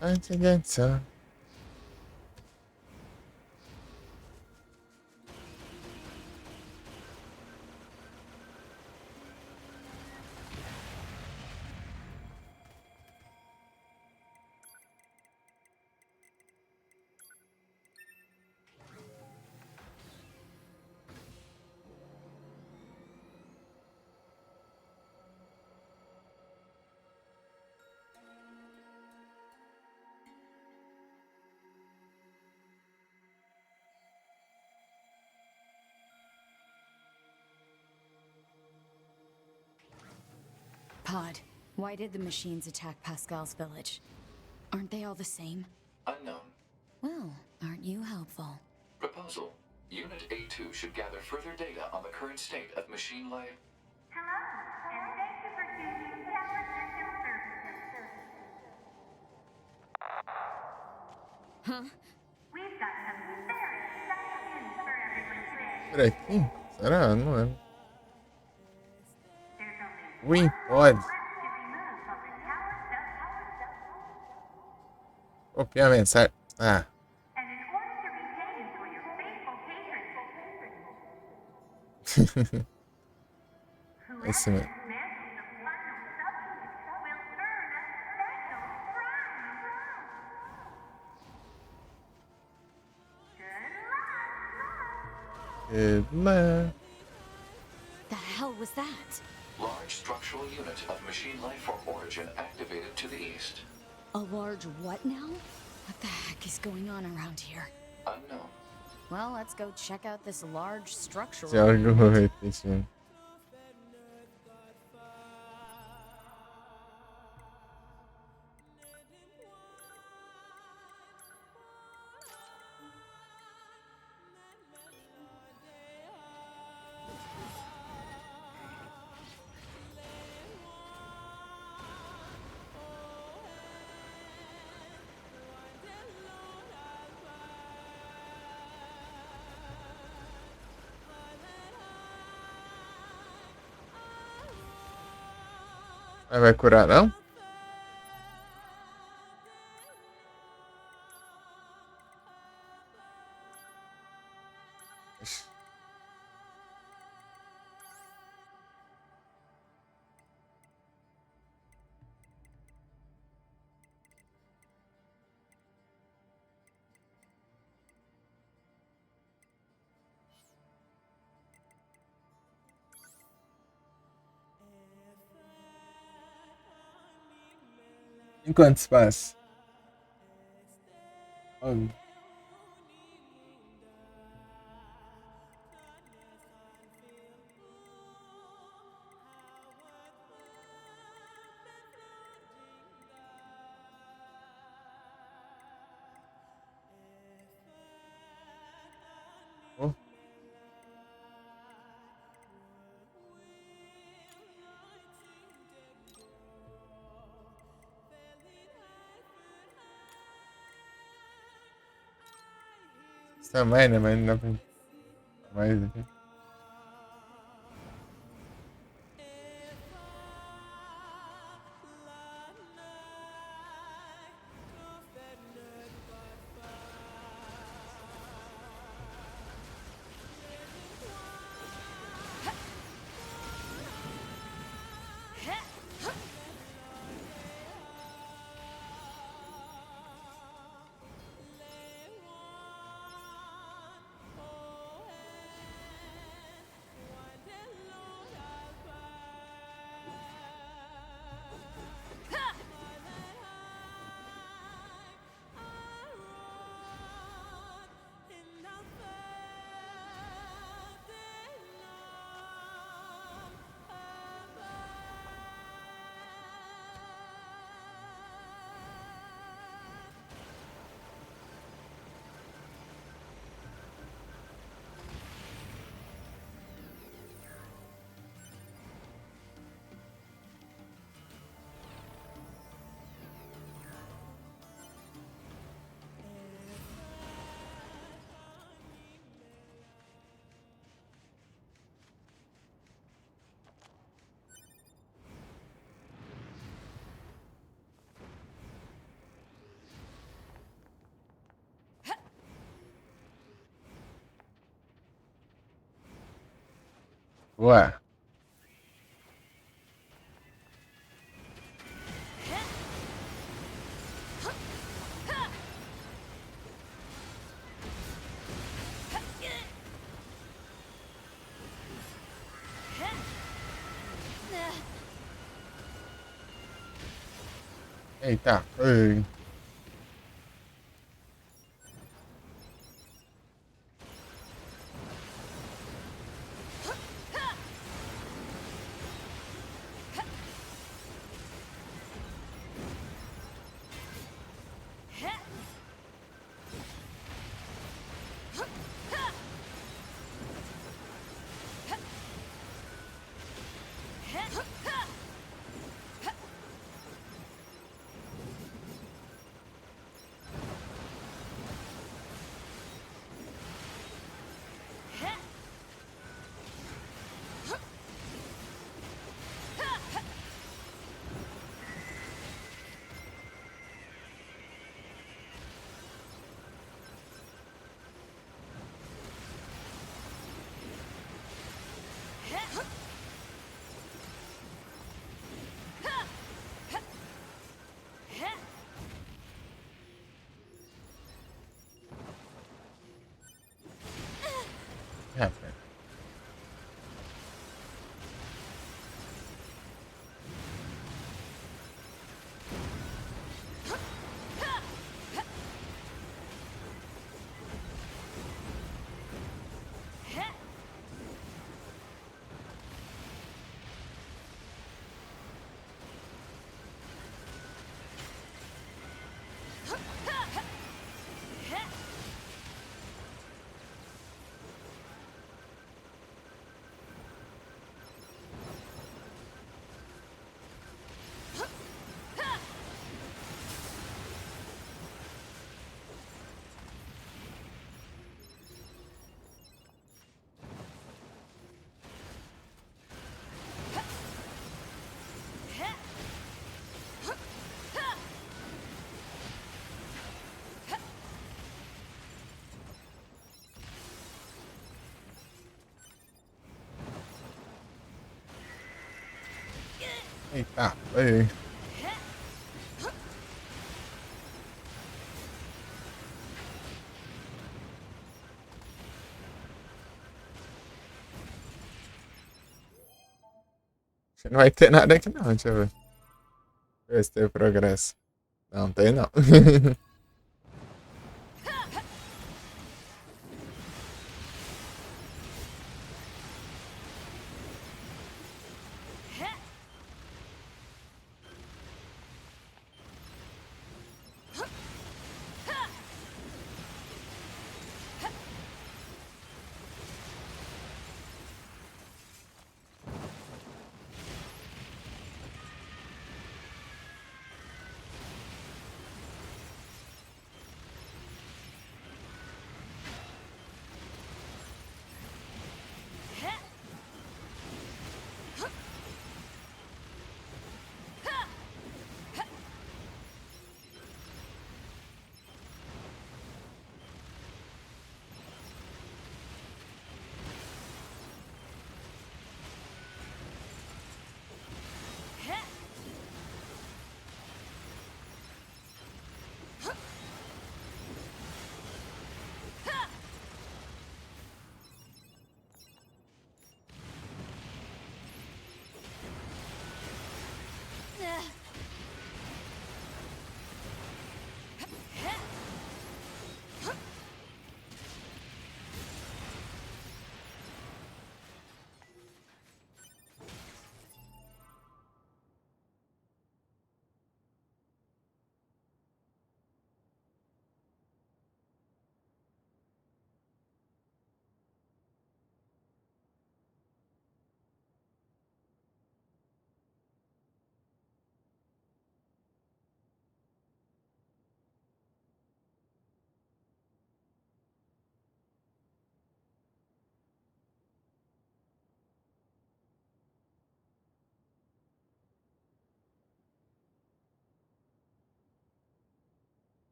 Anti-dancer. Pod, why did the machines attack Pascal's village? Aren't they all the same? Unknown. Well, aren't you helpful? Proposal. Unit A2 should gather further data on the current state of machine life. Hello, and thank you for choosing Tablet System Services. Huh? We've got some very exciting news for everyone today. Por aqui? Será? Não lembro. There's only Ui, one pode. left to remove from the Tower Stuff, Copiar a mensagem. Ah. and in order to retain for your faithful patrons, whoever Esse mesmo. dismantles the final subunit will earn a special prize. Good luck! Good luck. The hell was that? Large structural unit of machine life form origin activated to the east. A large what now? What the heck is going on around here? Unknown. Well, let's go check out this large structural. Se algo repetindo. Mas vai curar, não? Enquanto se passa. Óbvio. Oh. Isso também, né? Mas não dá pra mais aqui. Ué. Eita. Ei. Happened. Eita. Ei. Não vai ter nada aqui não, deixa eu ver. Deixa eu ver se tem progresso. Não tem não.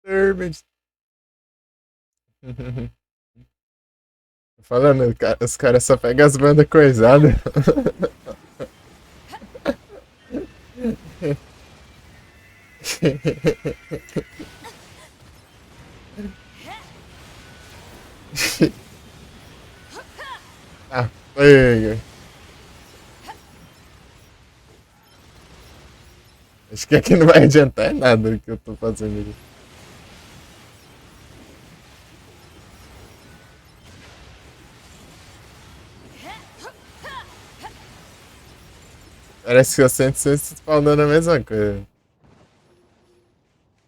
Disturbed. Tô falando, os caras só pegam as bandas coisadas. Ah, foi. Acho que aqui não vai adiantar nada o que eu tô fazendo aqui. Parece que eu sempre estou spawnando a mesma coisa.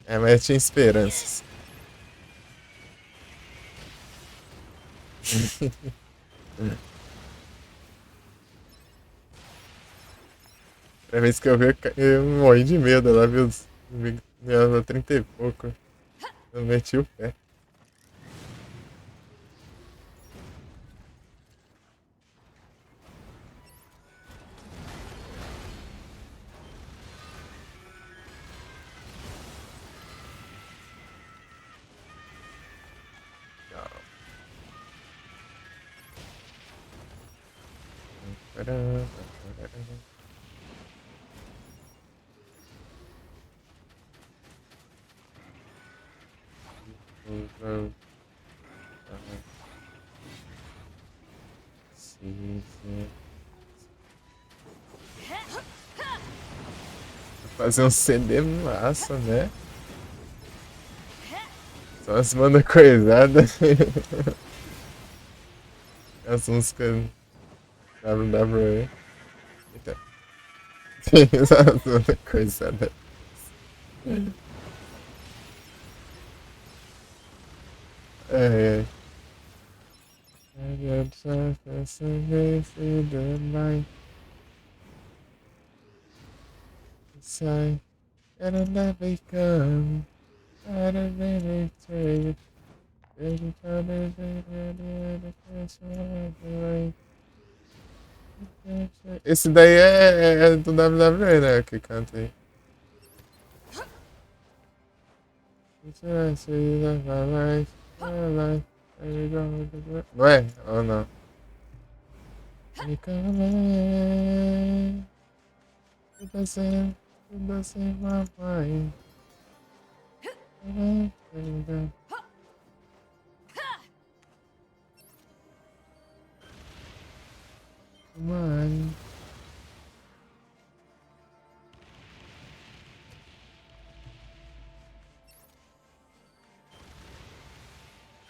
É, mas eu tinha esperanças. Pra vez que eu vi, eu morri de medo lá, viu? Deu 30 e pouco. Eu meti o pé. Fazer um CD massa, né? Só as bandas coisadas. As músicas WWE. Eita. As bandas coisadas. Ai, ai. I got just a face in the night. Sai. Era na bacon. Era bem cheio. Ele tá devendo esse daí é do WWE, né? Que canta aí. Não é? Ou não? It doesn't my mind. Mano.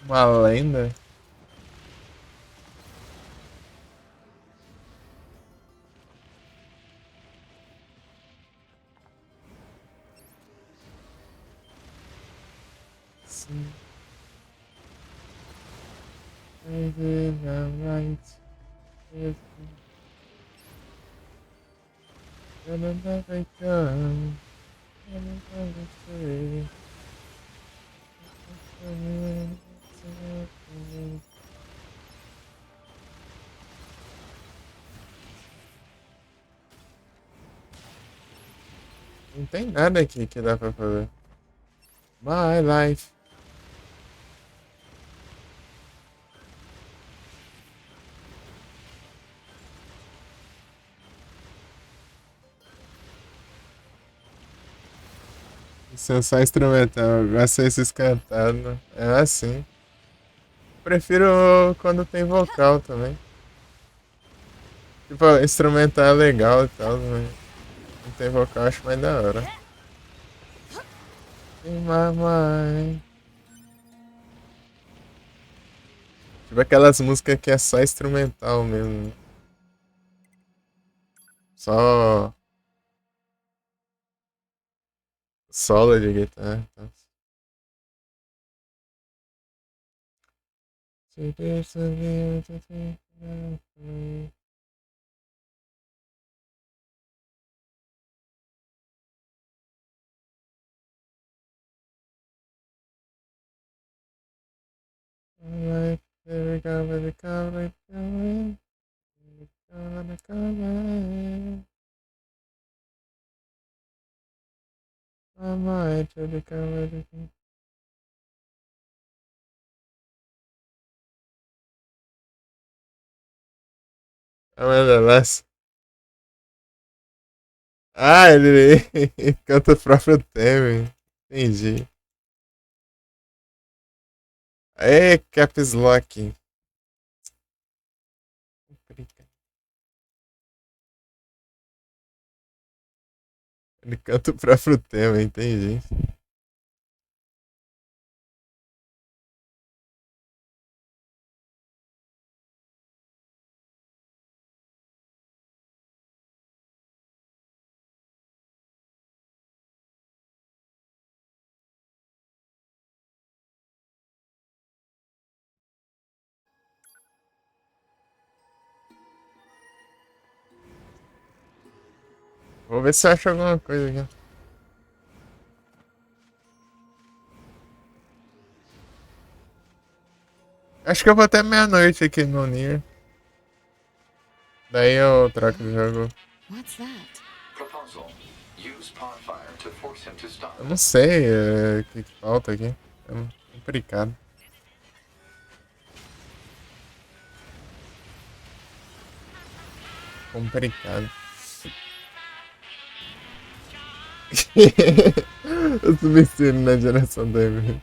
Uma lenda. Sim. I did right. Another gun. Another tree. Não tem nada aqui que dá pra fazer. My life. Isso é só instrumental. Eu gosto desses cantados. É assim. Prefiro quando tem vocal também. Tipo, instrumental é legal e tal, mas não tem vocal, acho mais da hora. In my mind. Tipo aquelas músicas que é só instrumental mesmo. Só solo de guitarra. Então. Alright, here we go, here we go, here we go, here we go. I might, here we go, here we go. Amanda Less. Ah, ele canta o próprio tema. Entendi. Aê, Caps Lock. Ele canta o próprio tema, entendi. Vou ver se eu acho alguma coisa aqui. Acho que eu vou até meia-noite aqui no Nier. Daí eu troco de jogo. What's that? Proposal. Use Podfire to force him to stop. Eu não sei o que falta aqui. É complicado. Complicado. Eu subestimo na direção dele.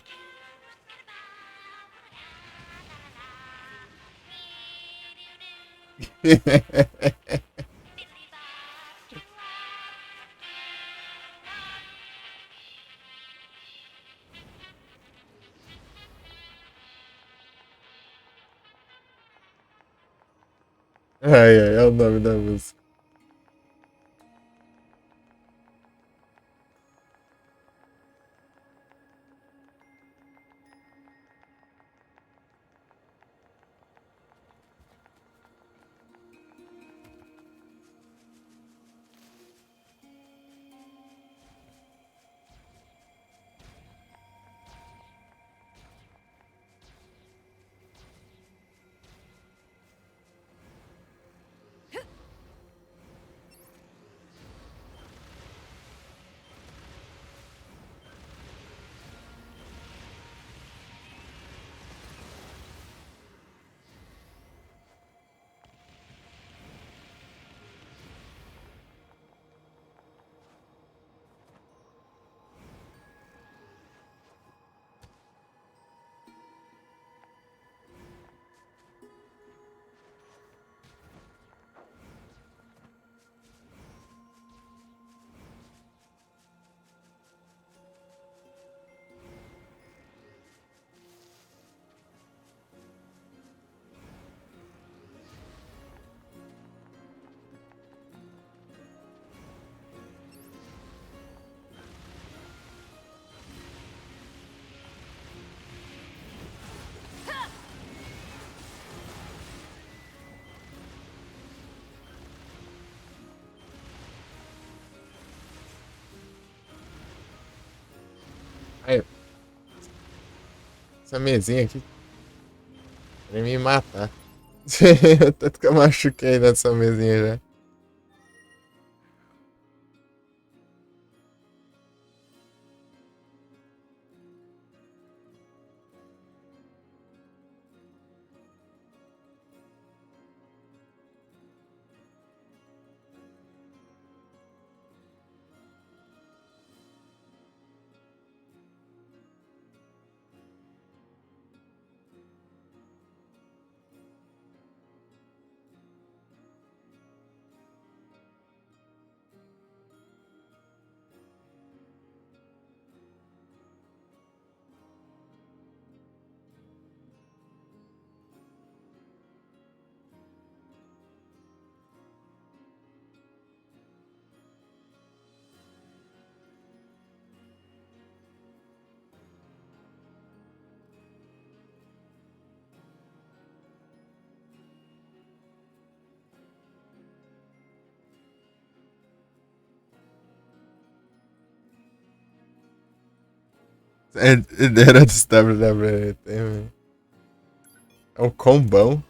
Ai, ai, é o nome da música. Aí, essa mesinha aqui pra me matar. Tanto que eu machuquei nessa mesinha já. Era dos WWE, velho. É um combão.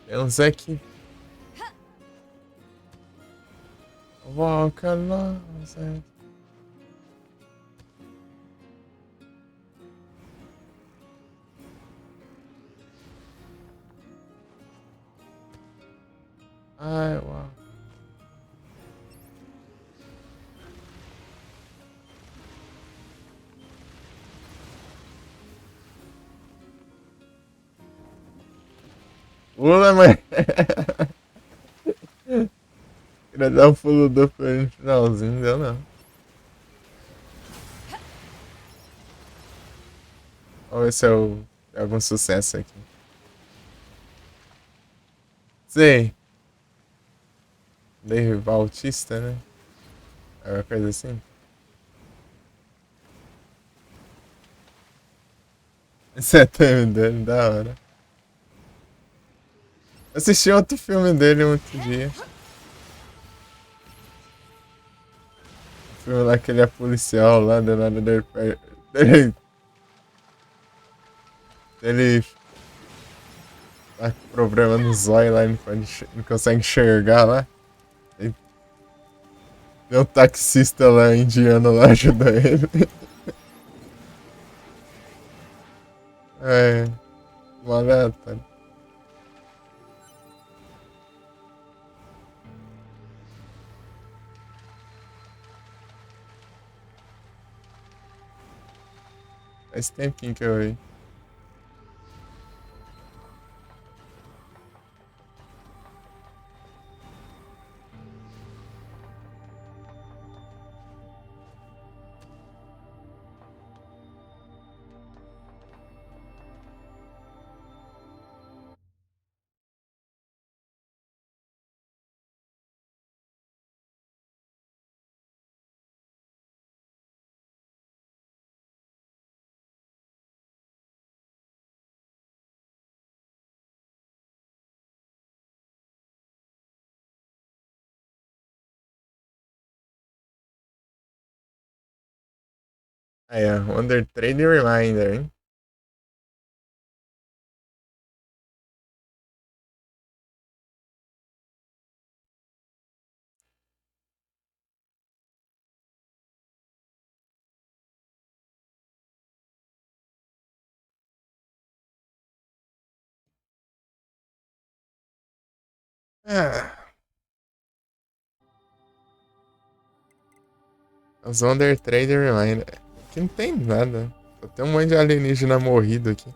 Eu não sei aqui. Walk alongside. I walk. Pula, mãe. Queria dar um pulo duplo no finalzinho, deu não. Vamos ver se eu tenho algum sucesso aqui. Sei. Dave Bautista, né? É uma coisa assim. Esse é time dele, da hora. Assisti outro filme dele outro dia. O filme lá que ele é policial lá, do nada dele tá com problema no zóio lá, não consegue enxergar lá. Tem um taxista lá, indiano lá, ajuda ele. É, uma aleatória. Faz tempinho que eu vi. Aí, ó, Under Trade Reminder, hein? Ah, os Under Trade Reminder. Aqui não tem nada. Só tem um monte de alienígena morrido aqui.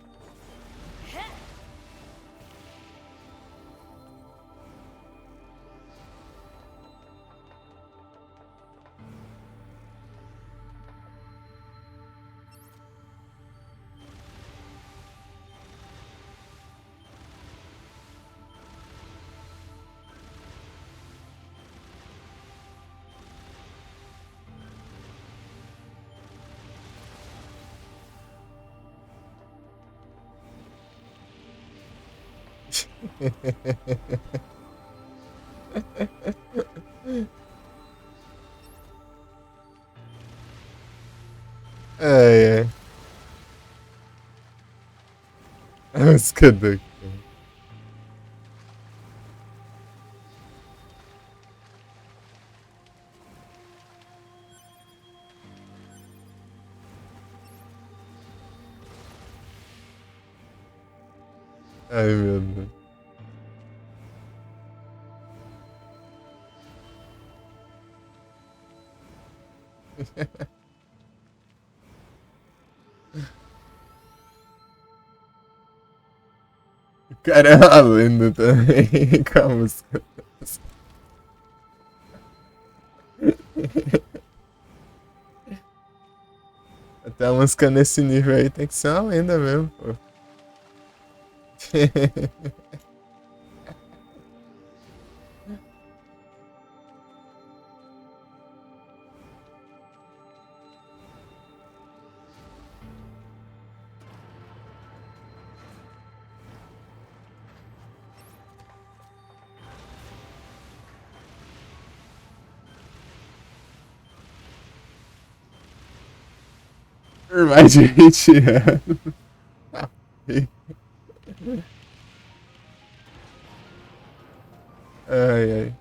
Ai, ai. Mas cadê? Ai, meu Deus. O cara é uma lenda também, com a música. Até a música nesse nível aí tem que ser uma lenda mesmo, pô. Por mais de 20 anos. Ai, ai.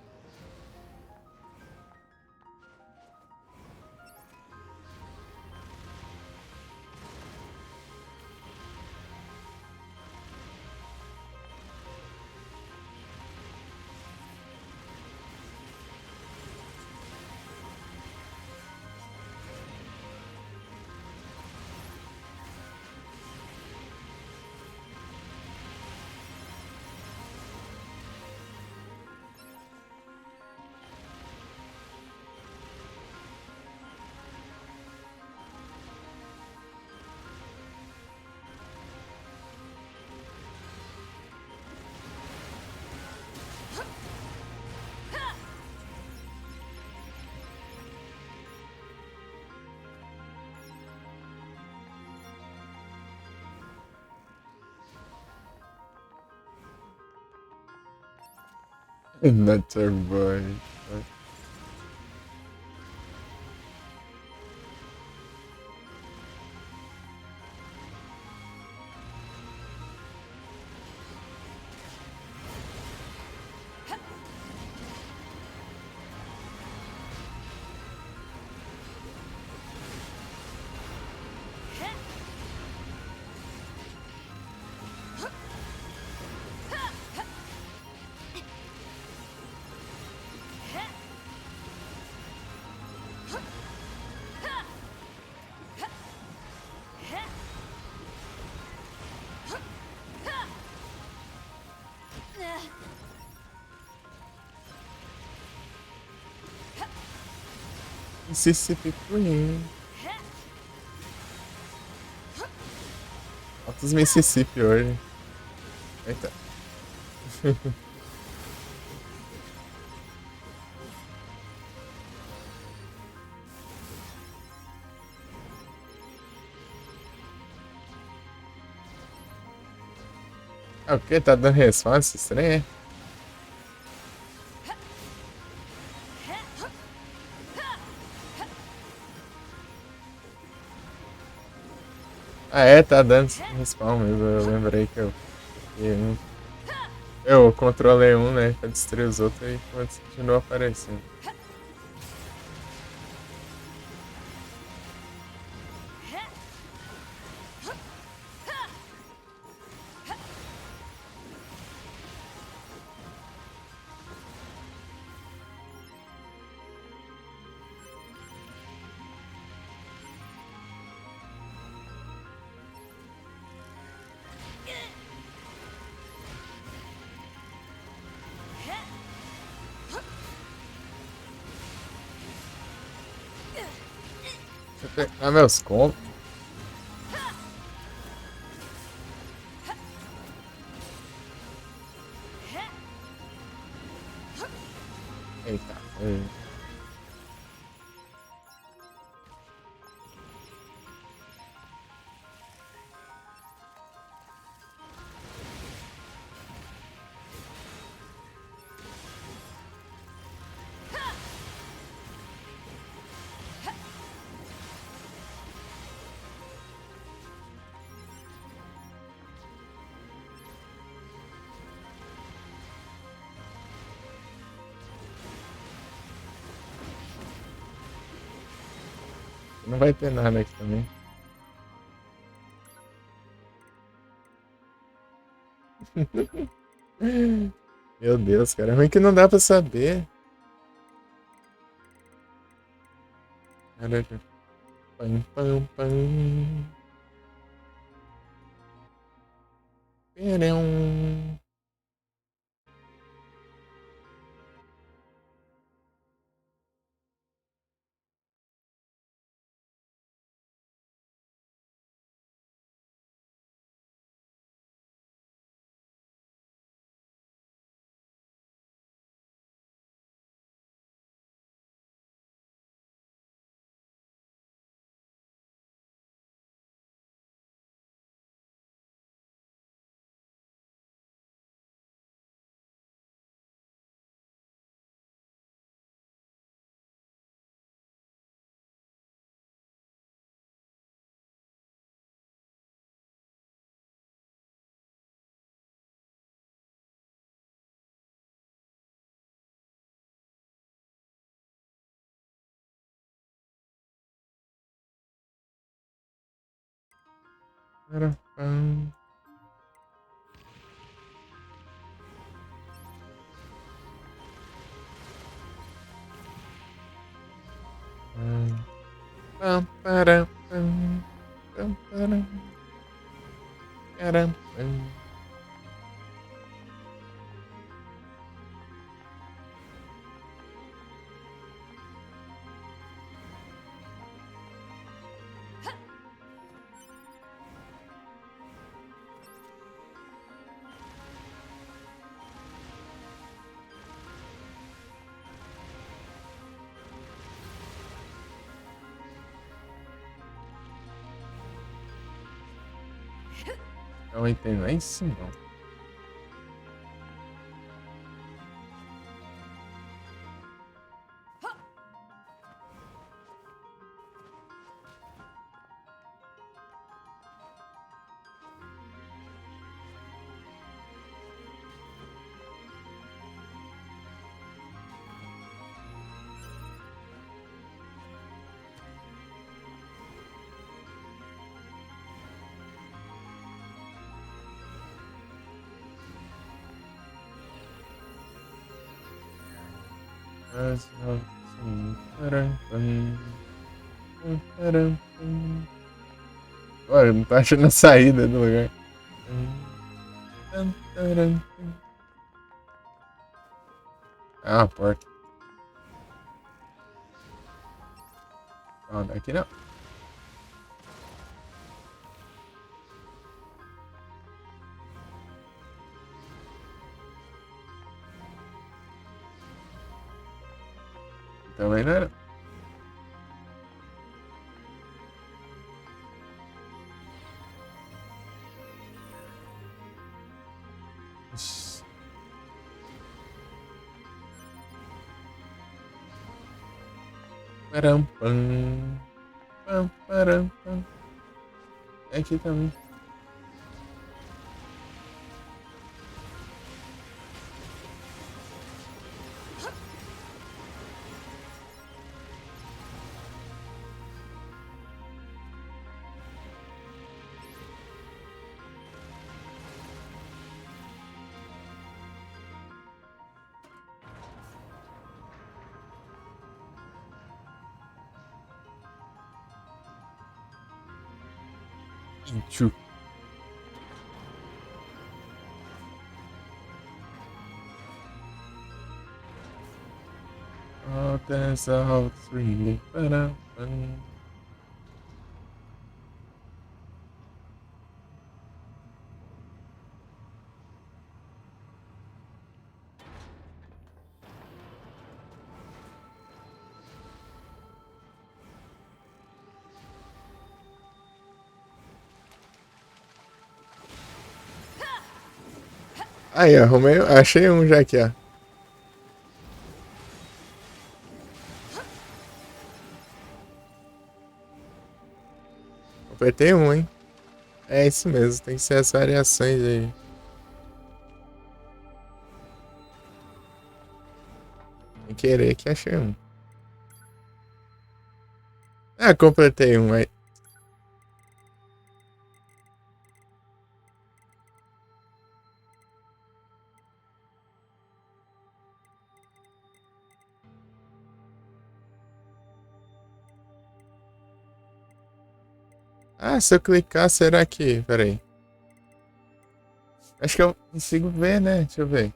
Nature Boy. Mississippi Queen. Altos Mississippi hoje. Eita. É o que? Tá dando resposta? Estranho, é? Ah, é, tá dando respawn mesmo. Eu lembrei que eu. Eu controlei um, né? Pra destruir os outros e continuou aparecendo. Deixa eu pegar meus combos. Eita. Não vai ter nada aqui também. Meu Deus, cara. É ruim que não dá pra saber. Caraca. Pam, pam, pam. Perão. Pam. Pam, param, pam. Pam, param. Param, pam. Não entendo, é isso não. Olha, não tô achando a saída do lugar. Ah, a porta. Não, daqui não. Também não era. Ixi. Param, pam, pam, param, pam. É aqui também. Tchu. Oh, that's how it's really. Param, pam. Aí, arrumei. Achei um já aqui, ó. Apertei um, hein? É isso mesmo, tem que ser as variações aí. Sem querer que achei um. Ah, completei um aí. Ah, se eu clicar, será que. Pera aí. Acho que eu consigo ver, né? Deixa eu ver.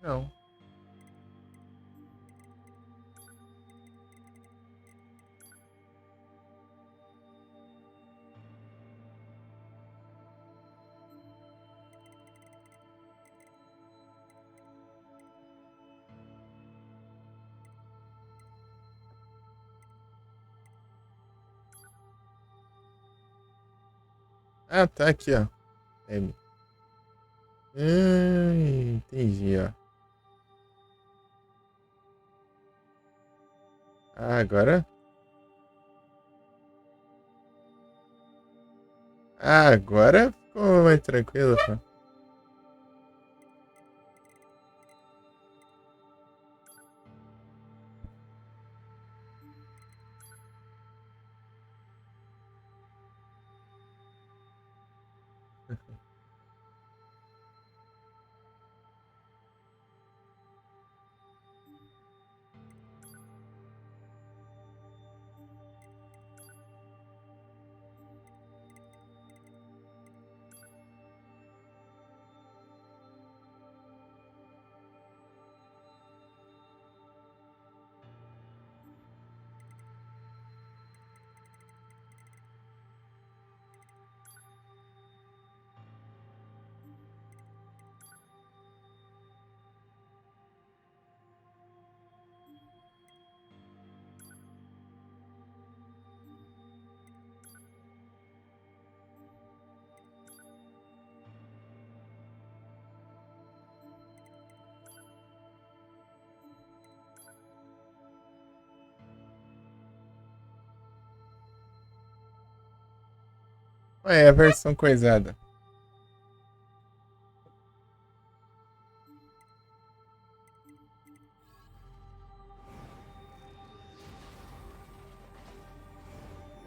Não. Ah, tá aqui, ó. M. Entendi, ó. Ah, agora. Ah, agora ficou mais tranquilo, pô. Ué, é a versão coisada.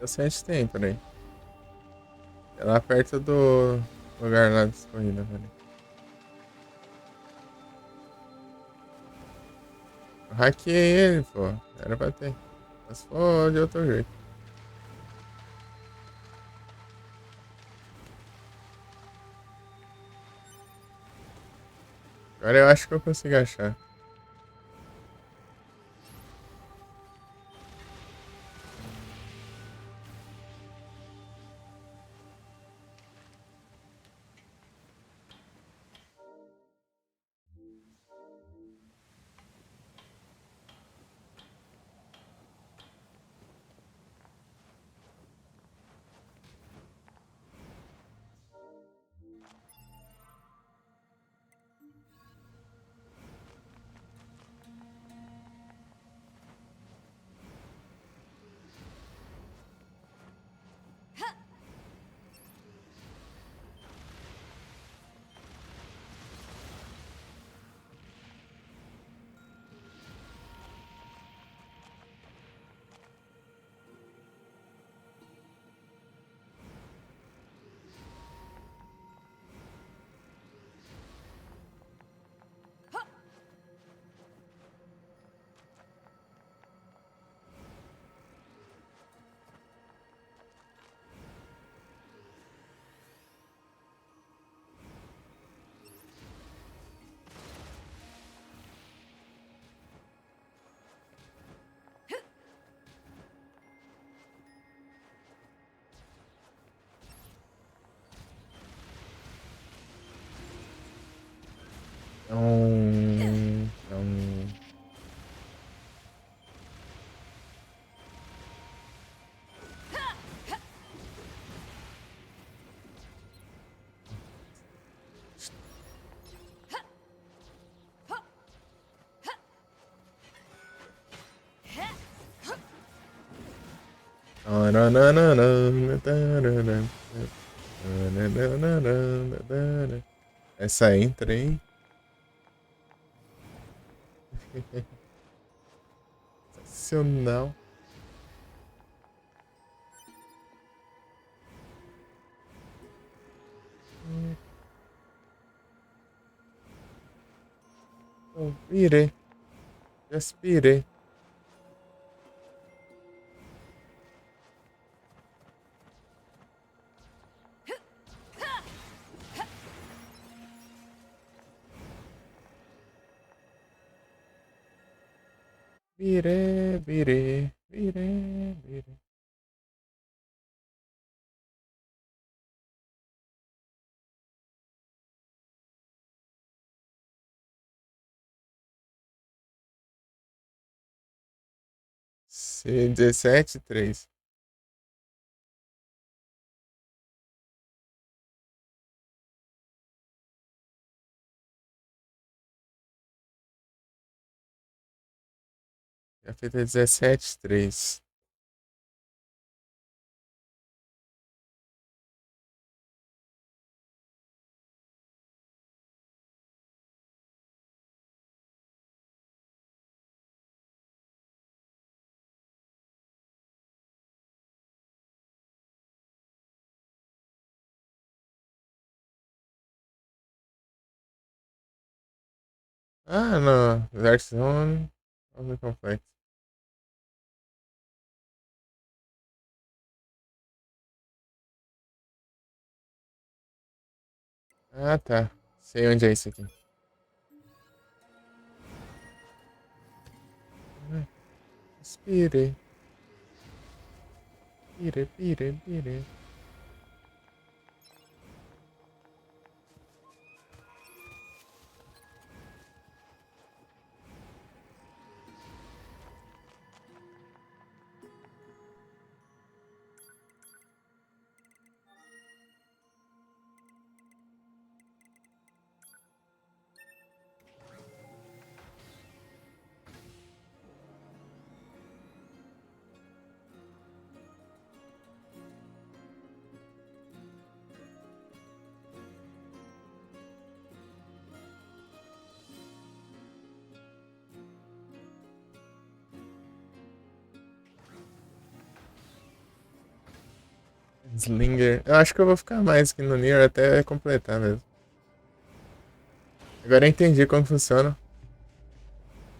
Eu sei onde tem, peraí. É lá perto do lugar lá de corrida, peraí. Eu hackeei ele, pô. Era pra ter. Mas foi de outro jeito. Agora eu acho que eu consigo achar. Então. Essa entra, hein? Sensacional. Virei. Respirei. Virei. C17-3. Já feita 17-3. Ah, não. Dark Zone. Vamos complexo. Ah, tá. Sei onde é isso aqui. Respirei. Pirei. Slinger. Eu acho que eu vou ficar mais aqui no Nier até completar mesmo. Agora eu entendi como funciona.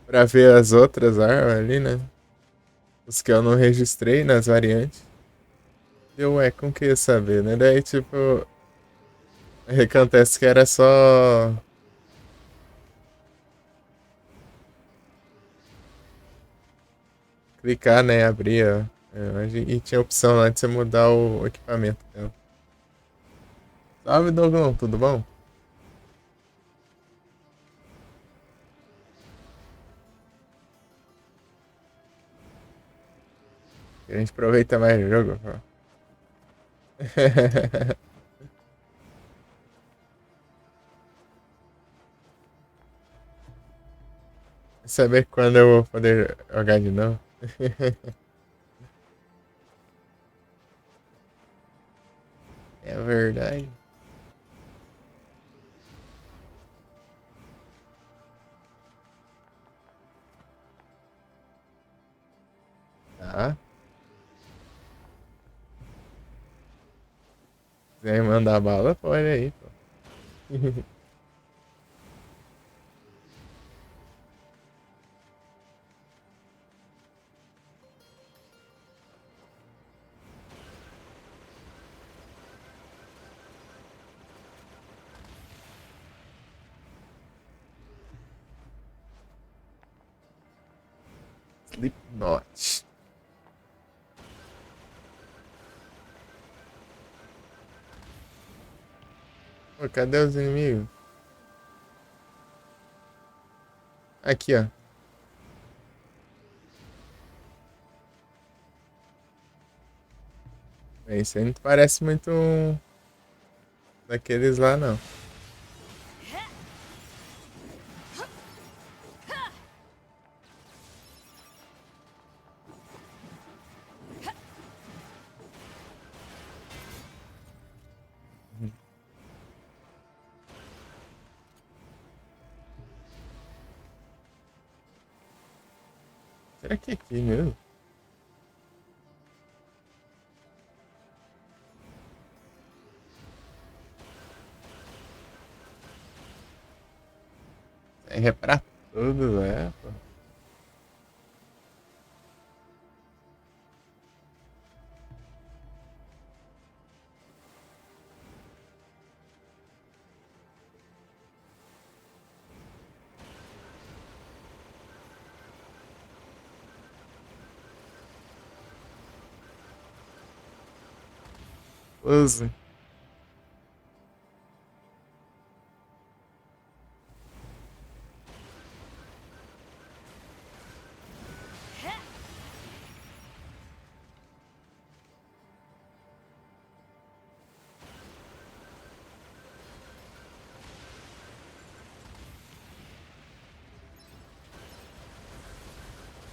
Pra ver as outras armas ali, né? Os que eu não registrei nas variantes. Eu, como que eu ia saber, né? Daí, tipo, acontece que era só clicar, né? Abrir, ó. E tinha opção lá de você mudar o equipamento dela. Salve, Doglon, tudo bom? A gente aproveita mais o jogo, pô. Saber quando eu vou poder jogar de novo. É verdade. Tá. Se quiser mandar bala, pode aí, pô. Slipknot. Pô, cadê os inimigos? Aqui, ó. Esse aí não parece muito um daqueles lá, não. Será que é aqui mesmo? É pra tudo, pô. Use.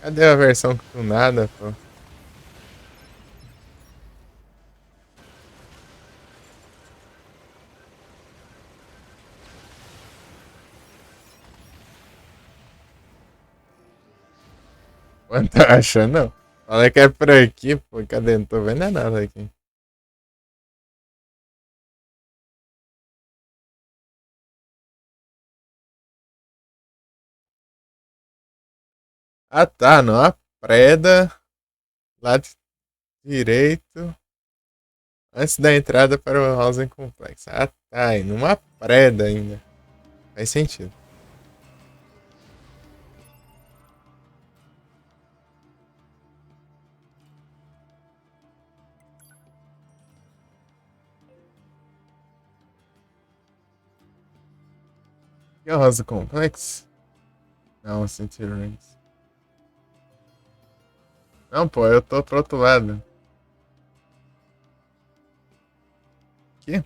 Cadê a versão com nada, pô? Não tá achando, não. Fala que é por aqui, pô. Cadê? Não tô vendo nada aqui. Ah, tá. Numa preda. Lado direito. Antes da entrada para o Housing Complex. Ah, tá. E numa preda ainda. Faz sentido. Que é o Housing Complex? Não, City Rings. Não, pô. Eu tô pro outro lado. Aqui?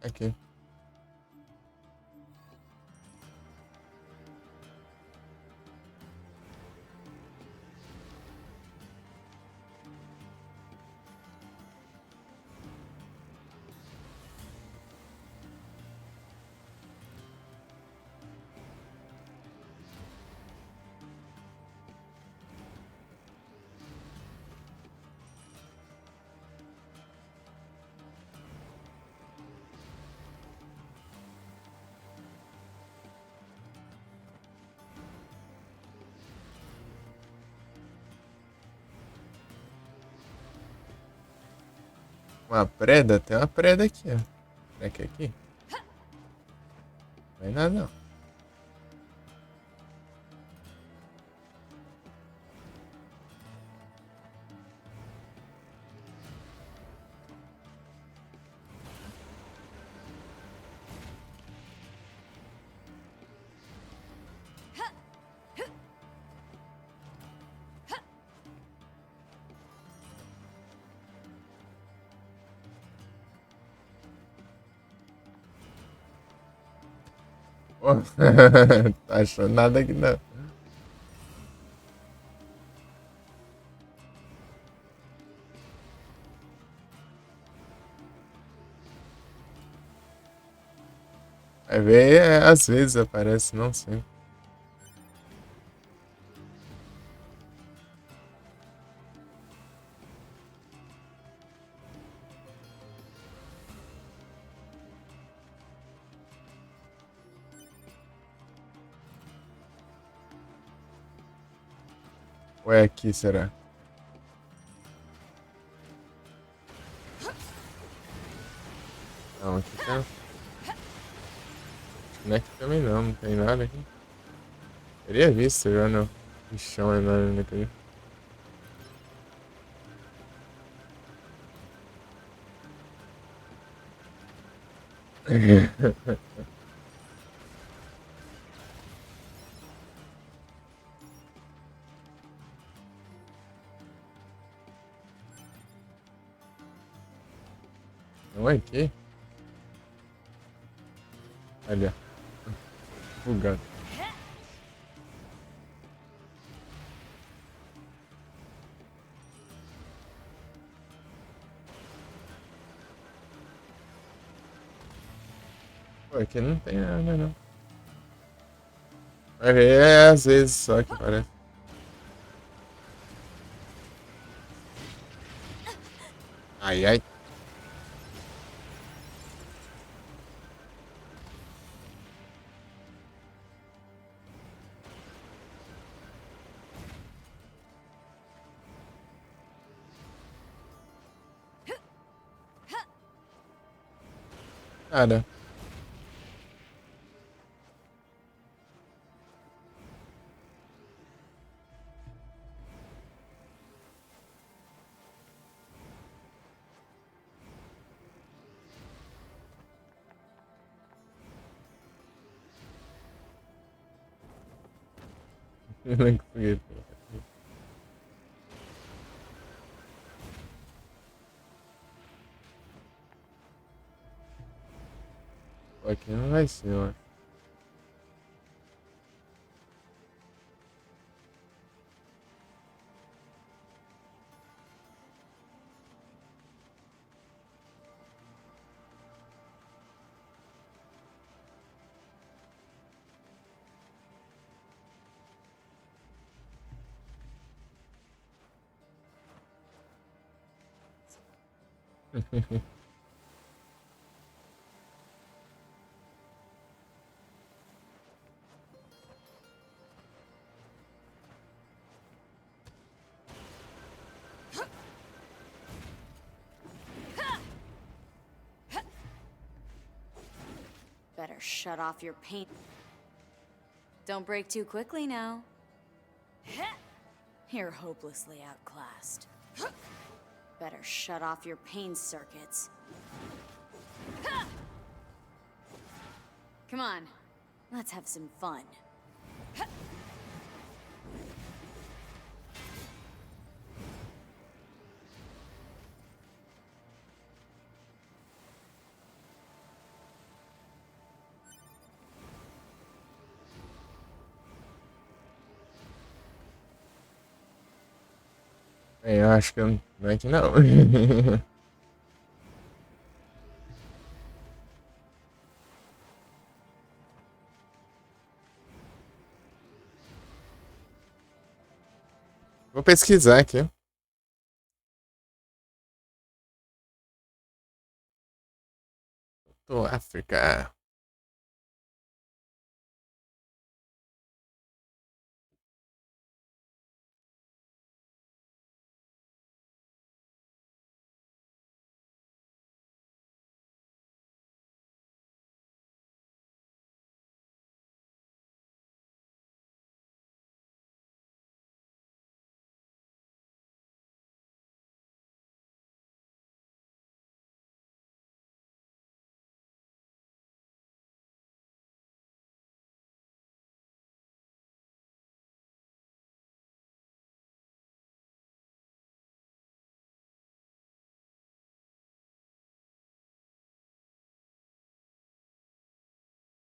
Aqui. Uma preda? Tem uma preda aqui, ó. Será que é aqui? Não é nada, não. Pô, tá achando nada aqui, não. Vai ver, às vezes aparece, não sei. Ou é aqui, será? Não, aqui tem. Acho que não é aqui também não, não tem nada aqui. Teria visto já no chão enorme aqui. Não é aqui? Olha, bugado. Pô, aqui não tem nada, não. Vai ver, às vezes só que parece. Ai, ai. Cara. Eu não consegui. Pô, aqui não vai ser, ó. Better shut off your paint. Don't break too quickly now. You're hopelessly outclassed. Better shut off your pain circuits. Come on, let's have some fun. É, eu acho que não é aqui não. Vou pesquisar aqui. Tô África.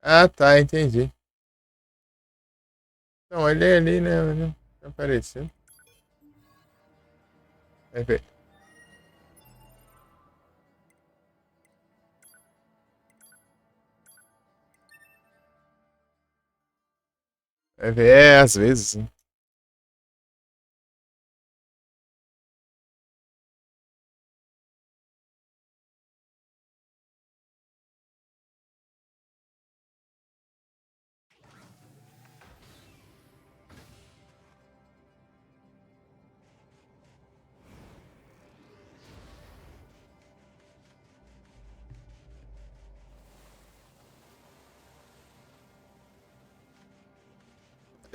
Ah, tá, entendi. Então, olhei ali, né? Não apareceu. Vai ver. Vai ver, às vezes, né?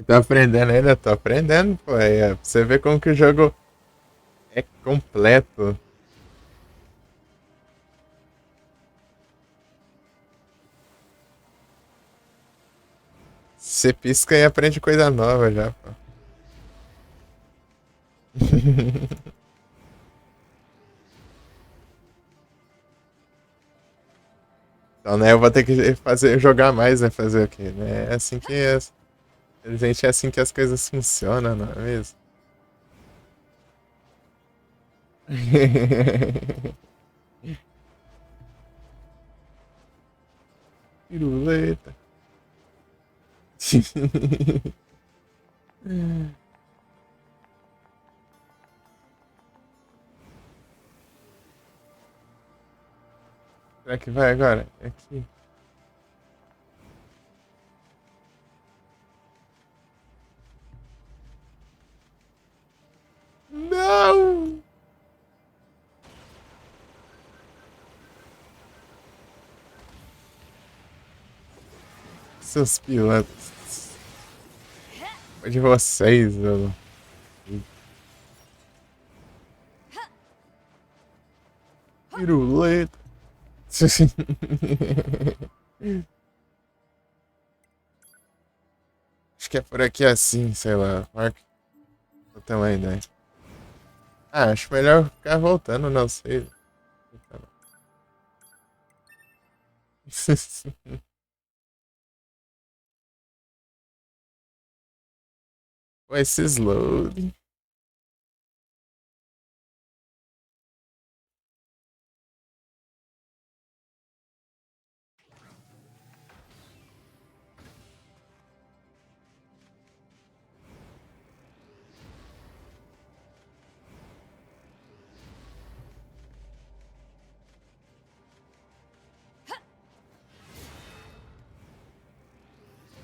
Tá aprendendo ainda? Tô aprendendo, pô. Pra você ver como que o jogo é completo. Você pisca e aprende coisa nova já, pô. Então, né, eu vou ter que jogar mais, né? Fazer o quê, né? É assim que gente, é assim que as coisas funcionam, não é mesmo? Piruleta. Será que vai agora? Aqui. Não! Seus pilotos. Foi de vocês, mano. Piruleta. Acho que é por aqui assim, sei lá. Mark, eu tenho uma ideia. Ah, acho melhor ficar voltando, não sei. Com esses load.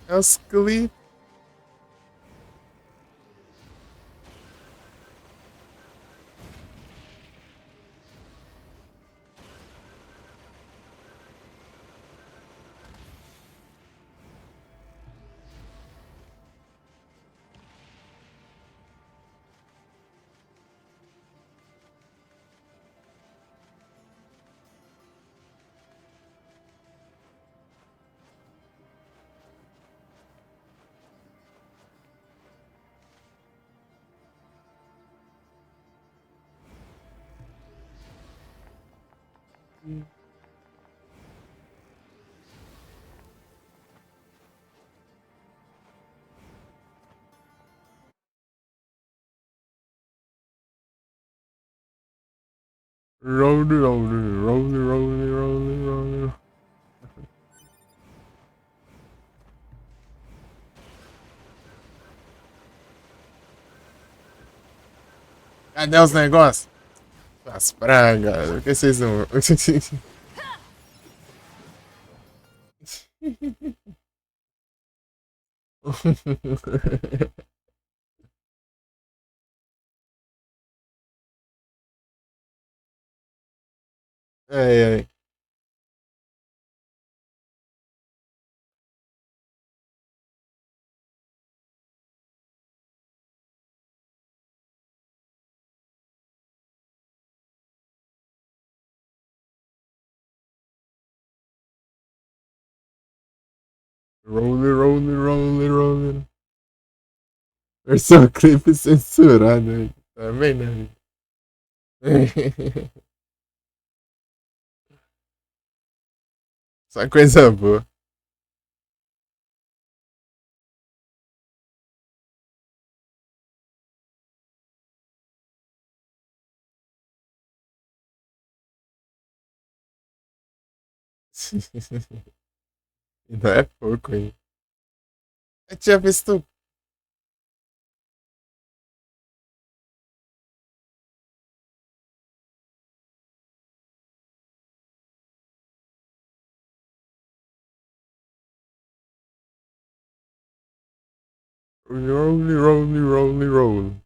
É os clipes. Roll, roll, roll, roll, roll, roll. Cadê os negócios? As pragas. Por que vocês não. Ai, ai. Roll, roll, roll, roll. Versão clipe censurada aí. Também, né? Só coisa boa. E não é pouco, hein? Eu tinha visto. Roll, roll, roll, roll.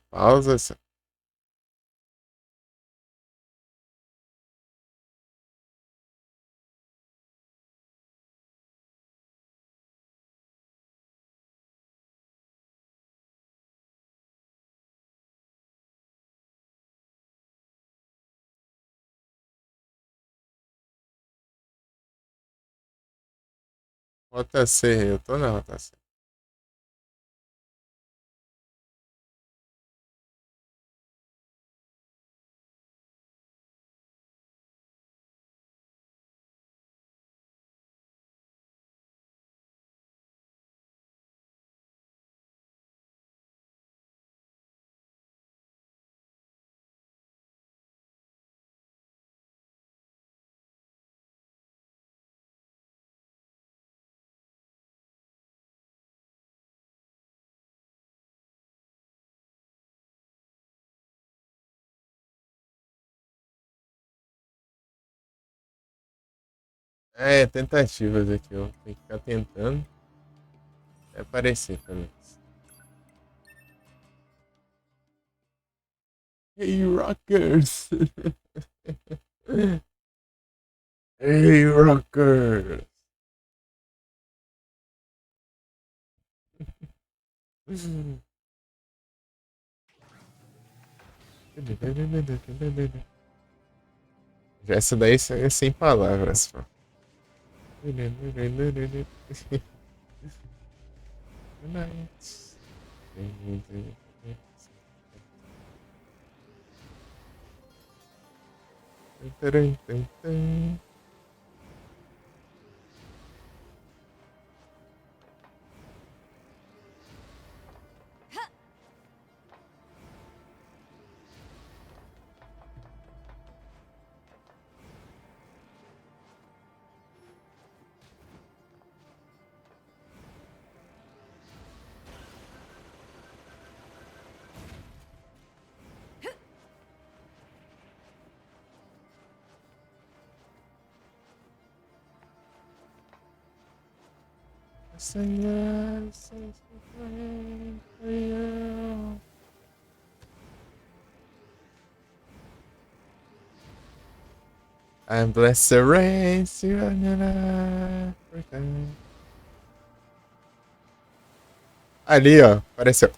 Pausa. Rota C, eu tô na rota C. É, tentativas aqui, ó. Tem que ficar tentando. É aparecer, pelo menos. Hey, rockers! Hey, rockers! Já essa daí é sem palavras, pô. I'm blessed to race you in Africa. Ali, ó, apareceu.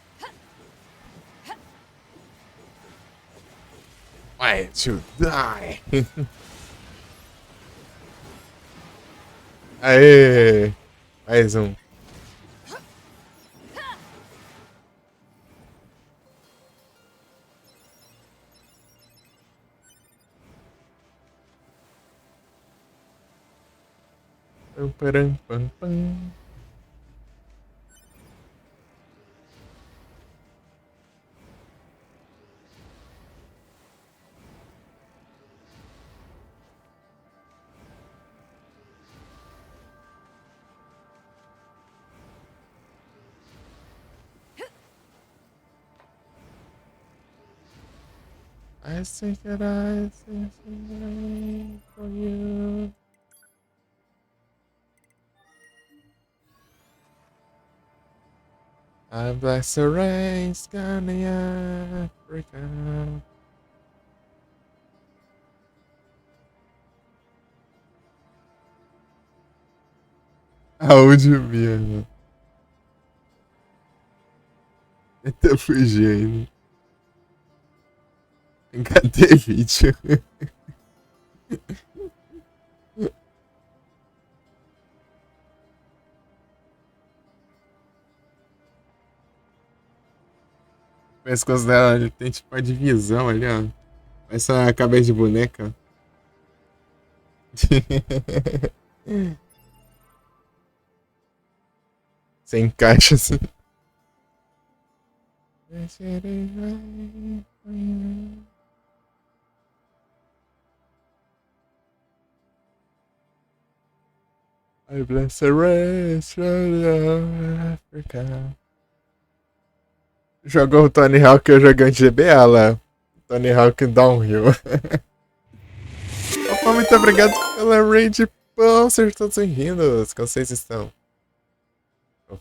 Why to die? Aê! Mais um. Pam, param, pam, pam. I think that I think for you. I'm blessed to race Ghana, Africa. Áudio mesmo. Até fugindo. Cadê vídeo? O pescoço dela ele tem tipo a divisão ali, ó. Essa cabeça de boneca. Você encaixa assim. I bless the rest of Africa. Jogou o Tony Hawk, eu jogando GBA lá. Tony Hawk Downhill. Opa, muito obrigado pela raid, pão. Sejam todos bem-vindos. Como vocês estão?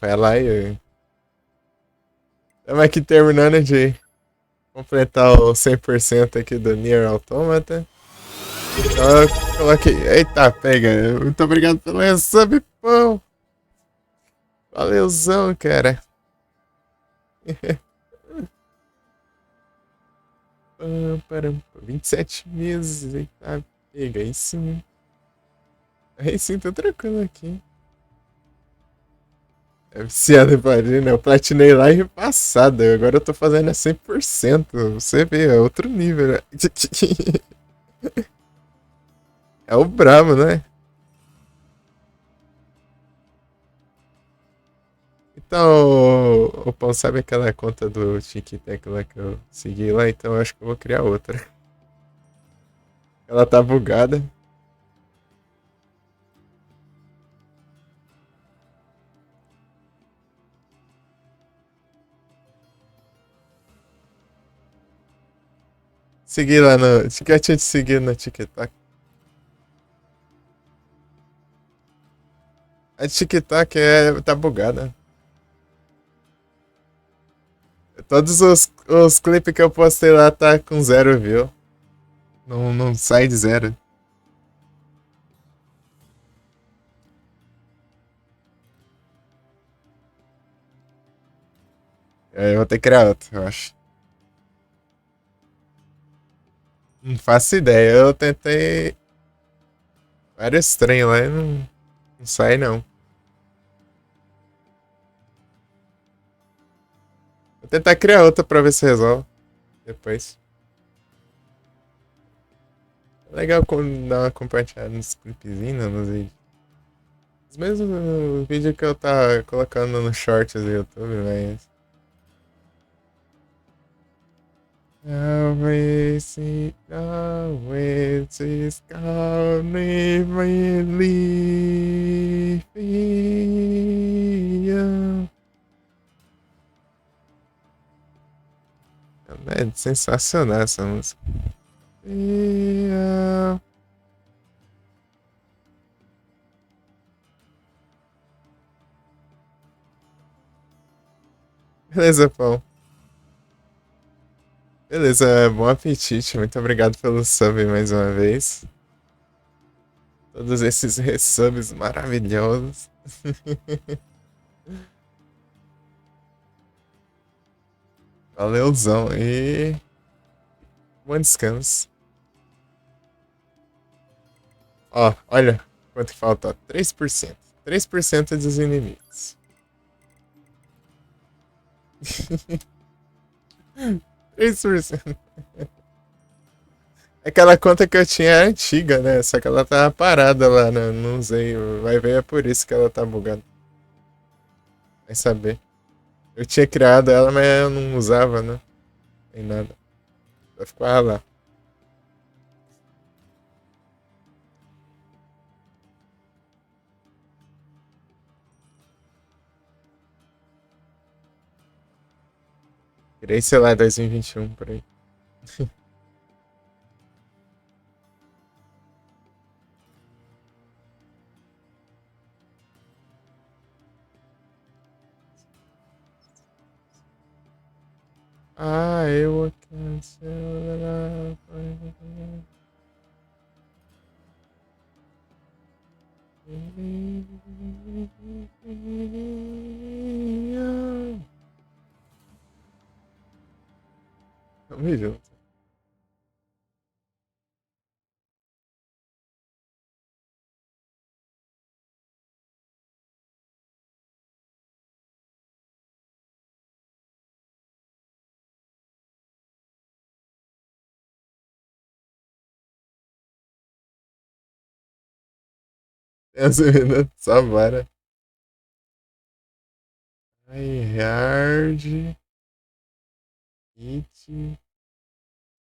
Vai lá e... Estamos aqui terminando de completar o 100% aqui do Nier Automata. Então eu coloquei... Eita, pega. Muito obrigado pelo resub, pão. Valeuzão, cara. 27 meses. Eita, pega. Aí sim. Aí sim, tô tranquilo aqui. É viciado em Padrino. Eu platinei lá em passada. Agora eu tô fazendo a 100%. Você vê, é outro nível, né? É o brabo, né? Então, o Pão, sabe aquela conta do TikTok lá que eu segui lá? Então eu acho que eu vou criar outra. Ela tá bugada. Segui lá no. Tinha te seguir no TikTok. A TikTok tá bugada. Todos os clipes que eu postei lá tá com 0 view. Não sai de 0. Aí eu vou ter que criar outro, eu acho. Não faço ideia. Eu tentei vários trem lá e não sai não. Vou tentar criar outra pra ver se resolve. Depois. É legal dar uma compartilhada nos clipezinhos, nos vídeos. Os mesmos vídeos que eu tá colocando no shorts do YouTube, mas. Always is gonna believe you. É sensacional essa música. Beleza, Pão. Beleza, bom apetite. Muito obrigado pelo sub mais uma vez. Todos esses resubs maravilhosos. Valeuzão e bom descanso. Ó, olha quanto que falta. 3%. 3% dos inimigos. 3%. Aquela conta que eu tinha é antiga, né? Só que ela tava parada lá, né? Não usei. Vai ver, é por isso que ela tá bugada. Vai saber. Eu tinha criado ela, mas eu não usava, né? Nem nada. Vai ficar lá. Criei, sei lá, 2021 por aí. Ah, eu cancelar. Tamo junto. Essa menina só vara. Ai, hard. Hit.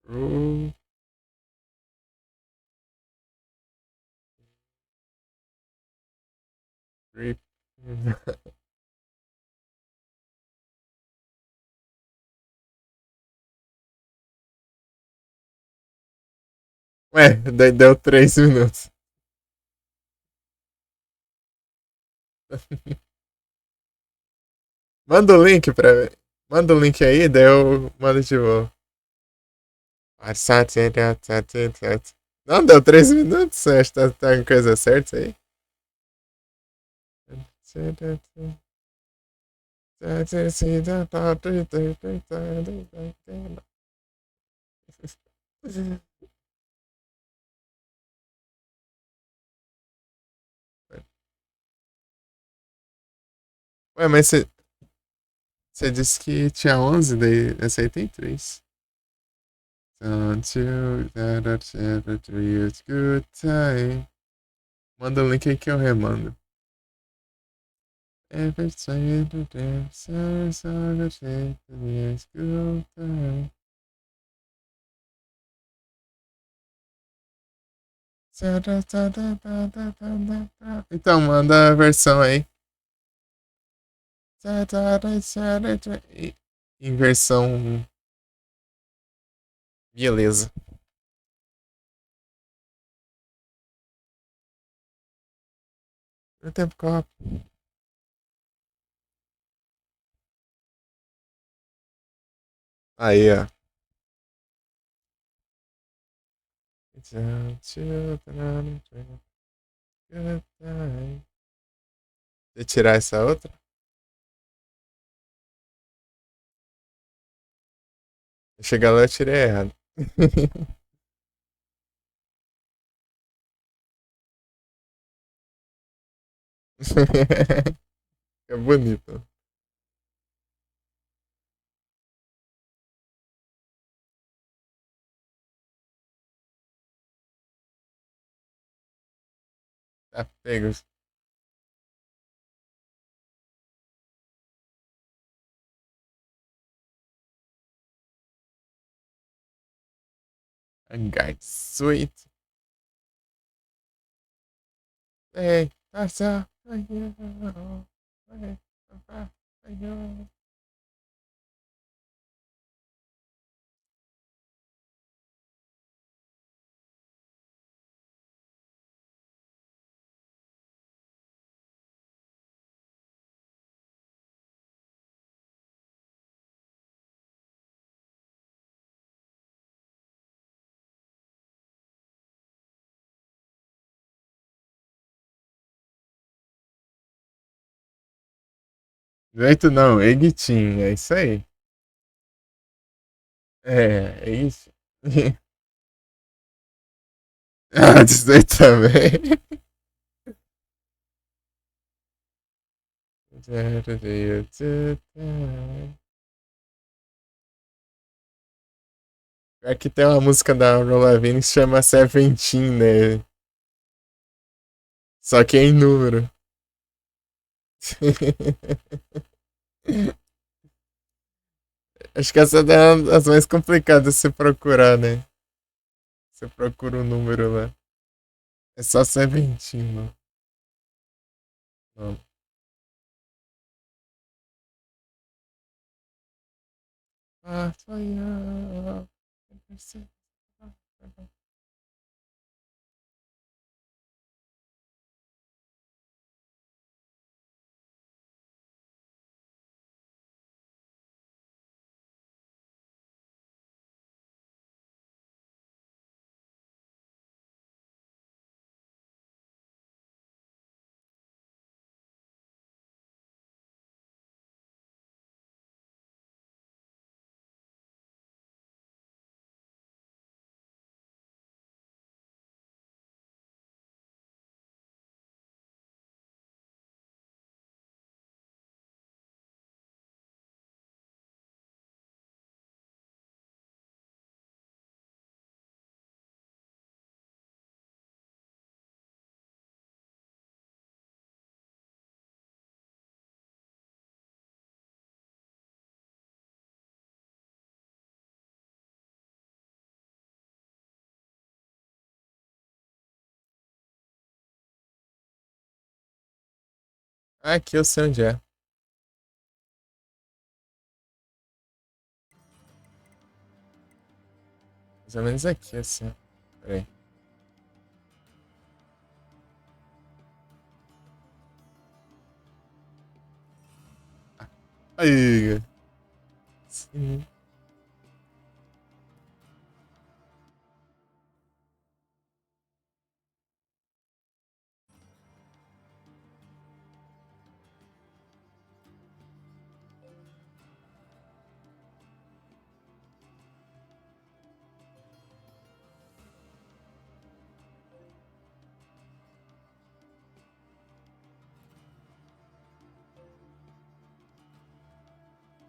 Roll. Rip. Ué, daí deu 3 minutos. Manda o link pra mim. Manda o link aí, daí eu mando de volta. Não, deu 3 minutos. Você acha que tá com coisa certa aí? Ué, mas você disse que tinha 11, daí essa aí tem 3. Don't you that ever real good time? Manda o link aí que eu remando. Every time you do dance, so good shape, yes, good time. Então, manda a versão aí. Em versão. Beleza. No tempo copo. Aí, ó. Deixa eu tirar essa outra. Chegar lá eu tirei errado. É bonito. Tá pego. Hangar 18. Ei, passa. Jeito não, Egtin, é isso aí. É isso. Ah, disso daí também. Aqui tem uma música da Avril Lavigne que se chama Seventeen, né? Só que é em número. Acho que essa é das mais complicadas de se procurar, né? Você procura um número lá. É só Seventeen, mano. Não. Ah, foi Ah, aqui eu sei onde é. Mais ou menos aqui, assim. Peraí. Aí. Sim.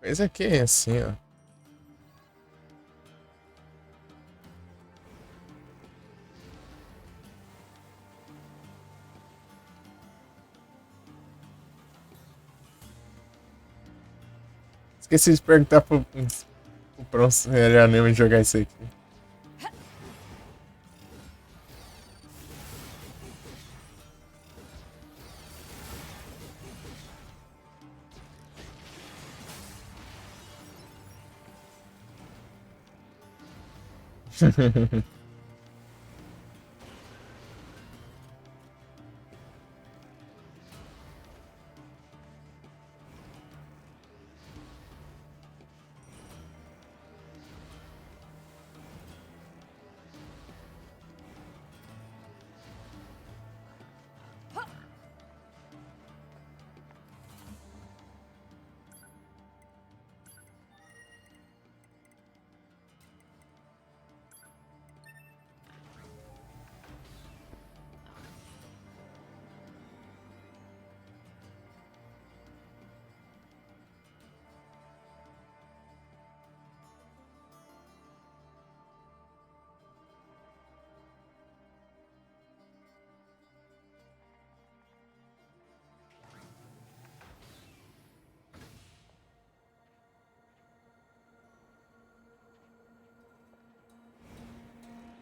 Mas aqui é assim, ó. Esqueci de perguntar pro Pron se ele anima de jogar isso aqui.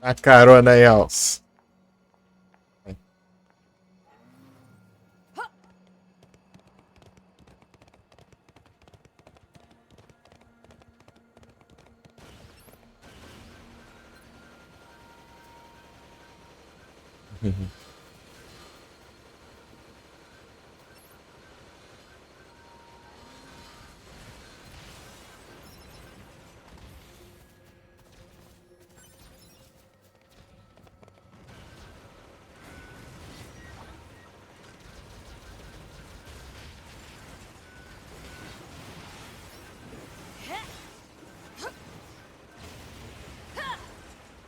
A carona aí, Alce.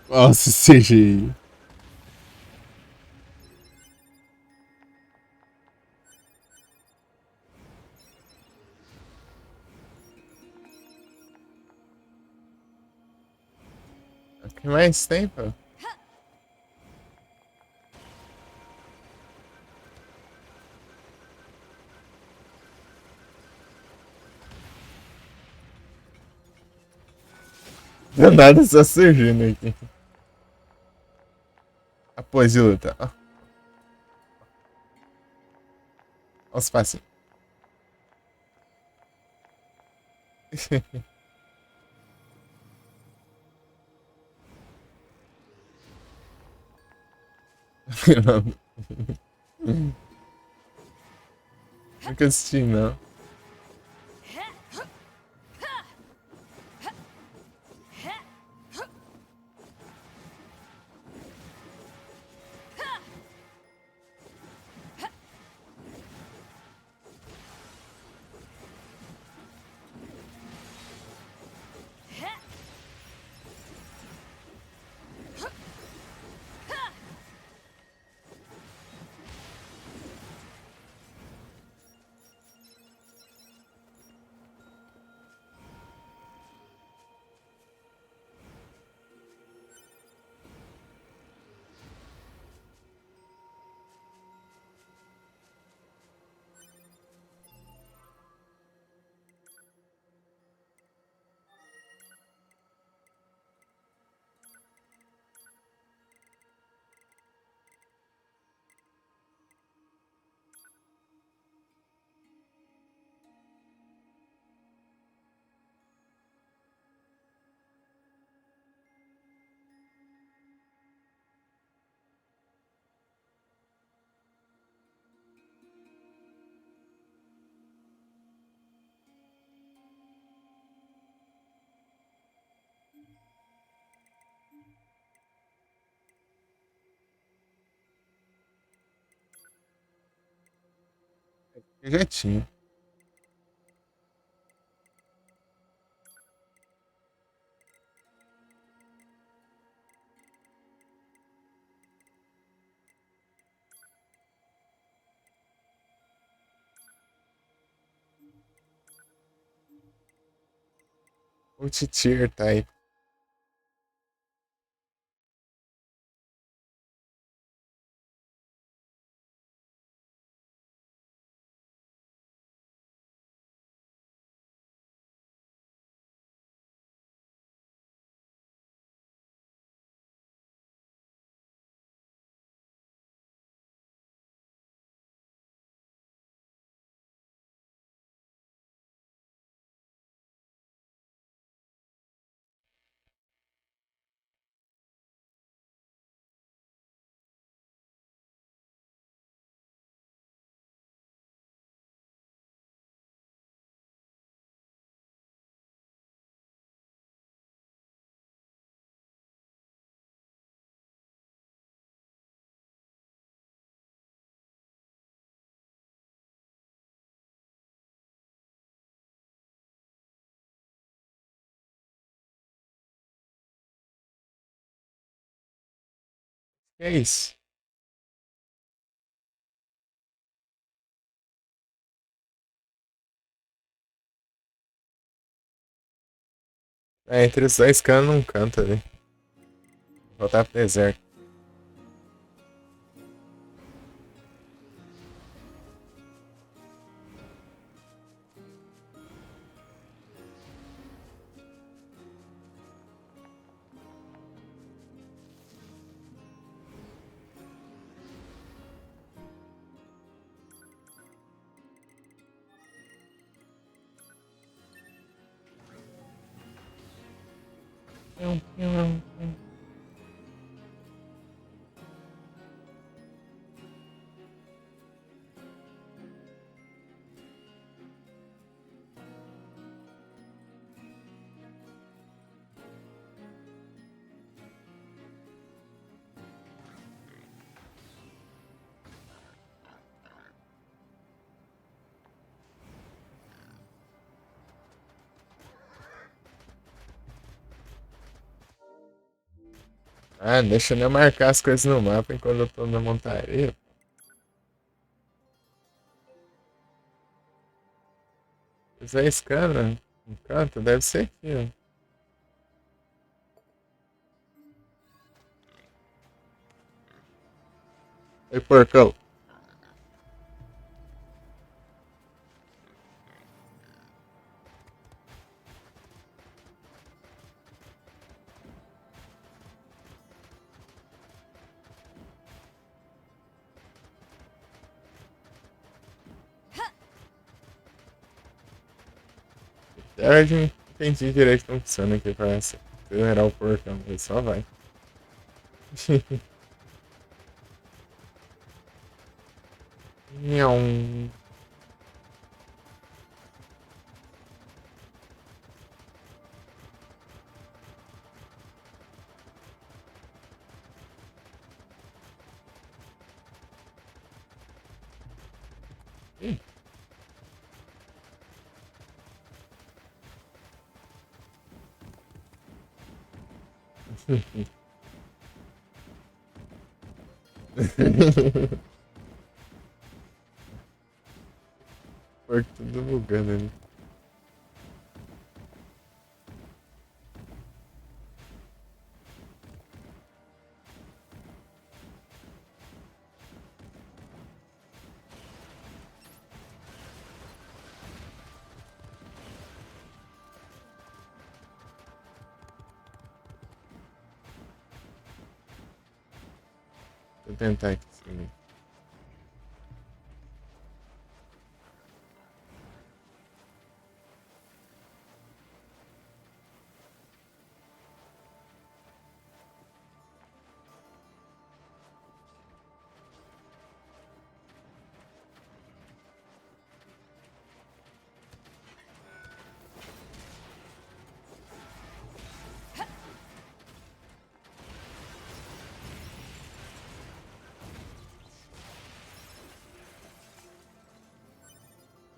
Nossa, CGI. O que mais tem, pô? Do nada só surgindo aqui. Após de luta. Ó, ó os passinhos. Nunca assisti, não. Eu já tinha. Multi-tier type. Que é isso? É, entre os dois canos não canta ali. Voltar pro deserto. Ah, deixa eu marcar as coisas no mapa enquanto eu tô na montaria. Usar escana no canto, deve ser aqui, ó. Ei, porcão. Eu não entendi direito como funciona aqui pra acelerar o porcão, ele só vai. Nham. Ih. Porco tudo bugando ali. Deixa eu tentar aqui. Sim.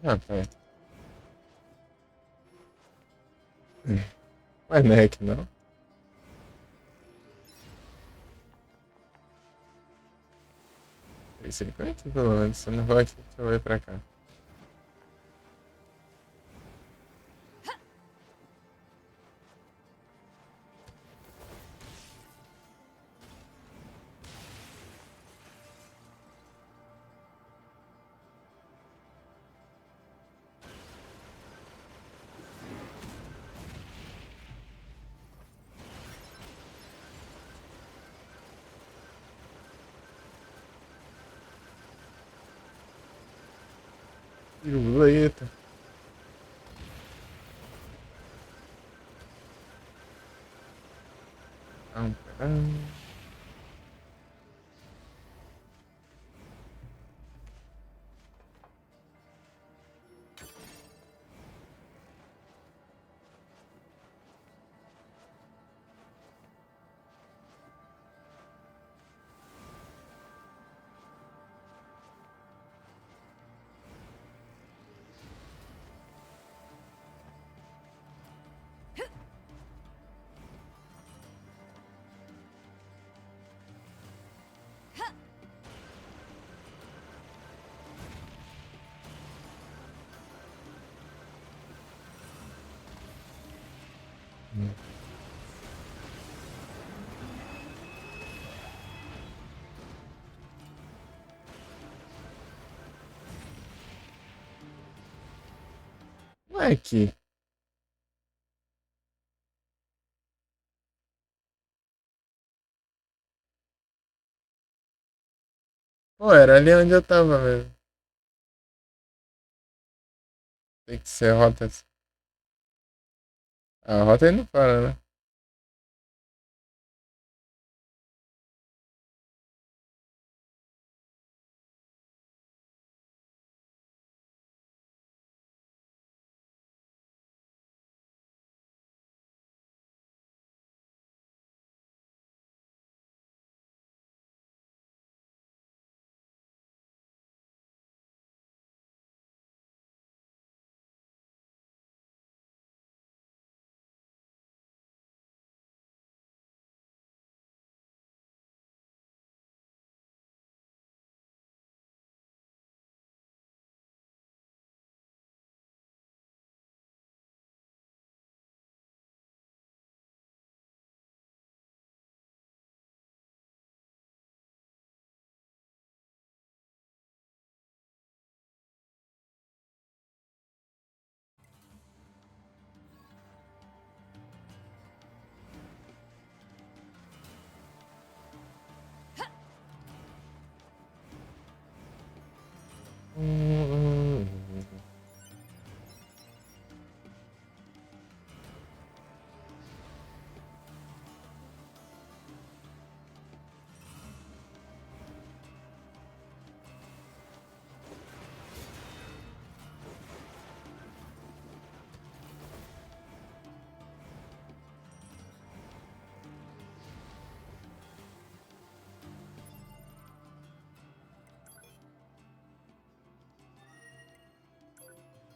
Ah, tá. Mas não é que não. 350 pelo menos, você não vai aqui, deixa eu ver pra cá. Eita. Moleque. Pô, era ali onde eu tava mesmo. Tem que ser rota. A rota aí não para, né?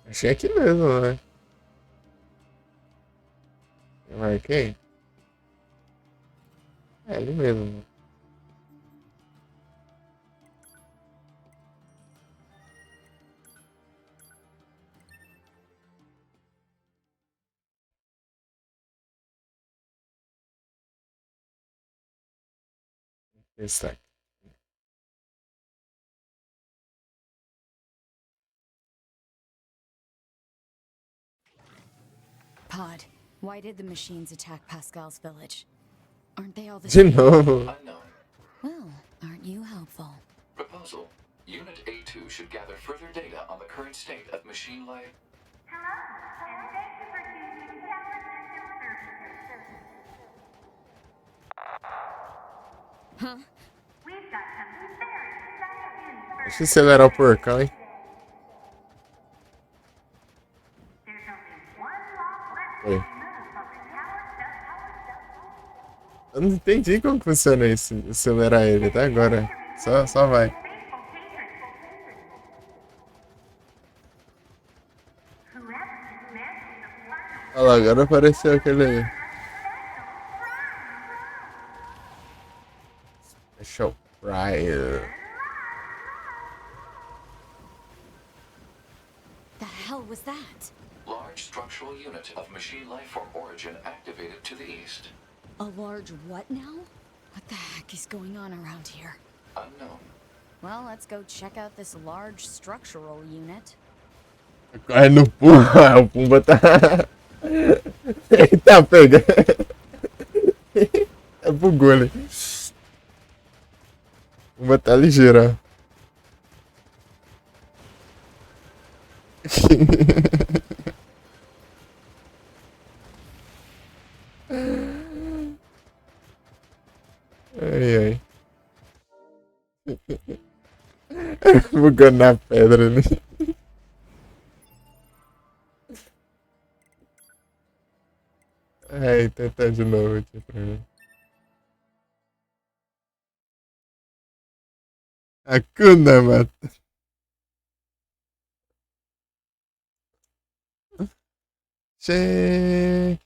Achei aqui mesmo, né? Eu marquei? É ali mesmo. Está aqui. Pod, why did the machines attack Pascal's village? Aren't they all the De same? novo. Unknown. Well, aren't you helpful? Proposal. Unit A2 should gather further data on the current state of machine life. Hello, and thank you for choosing Tower System Services. Huh? We've got some very exciting news for Deixa eu acelerar o porcão, hein? There's only one lock left Oi. to remove from the Tower System. Eu não entendi como que funciona isso. Acelerar ele, tá? Agora. Só vai. Faithful patrons. agora apareceu aquele Special Prize. The hell was that? Large structural unit of machine lifeform origin activated to the east. A large what now? What the heck is going on around here? Unknown. Well, let's go check out this large structural unit. Corre no Pumba, o Pumba tá. Eita, pega! Bugou ali. O Pumba tá ligeiro, ó. Ai, ai. Bugando na pedra ali. Ai, tentar de novo aqui pra mim. Hakuna Matata. Che.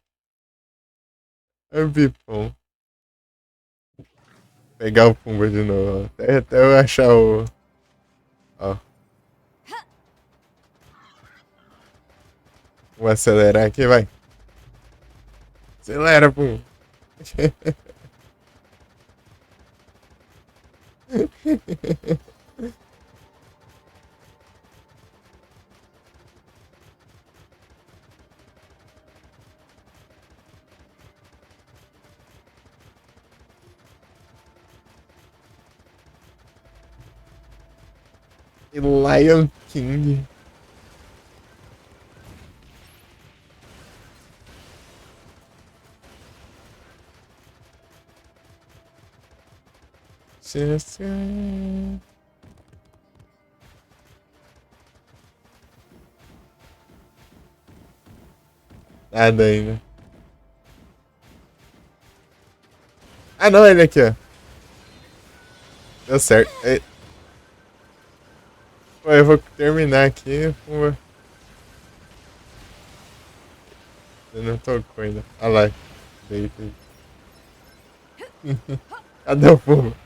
É bipom. Pegar o Pumba de novo, ó. Até eu achar o. Ó. Vou acelerar aqui, vai. Acelera, Pumba. E Lion King. Just... Nada ainda. Ah, não, ele aqui, ó. Deu certo. Pô, eu vou terminar aqui. Pô. Eu não tocou ainda. Olha lá. Deita. Cadê o Pumba?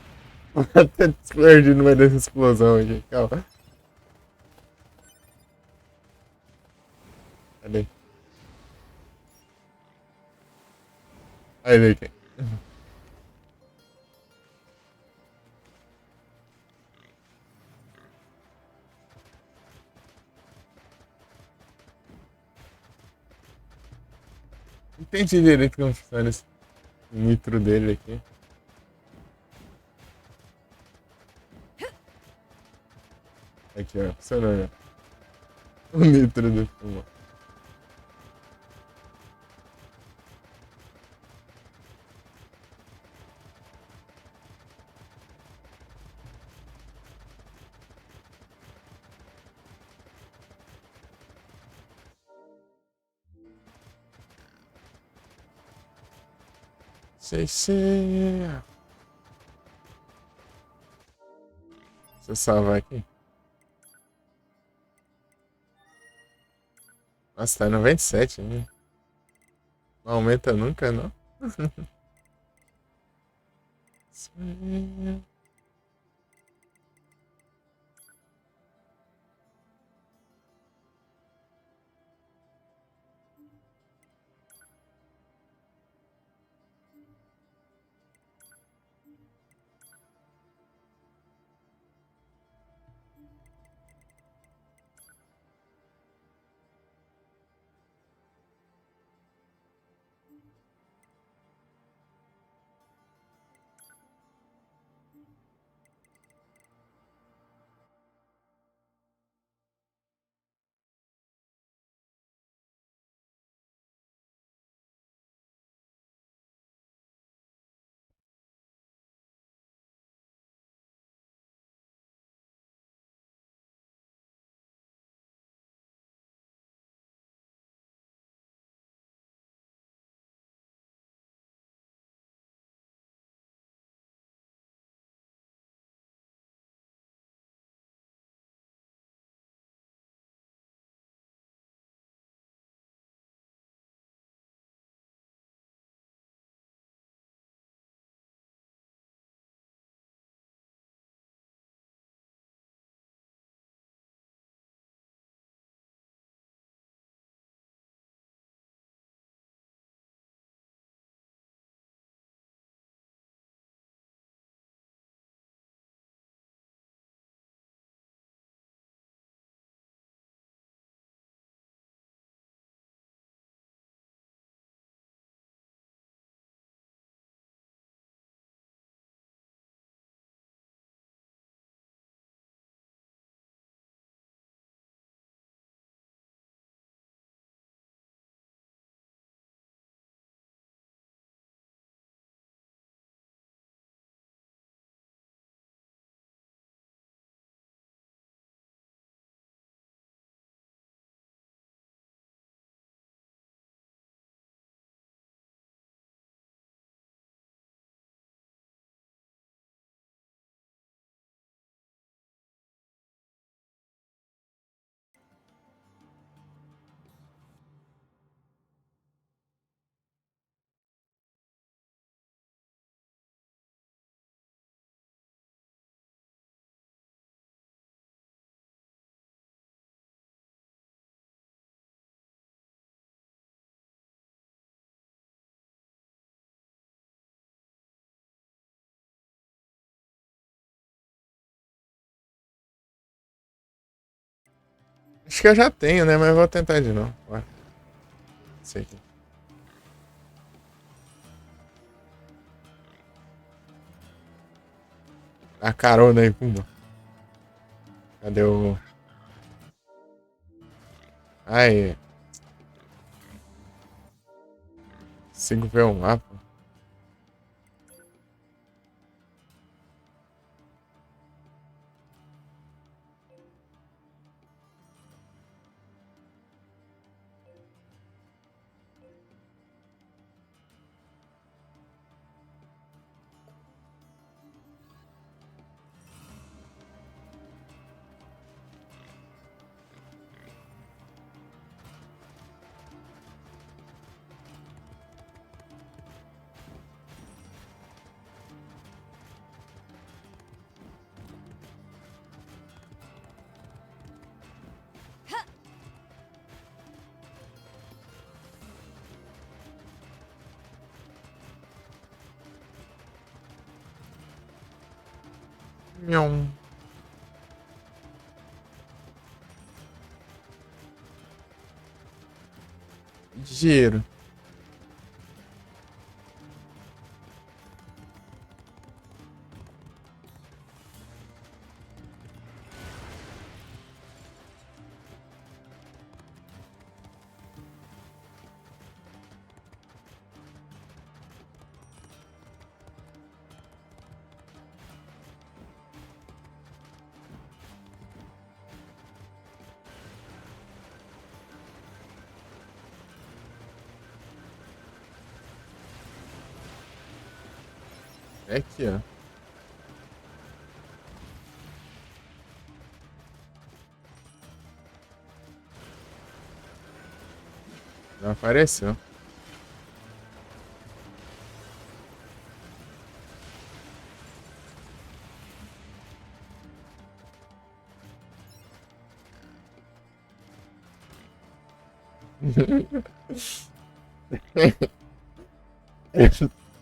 Até explodir no meio dessa explosão aqui. Calma. Cadê? Aí ele aqui. Entendi direito como funciona esse nitro dele aqui. Aqui, ó. Funcionou, né? O nitro do Puma. Deixa eu salvar aqui. Nossa, tá 97 ainda. Não aumenta nunca, não. Acho que eu já tenho, né? Mas eu vou tentar de novo. Bora. Sei aqui. A carona aí, pumba. Cadê o. Ai. 5 ver o mapa. Nham. Giro. É aqui, ó. Não apareceu.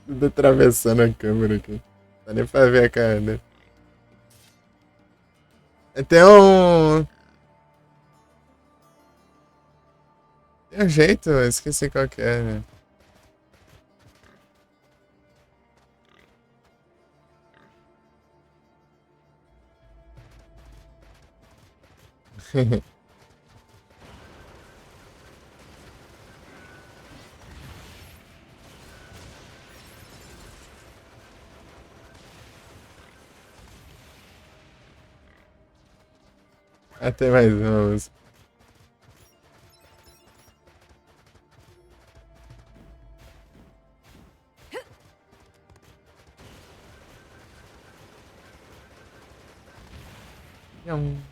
Tudo atravessando a câmera aqui. Não dá nem pra ver a cara dele. Tem um. Tem um jeito, eu esqueci qual que é, né? Ah, tem mais uma música. Nham.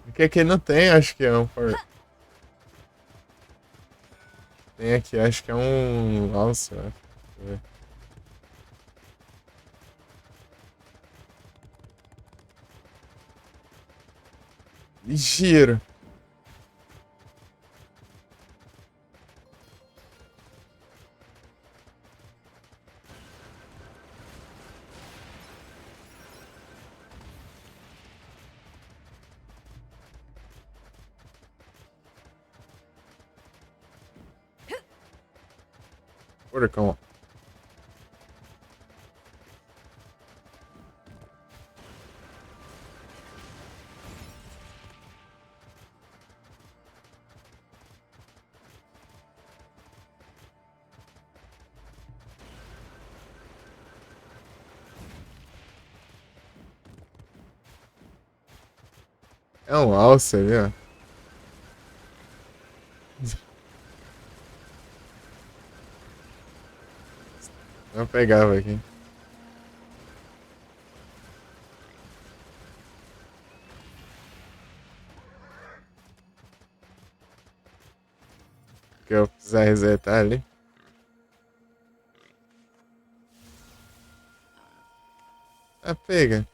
O que aqui não tem, acho que é um. Tem aqui, acho que é um. Nossa, deixa eu ver. Giro. Furacão. É um alce ali, ó. Eu pegava aqui. Que eu precisar resetar ali. Ah, pega.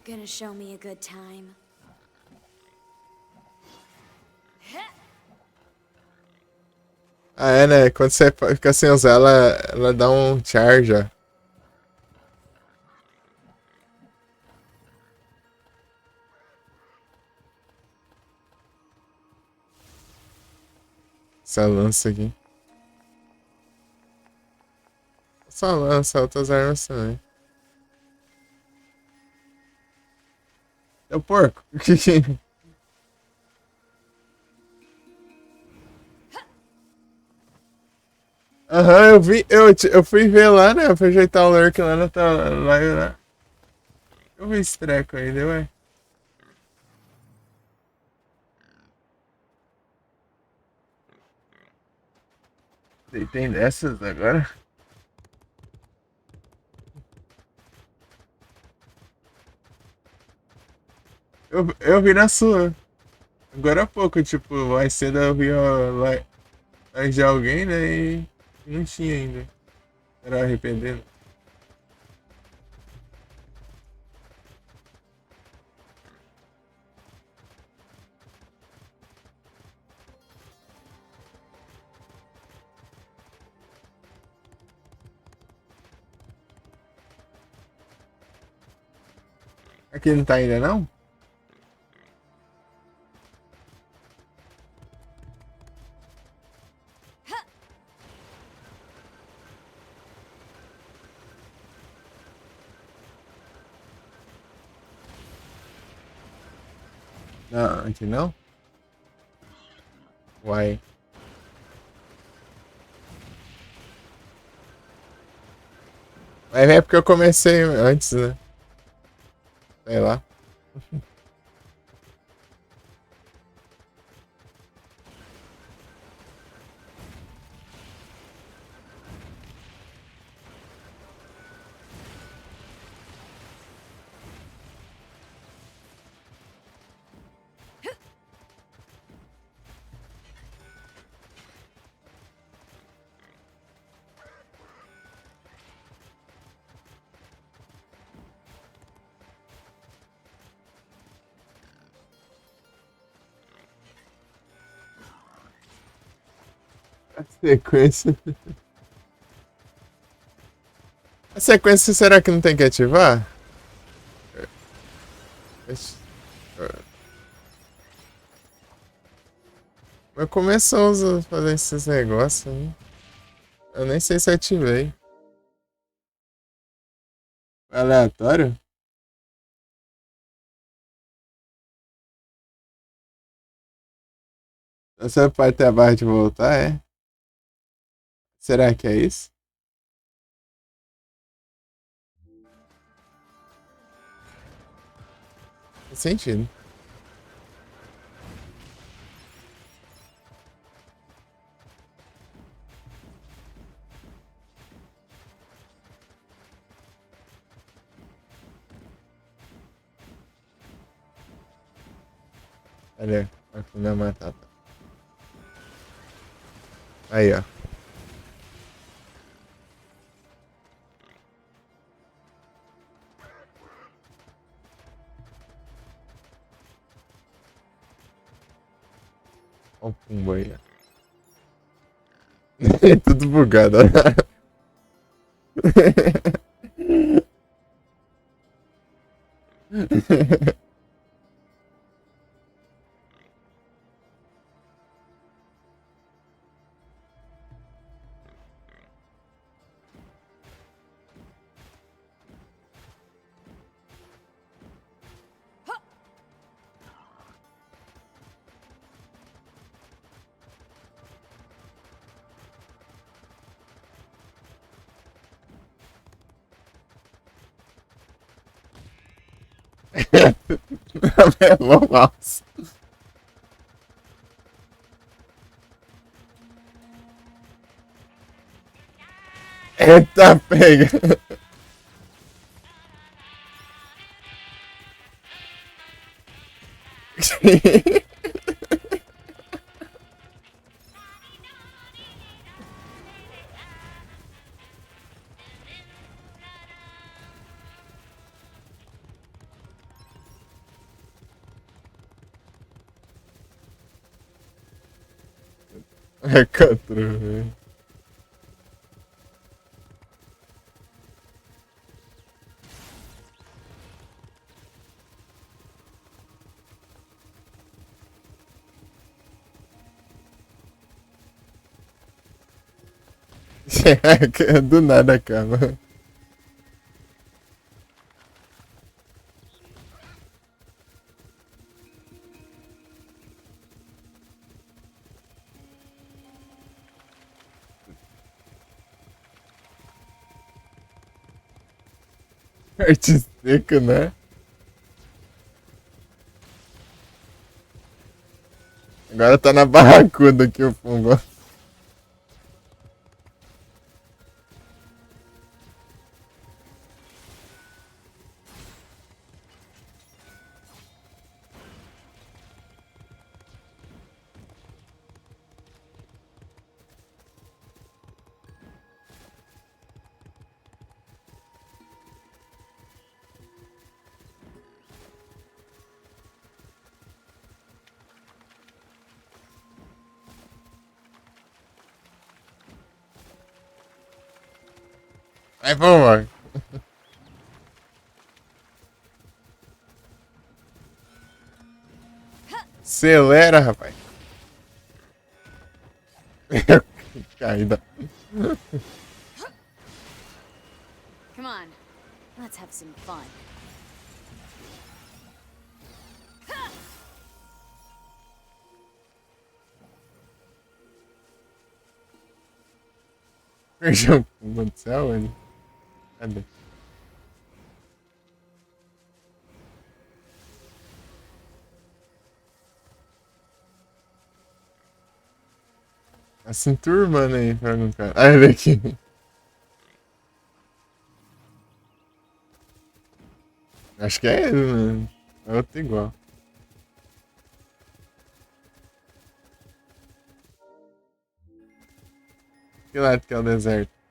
Gonna show me a good time. Ah, é, né? Quando você fica sem usar, ela dá um charge, ó. Essa lança aqui. Só lança, outras armas também. É o porco. Aham, eu vi. Eu fui ver lá, né? Eu fui ajeitar o lurk lá na lá. Eu vi esse treco aí, deu, ué. Tem dessas agora? Eu vi na sua. Agora há pouco, tipo, mais cedo eu vi lá de alguém, né? E não tinha ainda. Era arrependendo. Aqui não tá ainda não? Não, aqui não? Uai. Mas é porque eu comecei antes, né? Sei lá. A sequência. A sequência, será que não tem que ativar? Mas começou a fazer esses negócios aí. Eu nem sei se ativei. Aleatório? Você pode ter a barra de voltar, é? Será que é isso? Faz sentido. Olha, vai comer uma batata. Aí, ó. Ó o pumbo aí, ó. Tudo bugado, ó. Amelou o mouse. Eita, pega. É catru, Do nada, calma. Arte seco, né? Agora tá na barracuda aqui o fungo. Vai, vamos. Acelera, rapaz. Caída. Come on, let's have some fun. Feijão com do céu, ele. Cadê? Tá se enturmando aí, perguntando. Ah, ele aqui. Acho que é ele, né? É outro igual. Que lado que é o deserto?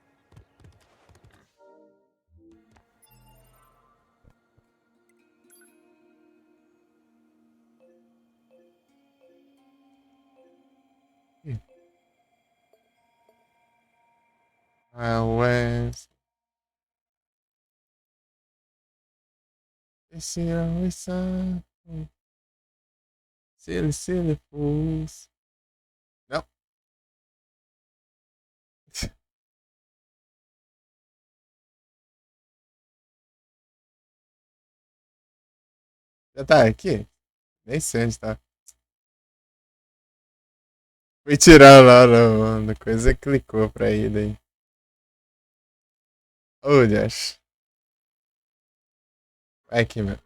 Ah, West. Esse é o sun. Silly fools. Não. Já tá aqui? Nem sei onde tá. Fui tirar lá na coisa e clicou pra ir daí. Oh, Deus. Vai aqui, meu.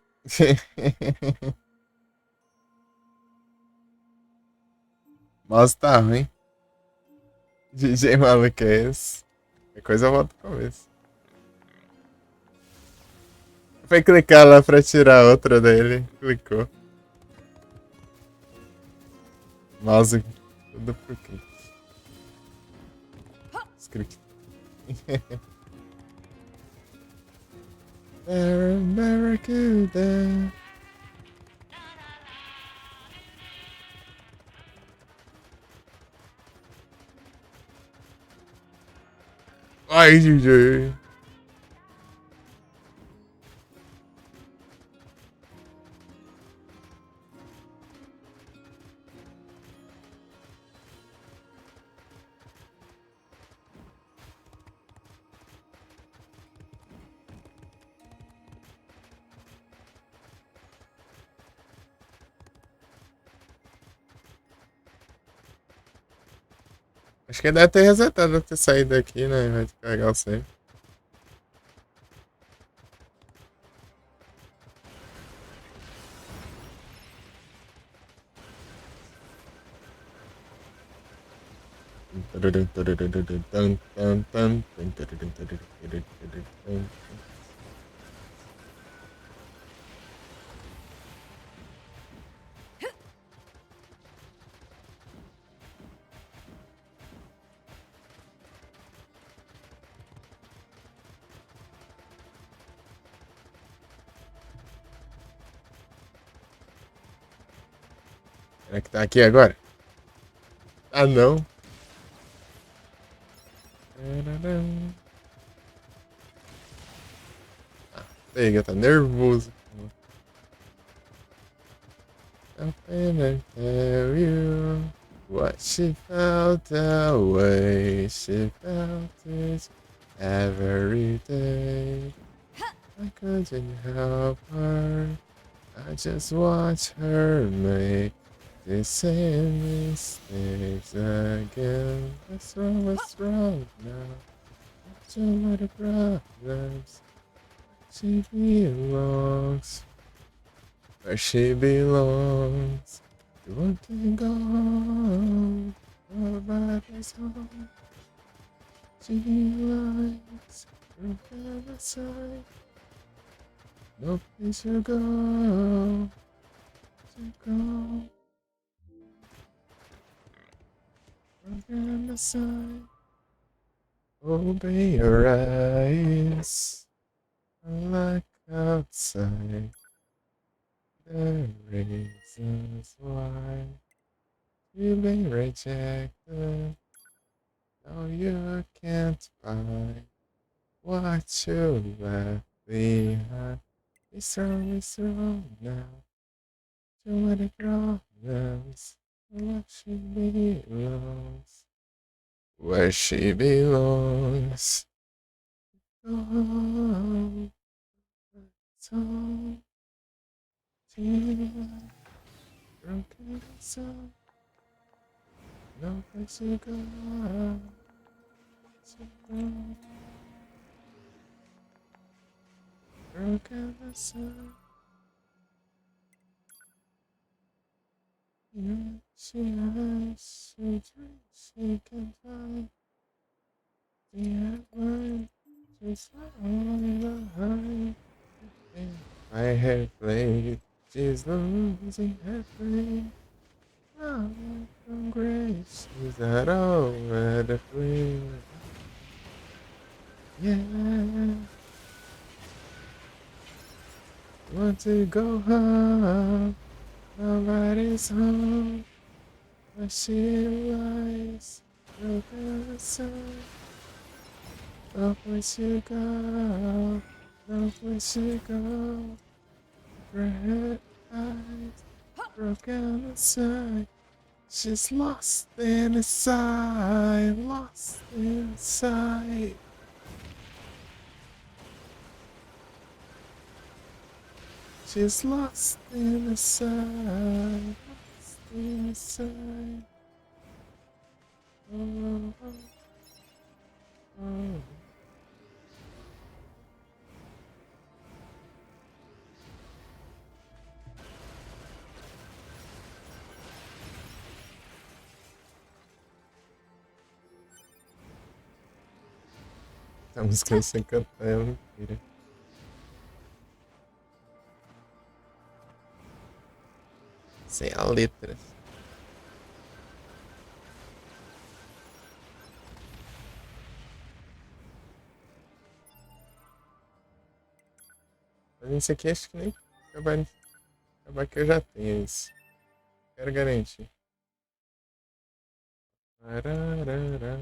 Mouse tá ruim. DJ maluco é esse? Qualquer coisa eu volto pro começo. Foi clicar lá pra tirar outra dele. Clicou. Mouse tudo por clique. Script. Barracuda. Ai, DJ. Acho que deve ter resetado, ter saído daqui, né? Vai carregar o save. Será que tá aqui agora? Ah, não. Pega, tá nervoso. I'll tell you. What she felt the way she felt it every day. I couldn't help her. I just watch her make the same mistakes again. What's wrong now? So many problems. She belongs where she belongs. You want to go home, nobody's home. She likes from the other side. No place to go, to go. From the other side. Open your eyes, like outside. The reasons why you've been rejected. No, you can't buy what you left behind. It's wrong now. Too many problems. Where she belongs. Where she belongs. Go home. So, broken soul. No place to go. So broken soul. You she has, she drinks, she can fly. The one, she's on behind. I have played, she's losing her play. Oh, from grace, she's not over the free. Yeah. Want to go home, nobody's home. Where she lies, broken aside. No place to go, no place to go. Red eyes, broken aside. She's lost inside, lost inside. She's lost inside, lost inside. Oh, oh, oh. A música sem cantar é mentira. Sem a letra. Mas isso aqui acho que nem acabar que eu já tenho isso. Quero garantir. Ararará.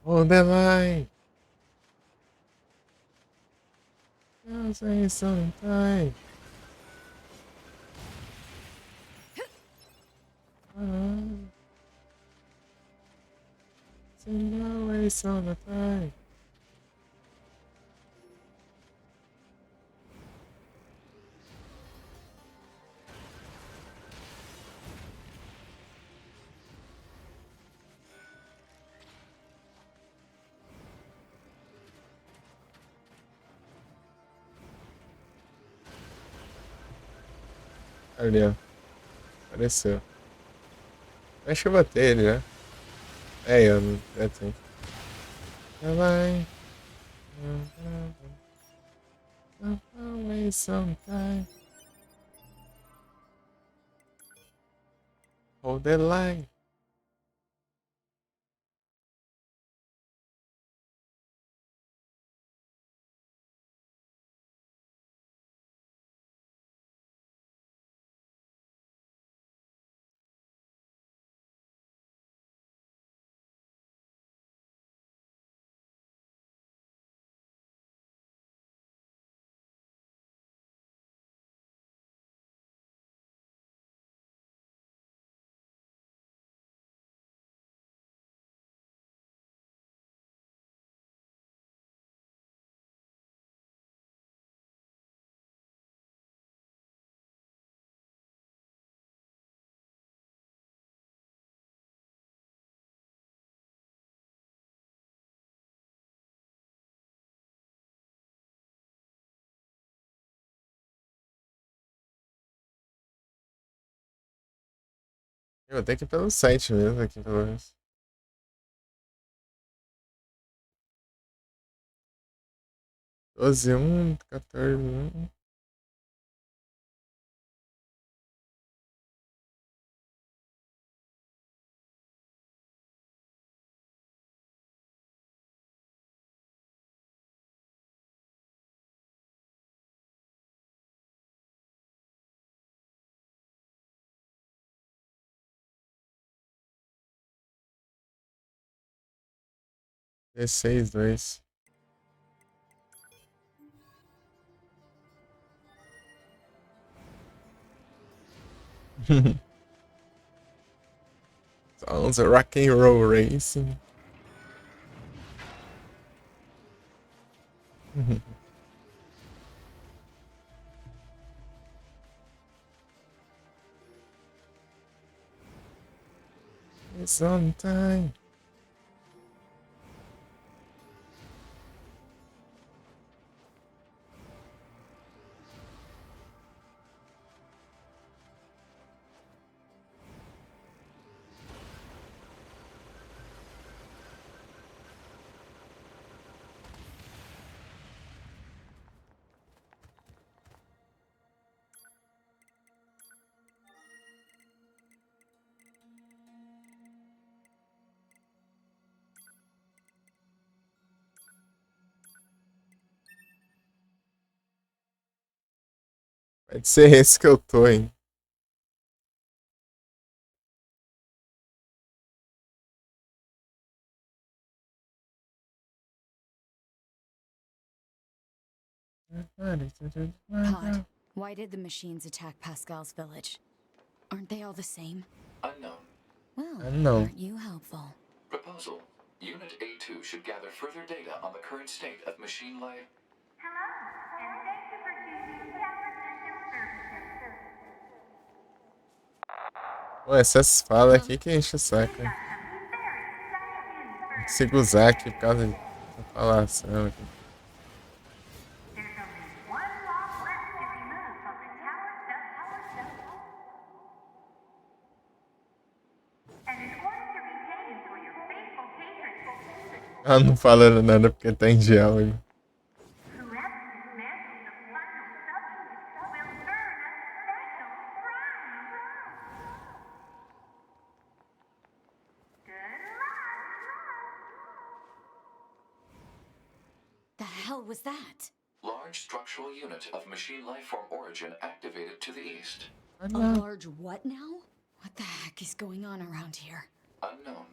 Hold the line. I'll say sometime. Send away on the time. Ali, ó. Apareceu. Acho que eu botei ele, né? É, eu não. Já tem. Tá vai. Away sometime. Hold the line. Eu vou ter que ir pelo site mesmo aqui, pelo menos. Doze, 14, 1. Dezesseis, 2. Sounds a rock and roll racing. It's on time. Pode ser esse que eu tô, hein? Pod, why did the machines attack Pascal's village? Aren't they all the same? Unknown. Well, Unknown. aren't you helpful? Proposal. Unit A2 should gather further data on the current state of machine life. Hello, and thank you for choosing Tower System Services. Pô, essas falas aqui que enche o saco. We've got some very exciting news for Consigo usar aqui por causa dessa falação aqui. There's only one lock left to remove from the tower sub. And in order to repay you for your faithful patronage, Ela não falando nada porque tá em diálogo. whoever dismantles the final sub will earn a special prize. Good luck. The hell was that? Large structural unit of machine life form origin activated to the east. A large what now? What the heck is going on around here? Unknown.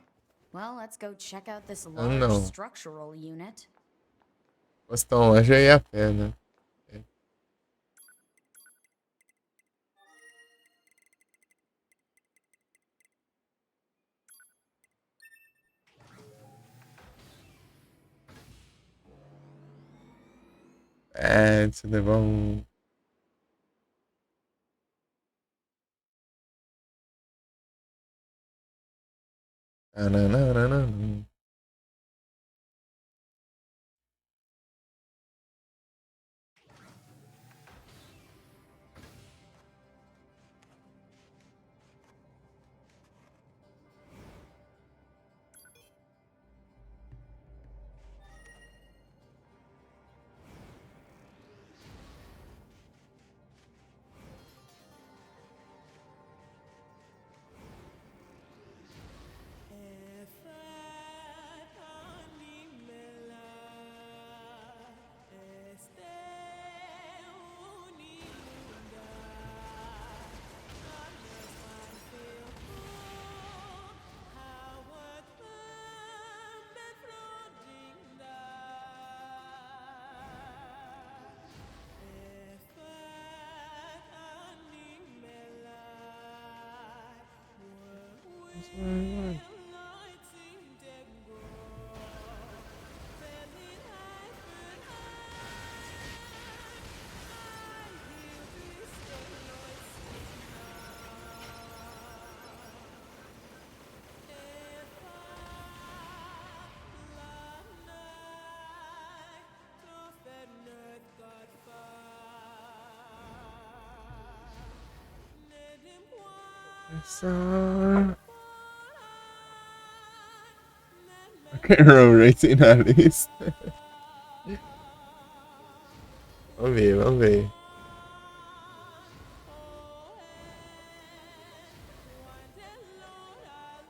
Well, let's go check out this Unknown. large structural unit. Fosse tão longe aí a pena. É, tudo bom. Nananana. Só... Roll rating na lista. Vamos ver, vamos ver.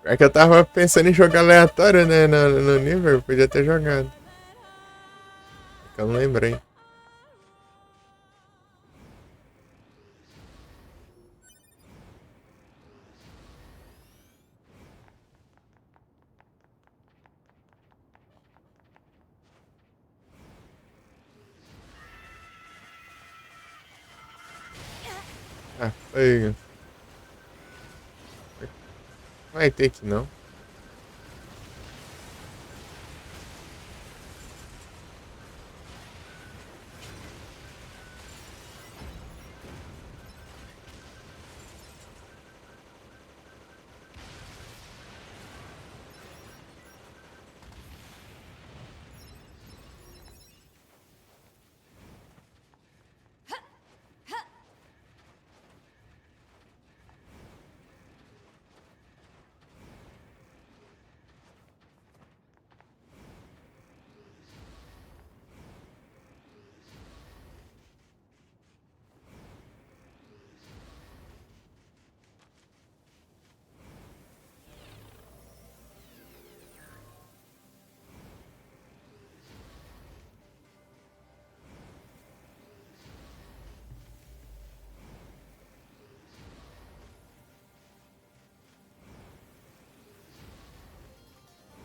É que eu tava pensando em jogar aleatório, né, no nível, podia ter jogado. É que eu não lembrei. Ah, foi. Vai ter que não.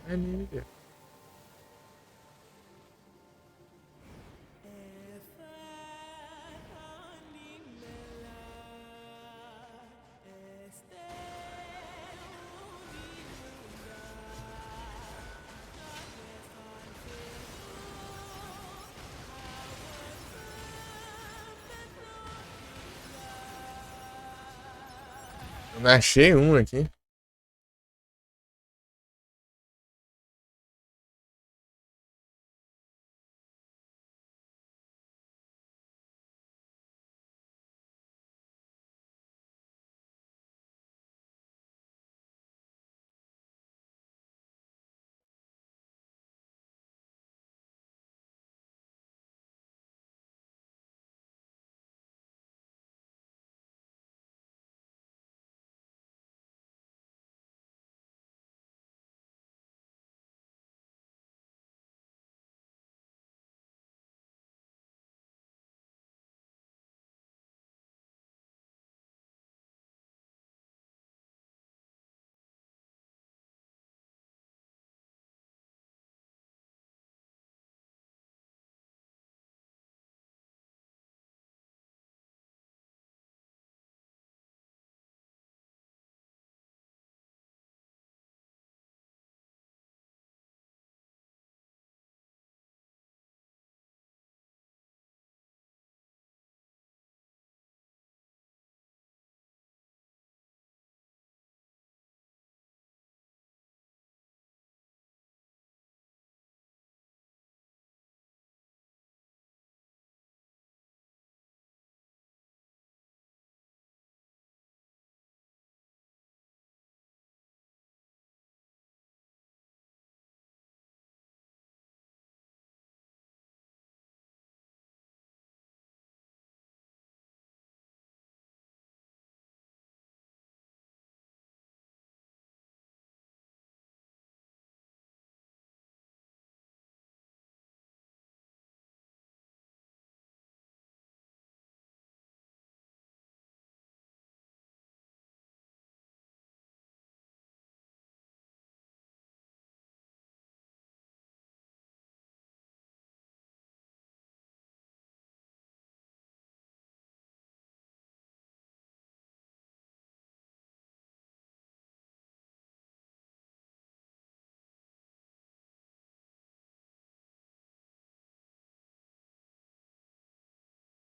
Anilha. Eu não achei um aqui.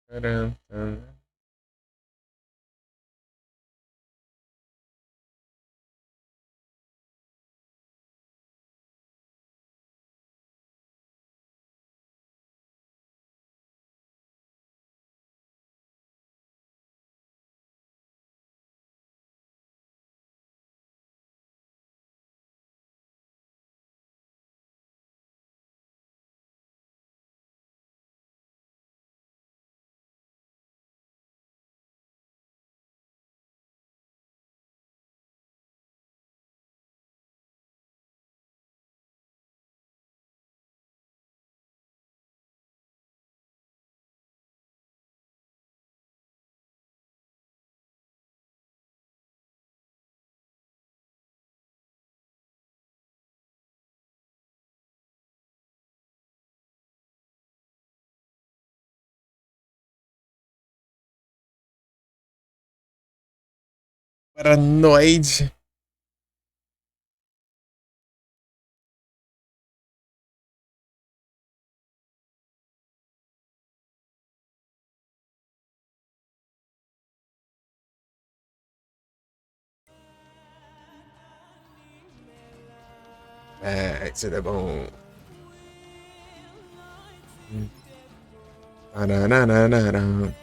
Caramba. Paranoide. É, isso é bom. Taranana.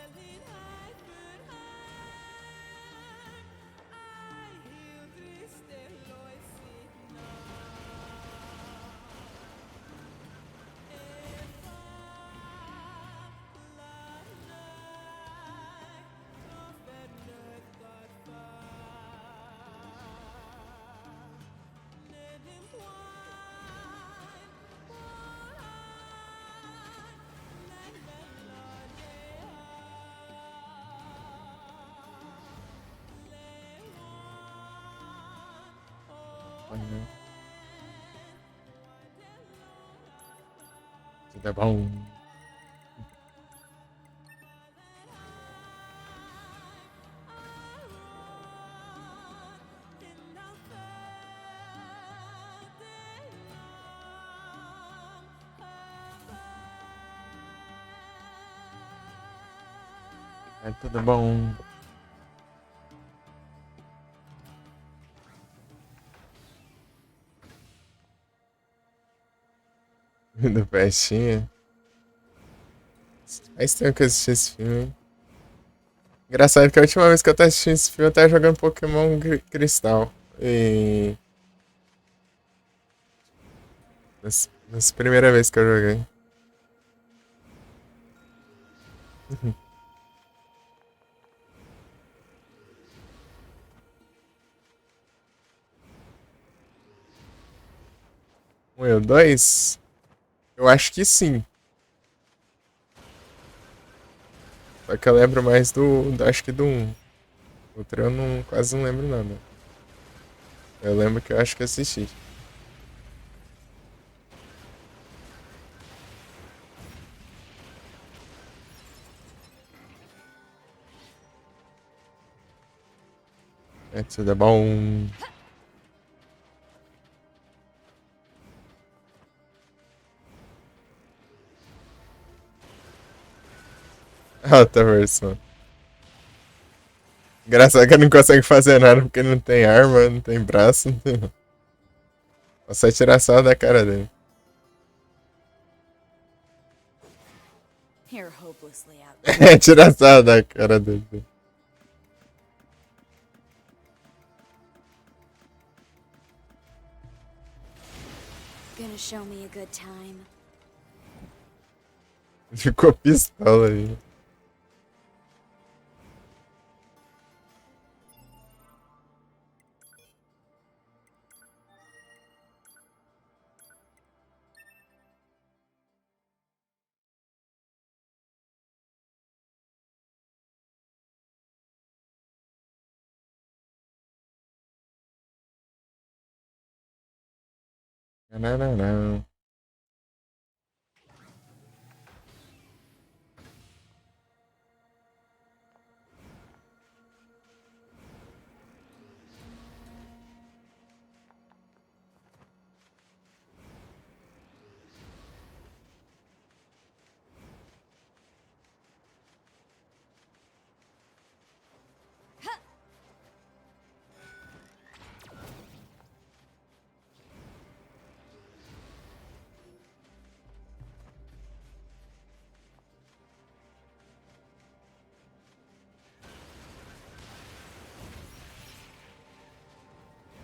Isso é bom. É tudo bom. Do Pestinha. Faz tempo que eu assisti esse filme. Engraçado que a última vez que eu tava assistindo esse filme eu tava jogando Pokémon Cristal. E. Nessa primeira vez que eu joguei. Um e o dois? Eu acho que sim. Só que eu lembro mais acho que do um. O outro eu não, quase não lembro nada. Eu lembro que eu acho que assisti. É tudo bom. Outra versão. Engraçado que ele não consegue fazer nada porque não tem arma, não tem braço, não tem. Só tirar só da cara dele. You're hopelessly out. É, tirar só da cara dele. Gonna show me a good time. Ficou pistola aí. Não, não, não.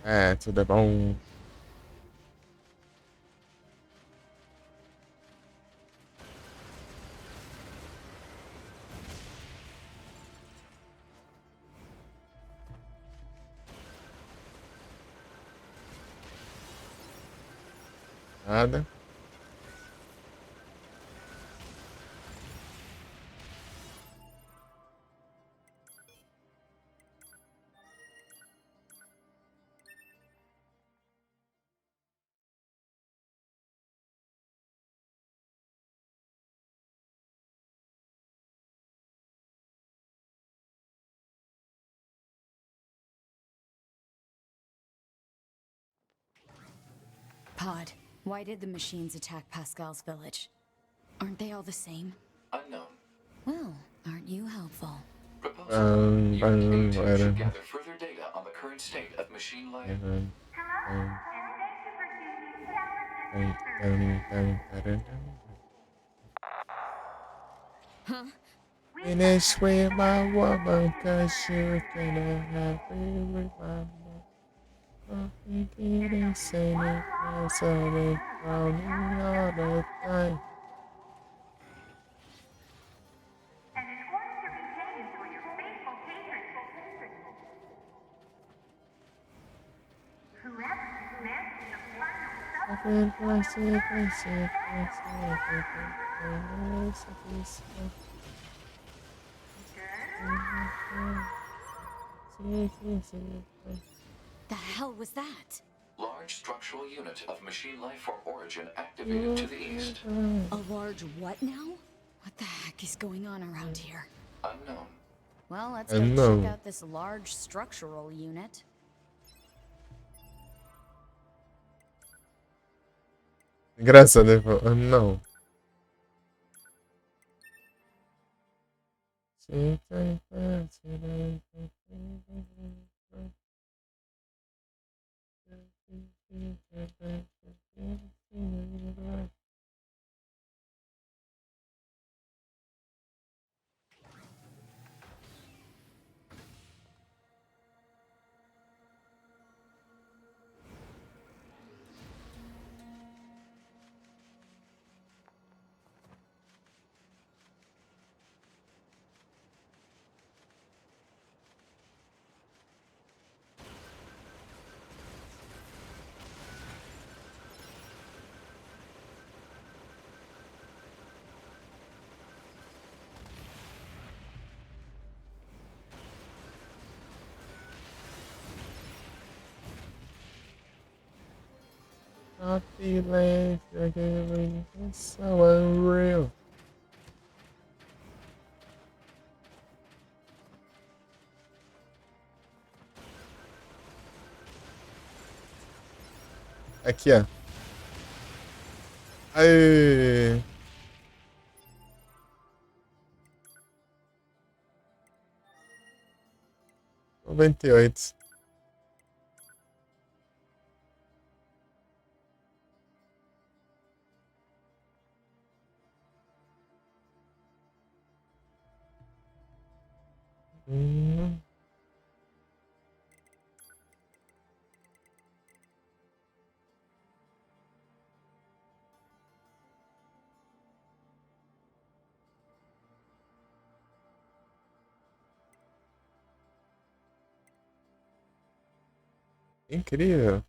É, tudo bom. Nada. Pod, why did the machines attack Pascal's village? Aren't they all the same? Unknown. Well, aren't you helpful? Proposal. Unit A2 I should don't know. gather further data on the current state of machine life. Hello, and thank you for choosing Talented Service. Huh? We Finish with my woman, cause you're gonna have me with my mom. I'm getting sane, cause I've been drowning all the time. and is going to be paid for your faithful patronage. Whoever dismantles the final I've substance been myself, myself, myself, The hell was that? Large structural unit of machine life form origin activated to the east. A large what now? What the heck is going on around here? Unknown. Well, let's go Unknown. check out this large structural unit. Graças a Deus, não. Not the life you're giving is so unreal. Aqui, ó. Aê! Noventa e oito. Hum. Incrível.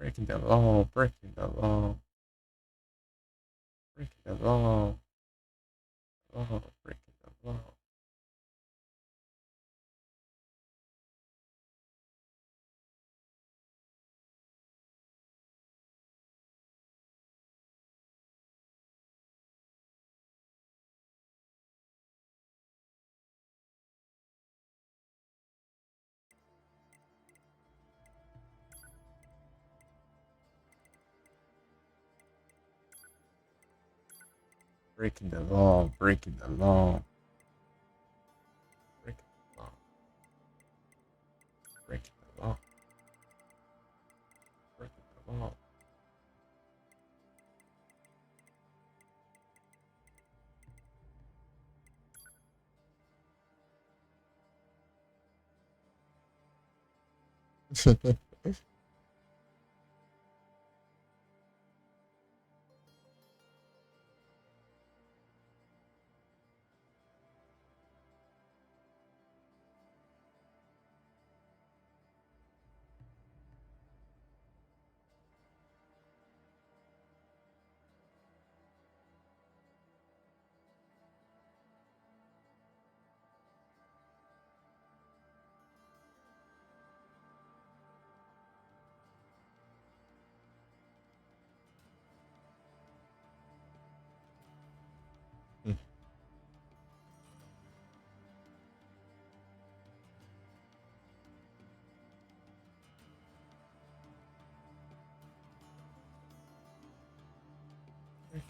Breaking the law, breaking the law, breaking the law, breaking the law. Breaking the law, breaking the law, breaking the law, breaking the law, breaking the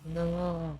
Não.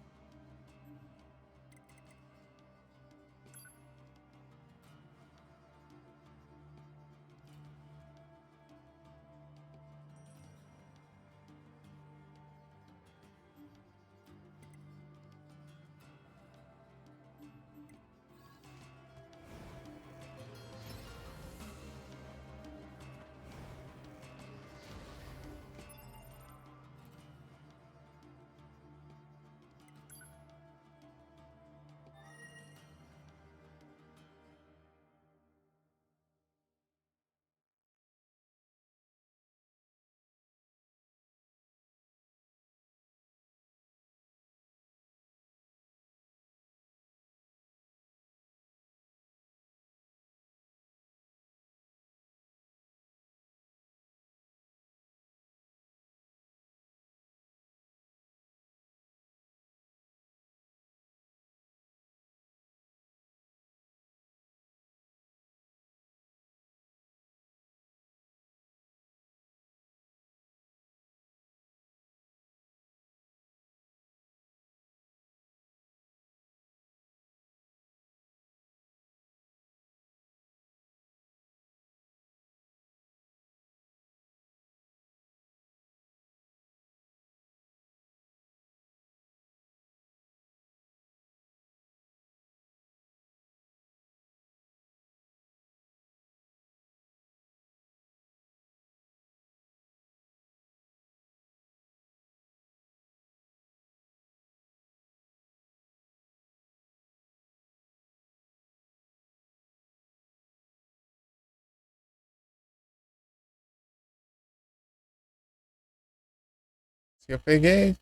Eu peguei.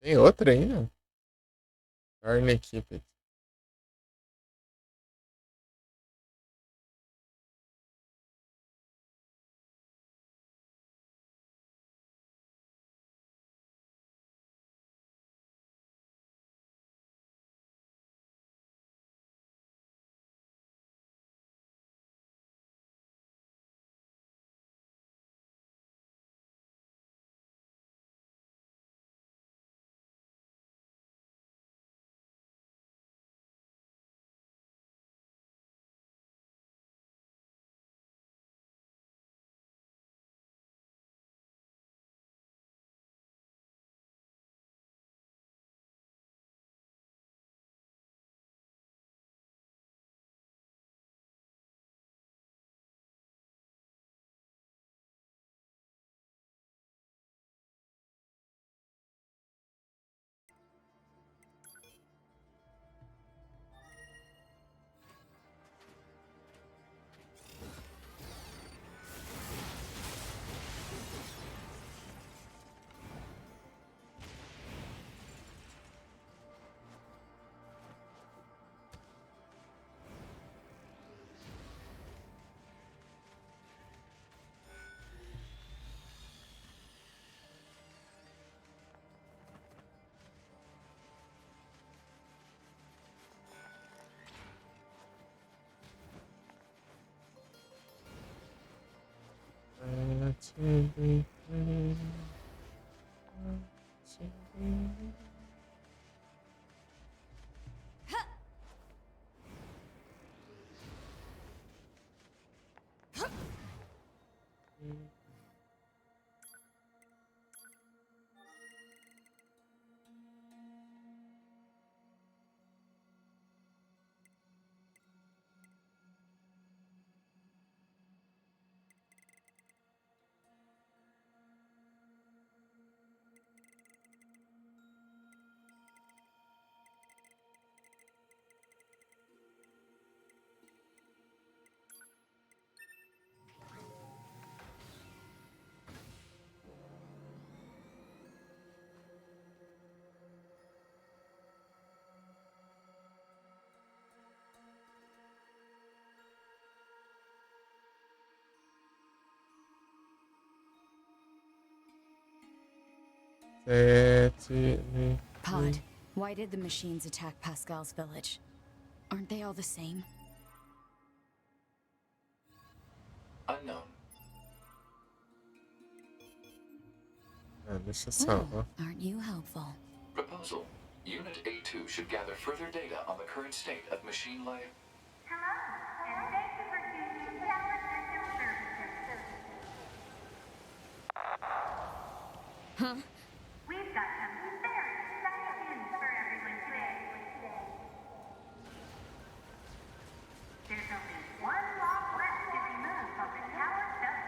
Tem outra ainda? Darn equipe. Pod, why did the machines attack Pascal's village? Aren't they all the same? Unknown. Deixa eu salvar. Aren't you helpful? Proposal. Unit A2 should gather further data on the current state of machine life. Hello, and thank you for choosing Tower System Services. Huh? We've got some very exciting news for everyone today. There's only one lock left to remove from the tower stuff.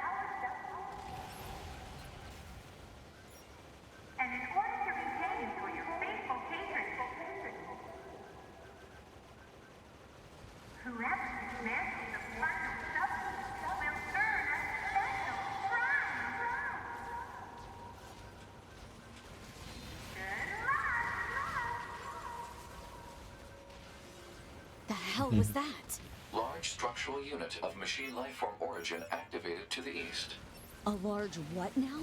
And in order to retain you for your faithful patrons, whoever dismantles the final substance will earn a special prize. Good luck! The hell was that? Large structural unit of machine life form origin activated to the east. A large what now?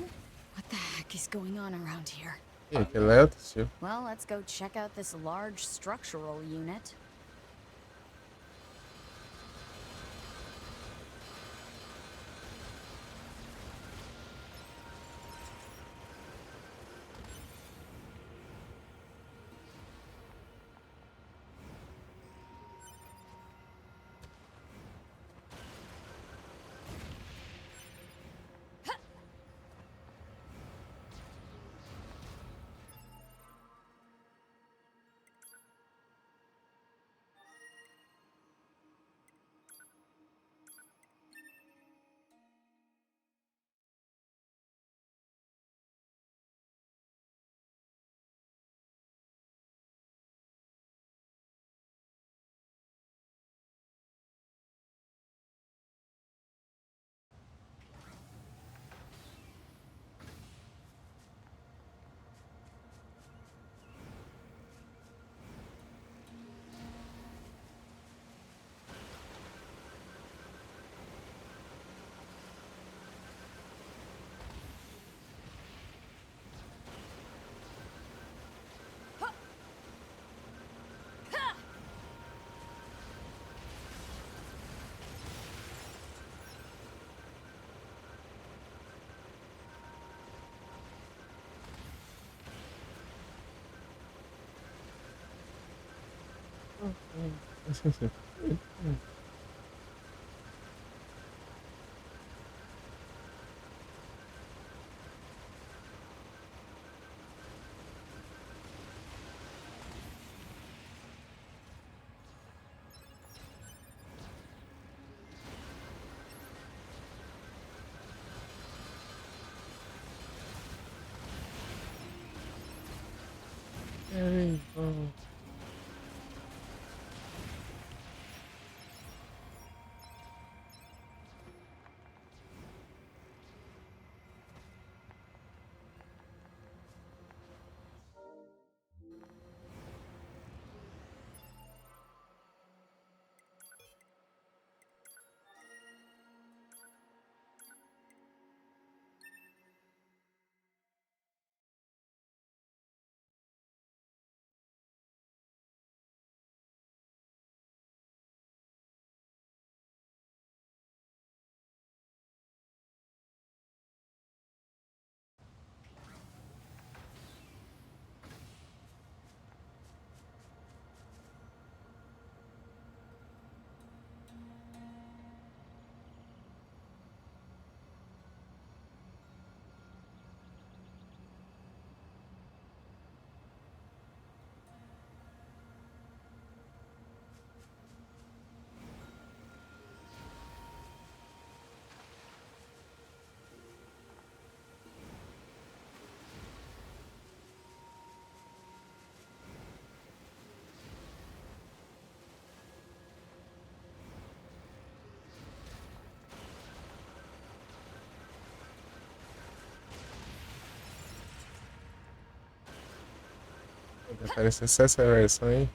What the heck is going on around here? Ih, aquele lá é outro tio. Well, let's go check out this large structural unit. Ai, vamos. Parece só essa versão aí.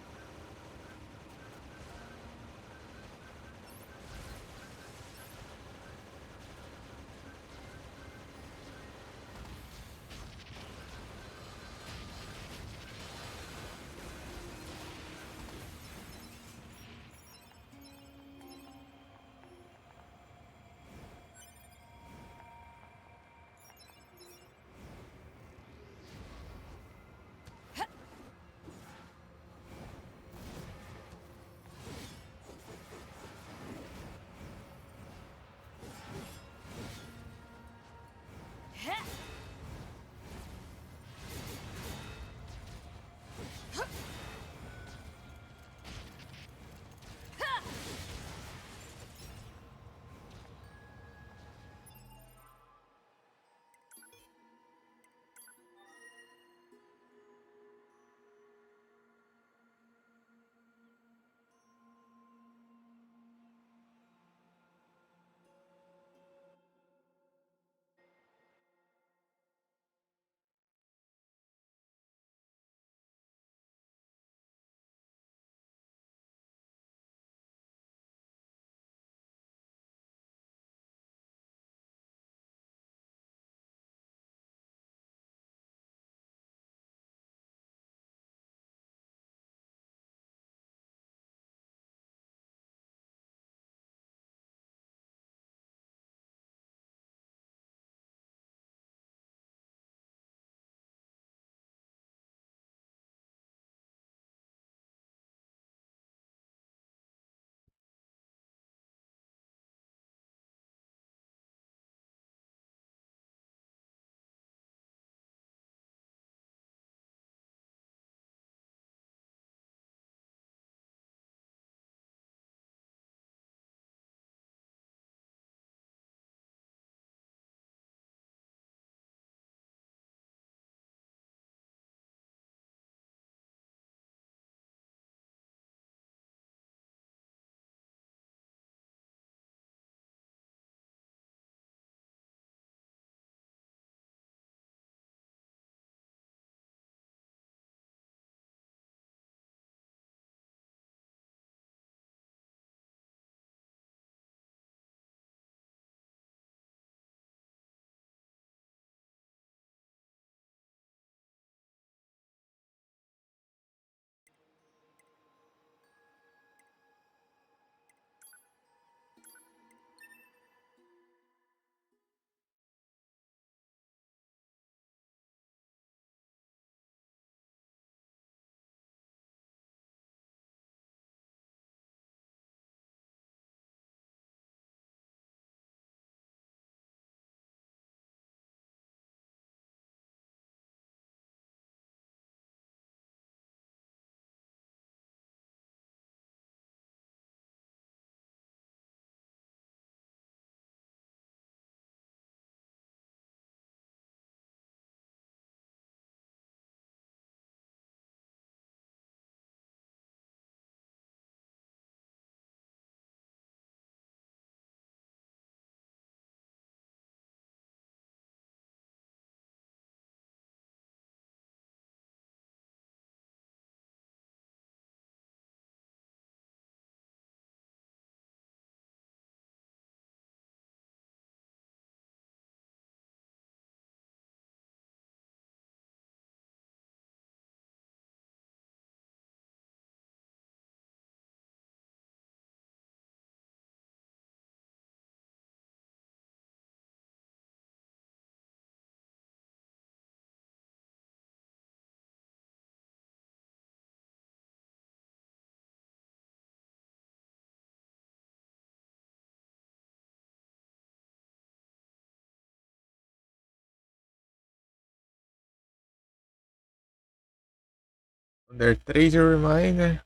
Under Trade Reminder.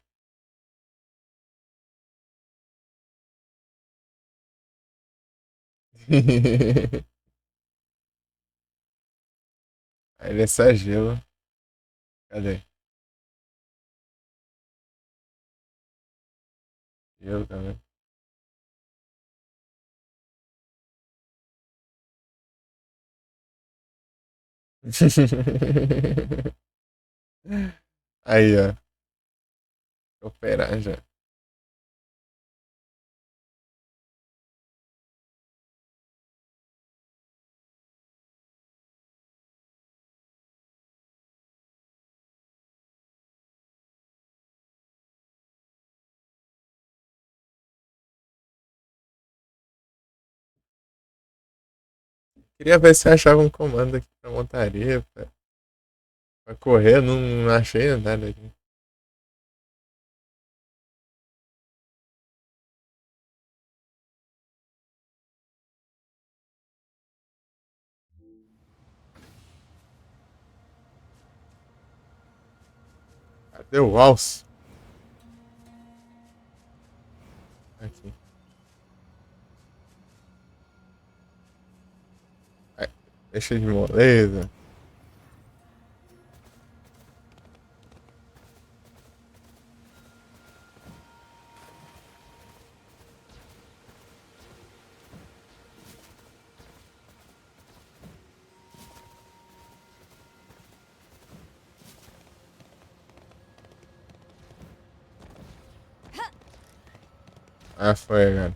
Ele é só gelo. Cadê? Gelo também. Aí, ó. Operar já. Queria ver se eu achava um comando aqui pra montaria, pra correr, não achei nada aqui. Cadê o alce? Aqui. Ai, deixa de moleza. Ah, foi, cara.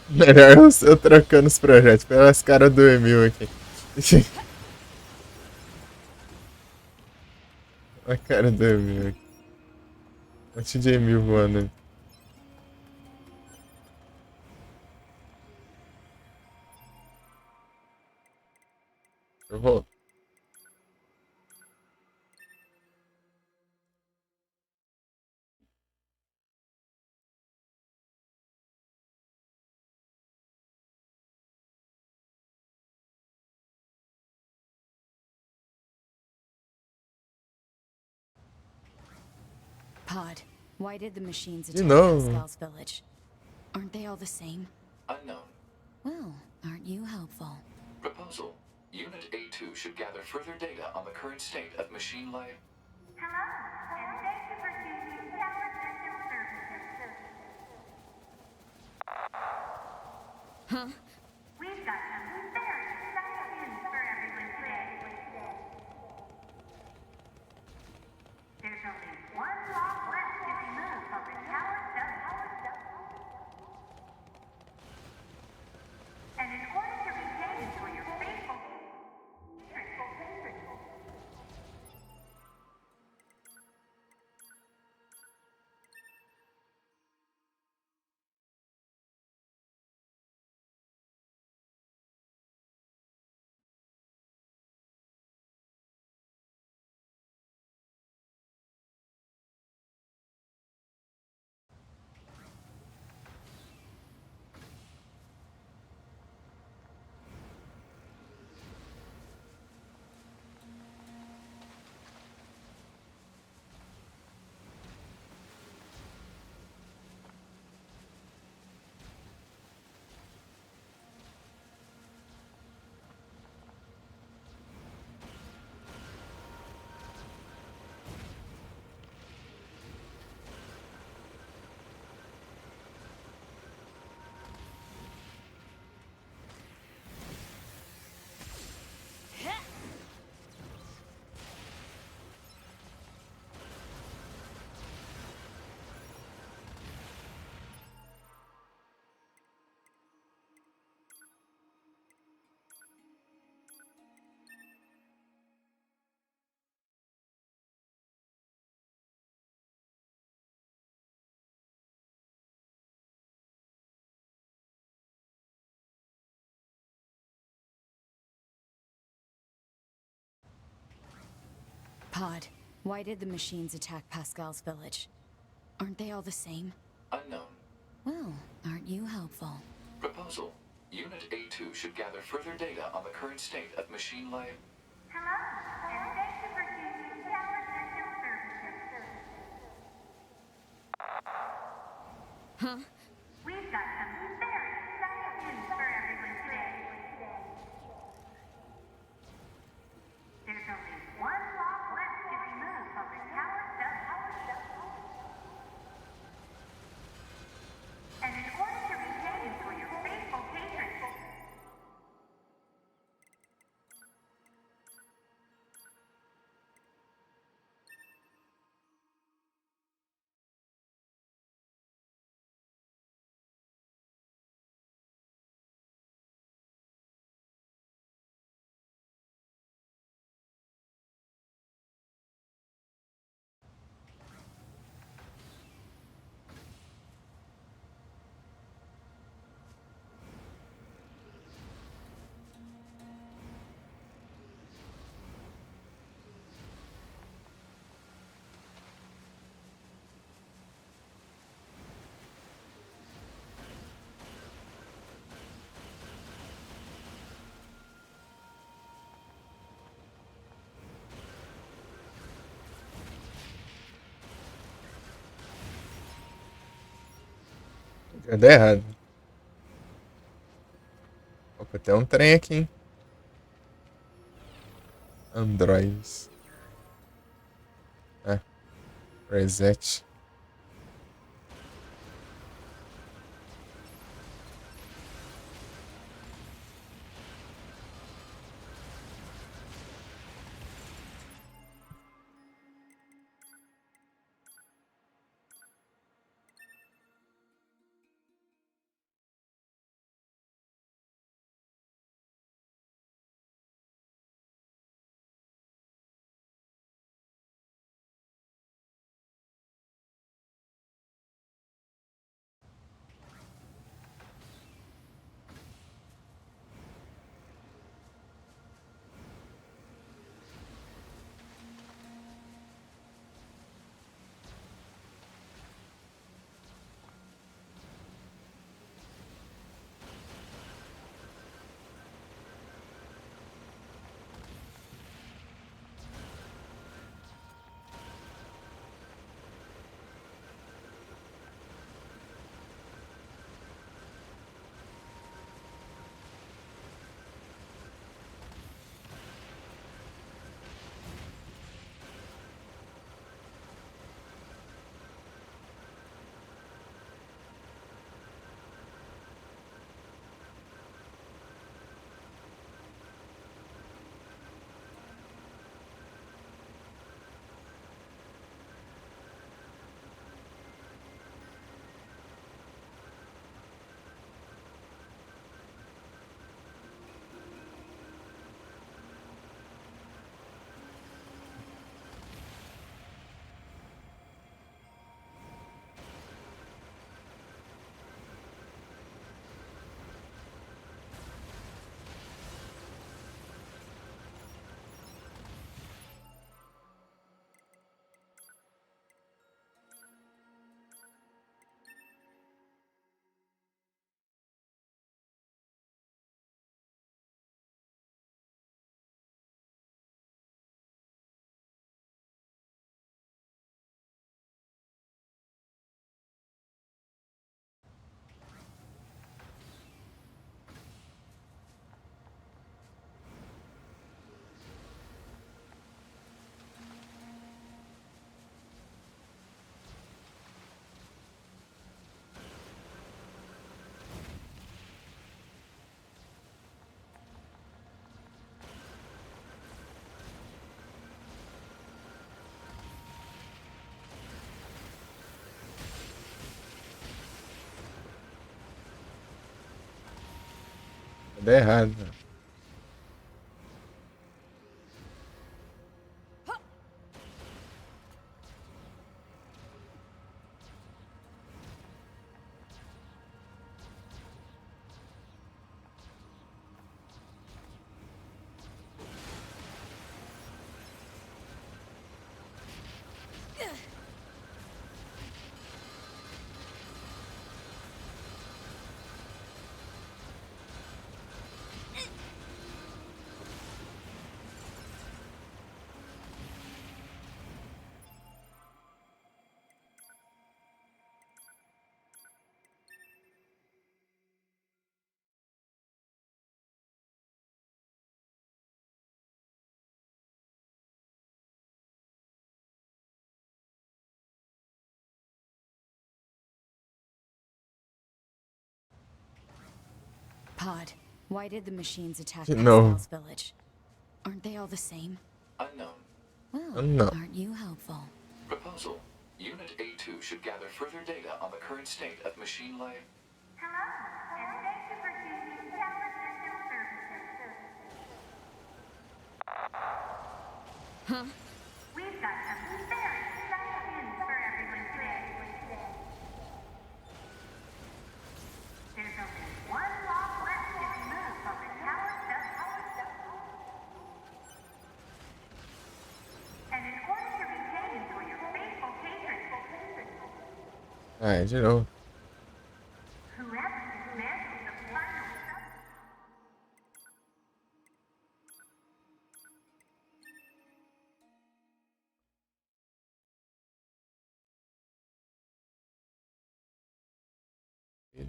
Melhor eu trocando os projetos pelas caras do Emil aqui. A cara do Emil aqui. Um monte de Emil voando ali. Eu vou. Pod, why did the machines De attack novo. Pascal's village? Aren't they all the same? Unknown. Well, aren't you helpful? Proposal. Unit A2 should gather further data on the current state of machine life. Hello, and thank you for choosing Tower System Services. Huh? We've got some very exciting news for everyone today. There's only one lock left to be moved on the Tower substation. And in order to regain for your faithful Pod, why did the machines attack Pascal's village? Aren't they all the same? Unknown. Well, aren't you helpful? Proposal. Unit A2 should gather further data on the current state of machine life. Hello, and thank you for choosing Tower System Services. Huh? We've got some very exciting news for everyone today. There's only one lock left to be moved on the Tower substation. Deu errado. Opa, tem um trem aqui, hein? Androids. Ah, reset. Deu errado. Pod, why did the machines attack De novo. Pascal's village? Aren't they all the same? Unknown. Well, Não. aren't you helpful? Proposal. Unit A2 should gather further data on the current state of machine life. Hello, and thank you for choosing Tower System Services. Huh? We've got some very exciting news for everyone today. There's only one lock left to remove from the tower subsystem. And in order to retain you for your faithful patrons, Ai, de novo. whoever dismantles the final sub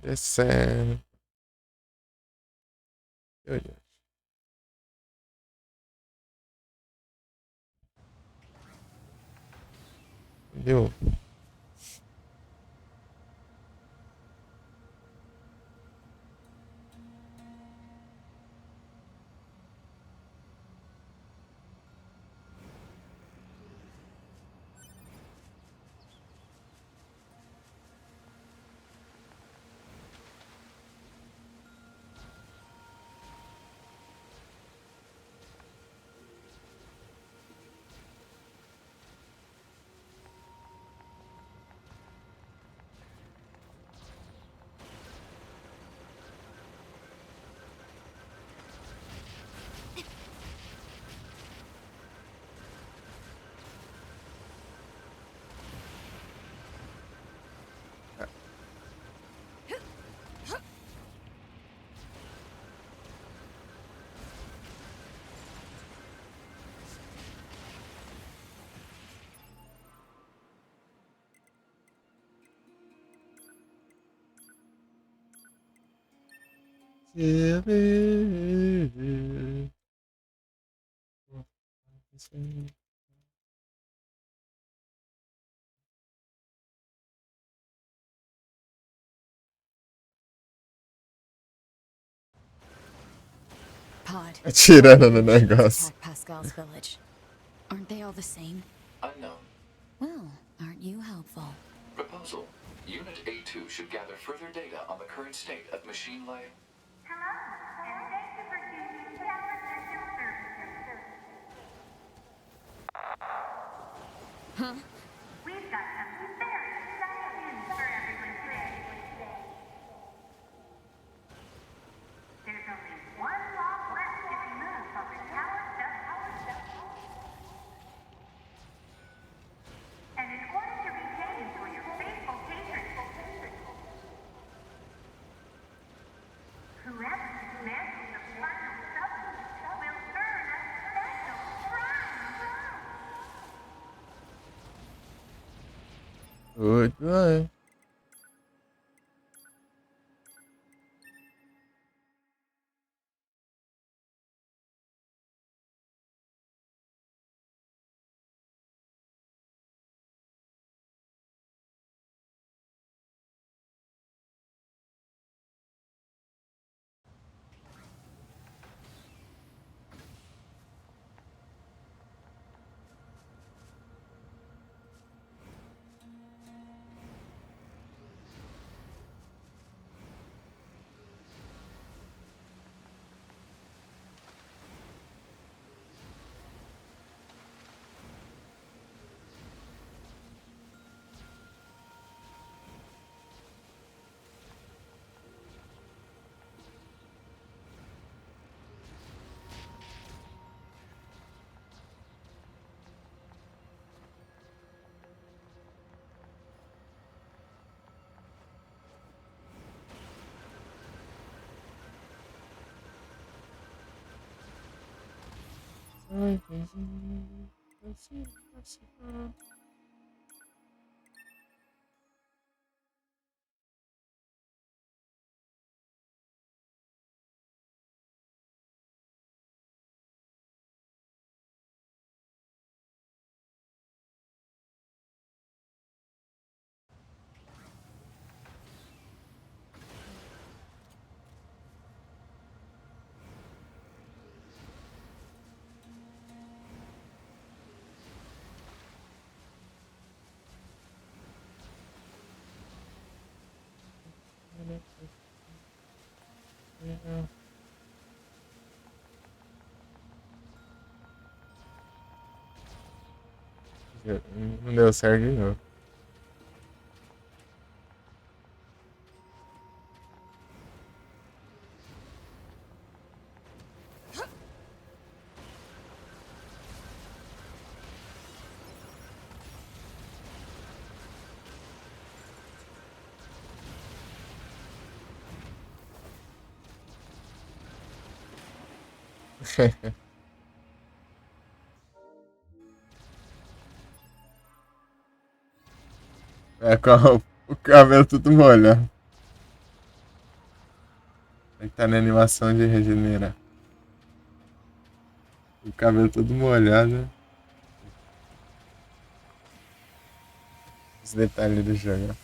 Descendo. Meu Deus. Deu. Pod. Atirando no Why did the machines negócio. attack Pascal's village? Aren't they all the same? Unknown. Well, aren't you helpful? Proposal. Unit A2 should gather further data on the current state of machine life. Hello, and thank you for choosing Tower System Services. Huh? We've got some very exciting news for everyone today. There's only one log left to be moved on the Tower Stuff. And in order to retain you for your faithful patrons, whoever dismantles the final substance will earn a special prize. Goodbye. Não deu certo de novo. É com o cabelo tudo molhado. Ele tá na animação de regenerar. O cabelo todo molhado. Os detalhes do jogo.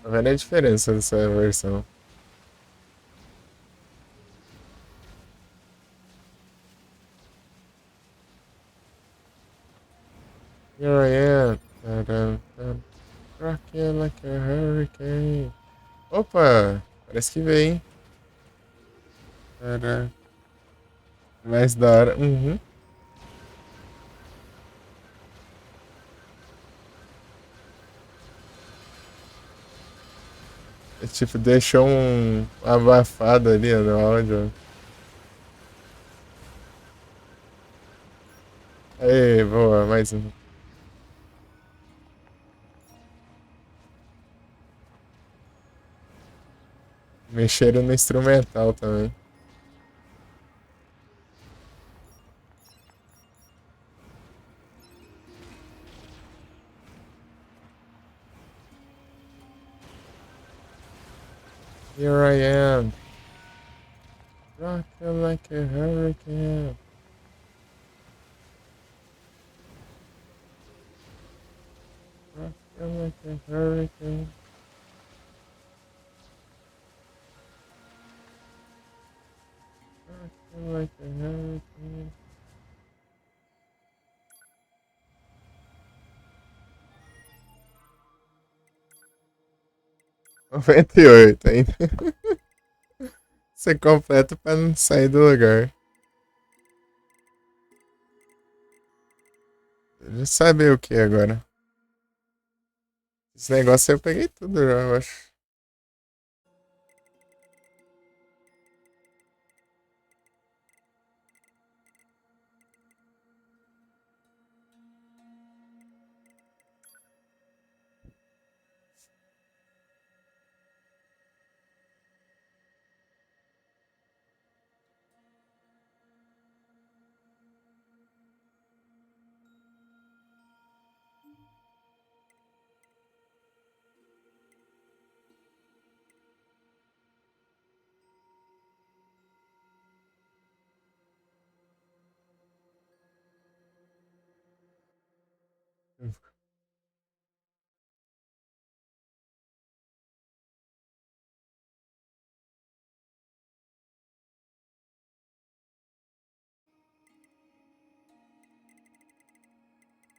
Tá vendo a diferença dessa versão? Here I am. Tadam, tadam. Rocking like a hurricane. Opa! Parece que veio, hein? Tadam. Mais da hora. Uhum. É, tipo, deixou um abafado ali ó, no áudio. Aí, boa, mais um. Mexeram no instrumental também. Here I am. Rocking like a hurricane. Rocking like a hurricane. Rocking like a hurricane. Noventa e oito ainda. Ser completo pra não sair do lugar. Já sabe o que agora? Esse negócio eu peguei tudo já, eu acho.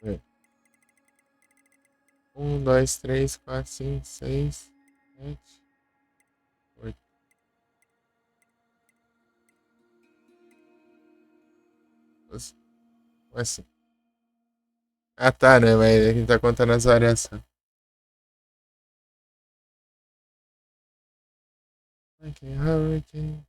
É. 1, 2, 3, 4, 5, 6, 7, 8. Assim. Ah tá, né? Mas a gente tá contando as variações. Okay, hurricane.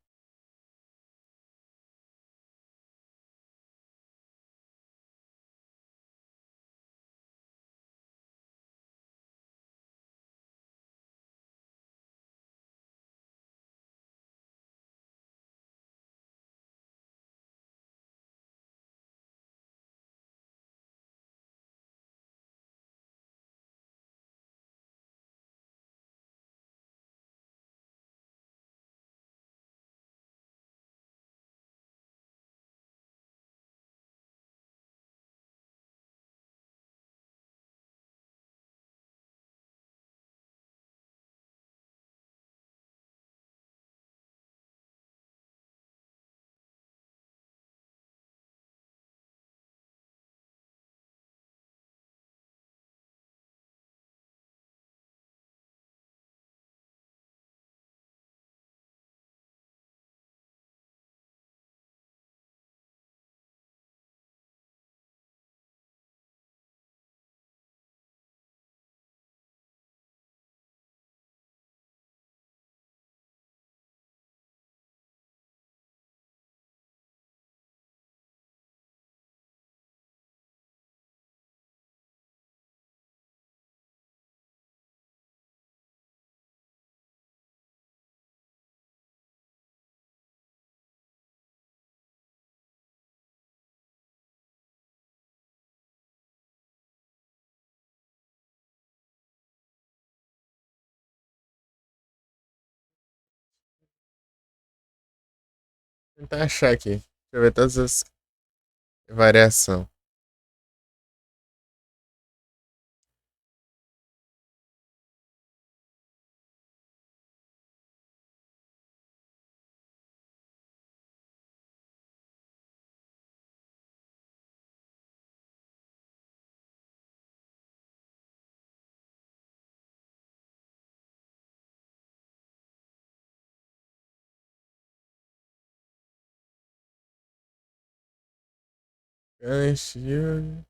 Tentar achar aqui. Deixa eu ver todas as variações. Gun shield.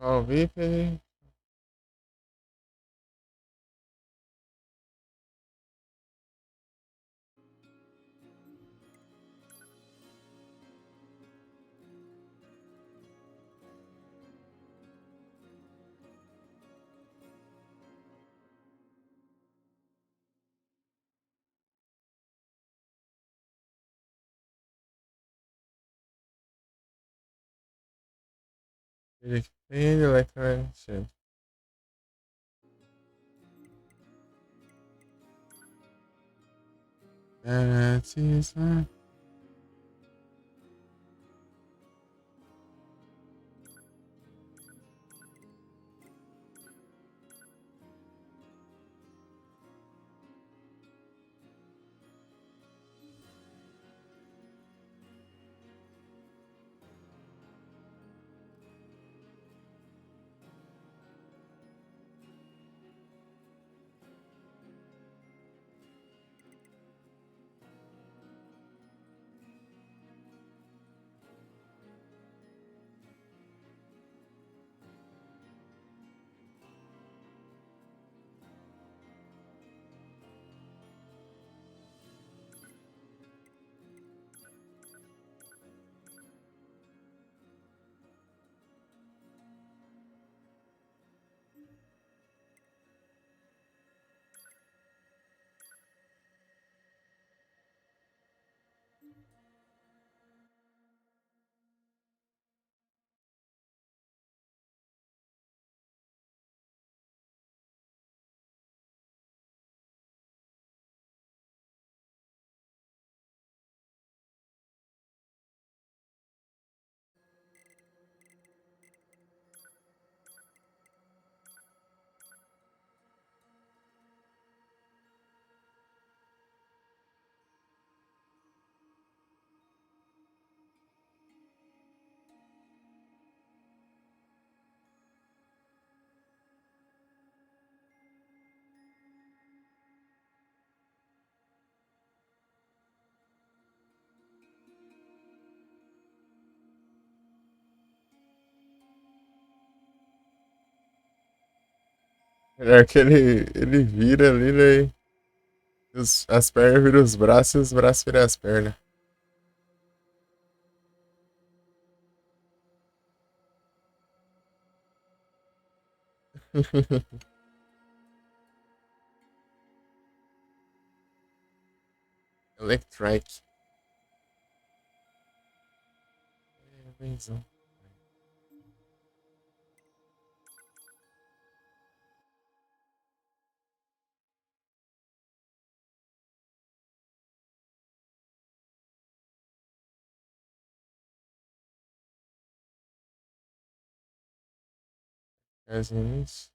Ó, VIP. Electronic shield. That's easy. Melhor que ele vira ali, né? As pernas viram os braços e os braços viram as pernas. Electric. Benzão. Casinhos.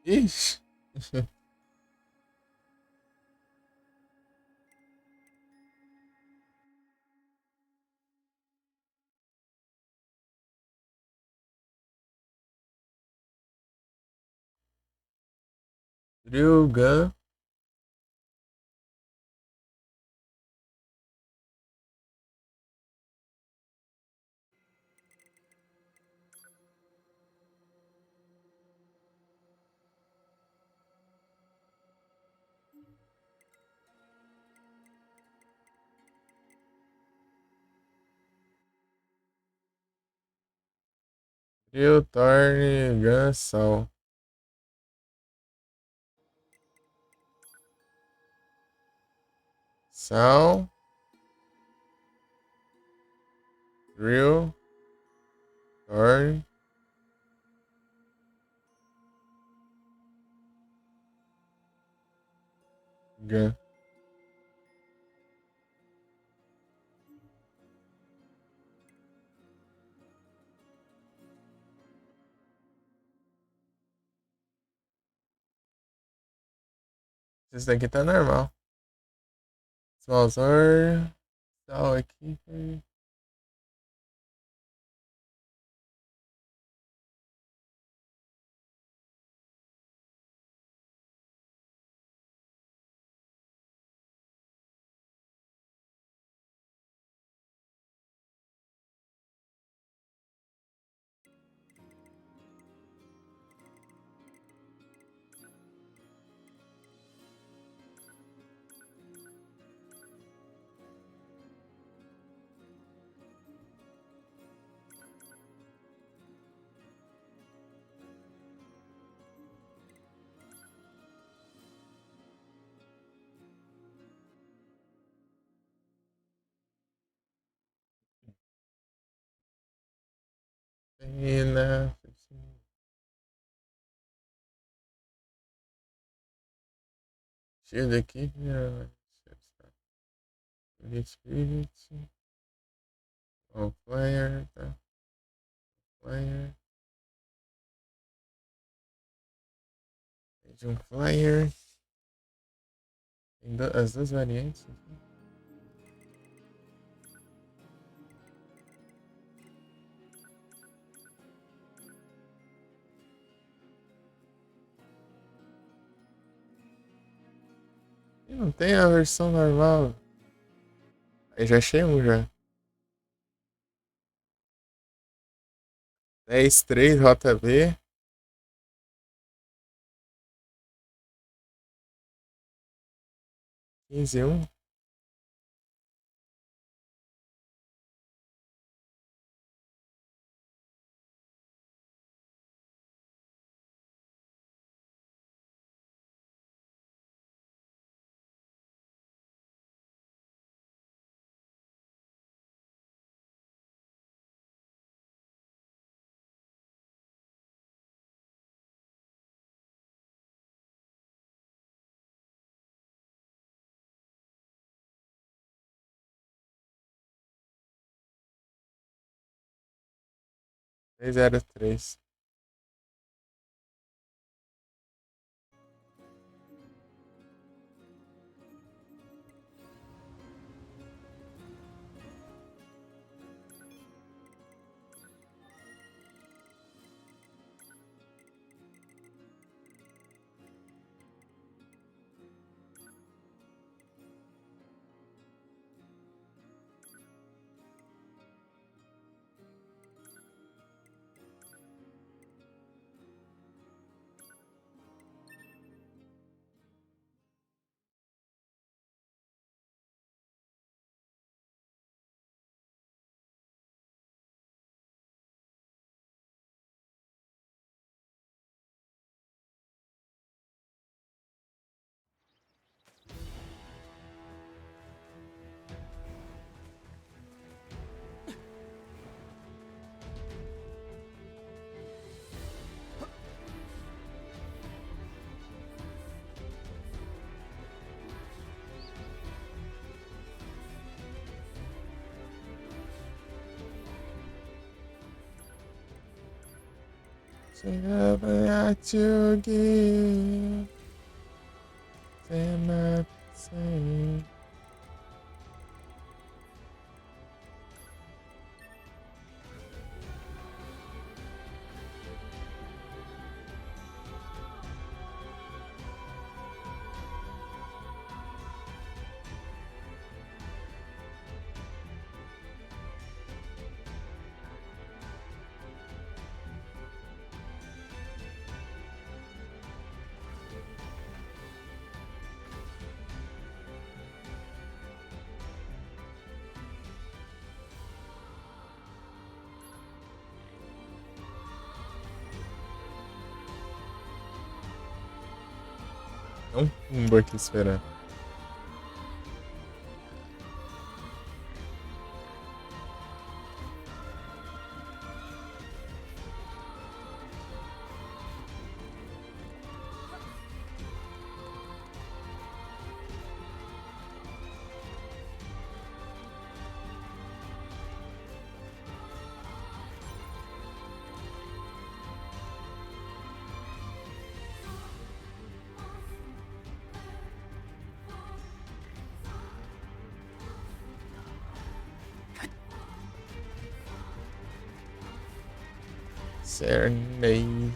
Ixi. Ryugan. Ryu, Thorn, Gun, Sol. Sal. Ryu. Thorn. Gun. Esse daqui tá normal. Smallzor. Sal aqui. Pena. Shield aqui. Spirit. All player. Tá. Flyer. De um flyer. Tem as duas variantes. E não tem a versão normal. Aí já achei um já. 10-3 Rota B. 15-1. Três 0-3. Whatever to give, cannot say. É um pumbo aqui esperando. Serenade.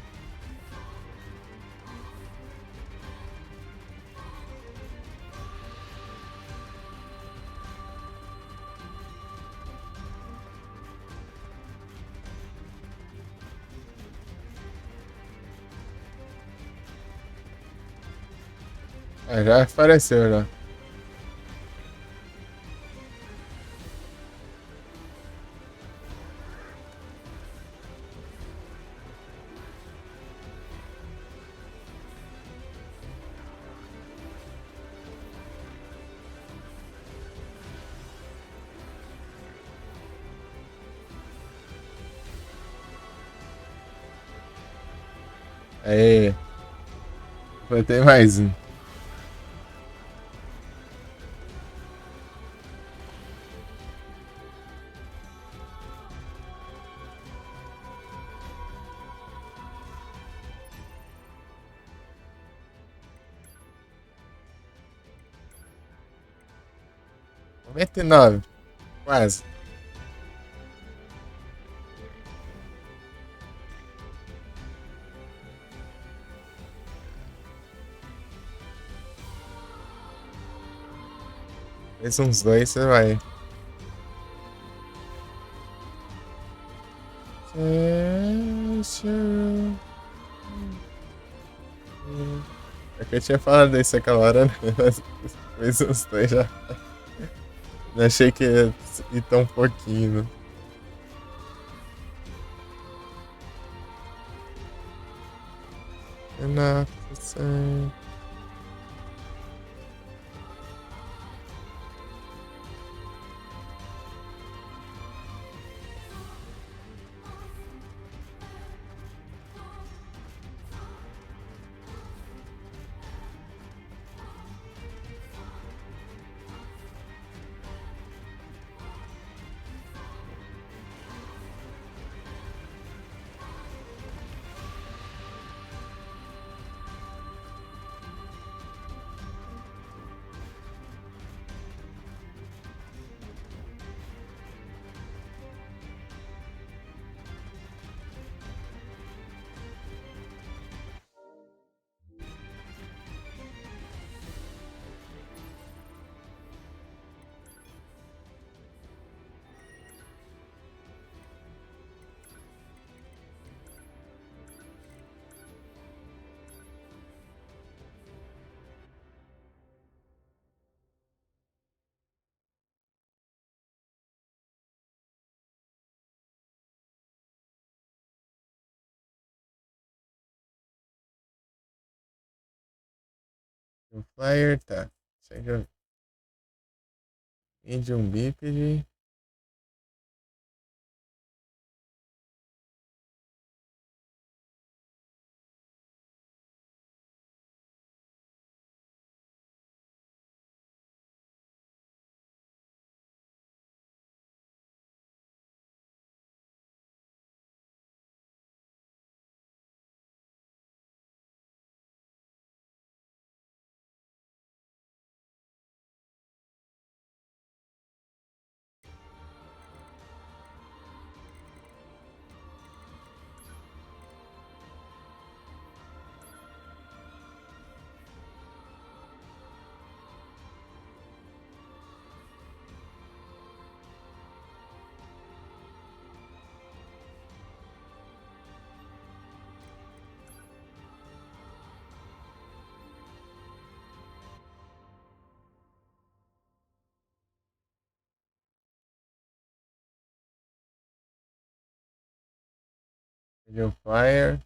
Ah, já apareceu já. Aí, tem mais um. Noventa e nove, quase. Mais uns dois você vai. É que eu tinha falado isso aquela hora, né? Mais uns dois já. Não achei que ia ir tão pouquinho. Né? Enough to say. O flyer tá. Chega. Medium bípede. Medium fire.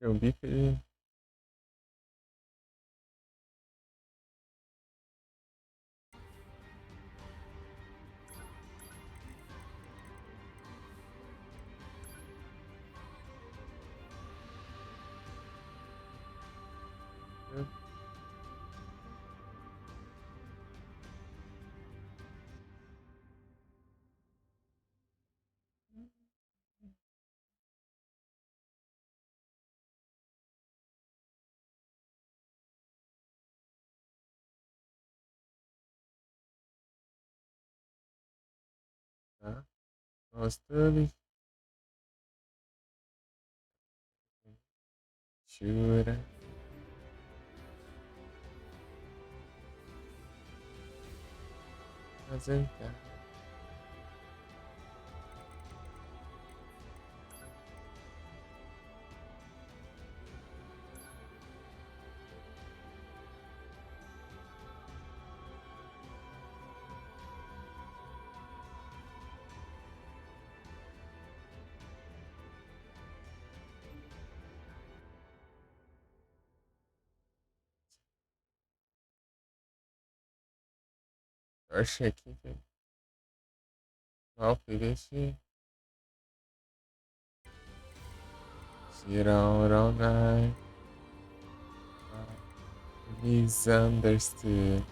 Medium beefy. Tá? Mostando. Jura. Fazendo. Achei aqui. Alphaville. Shiroronai. Misunderstood.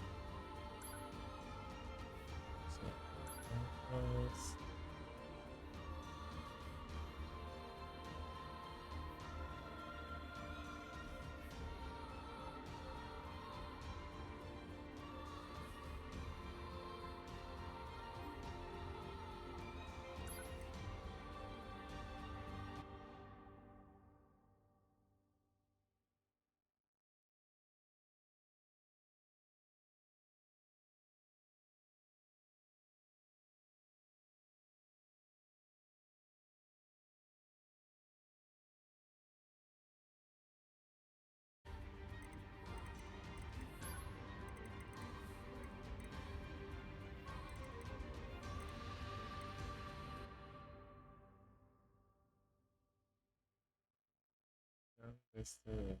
Understood.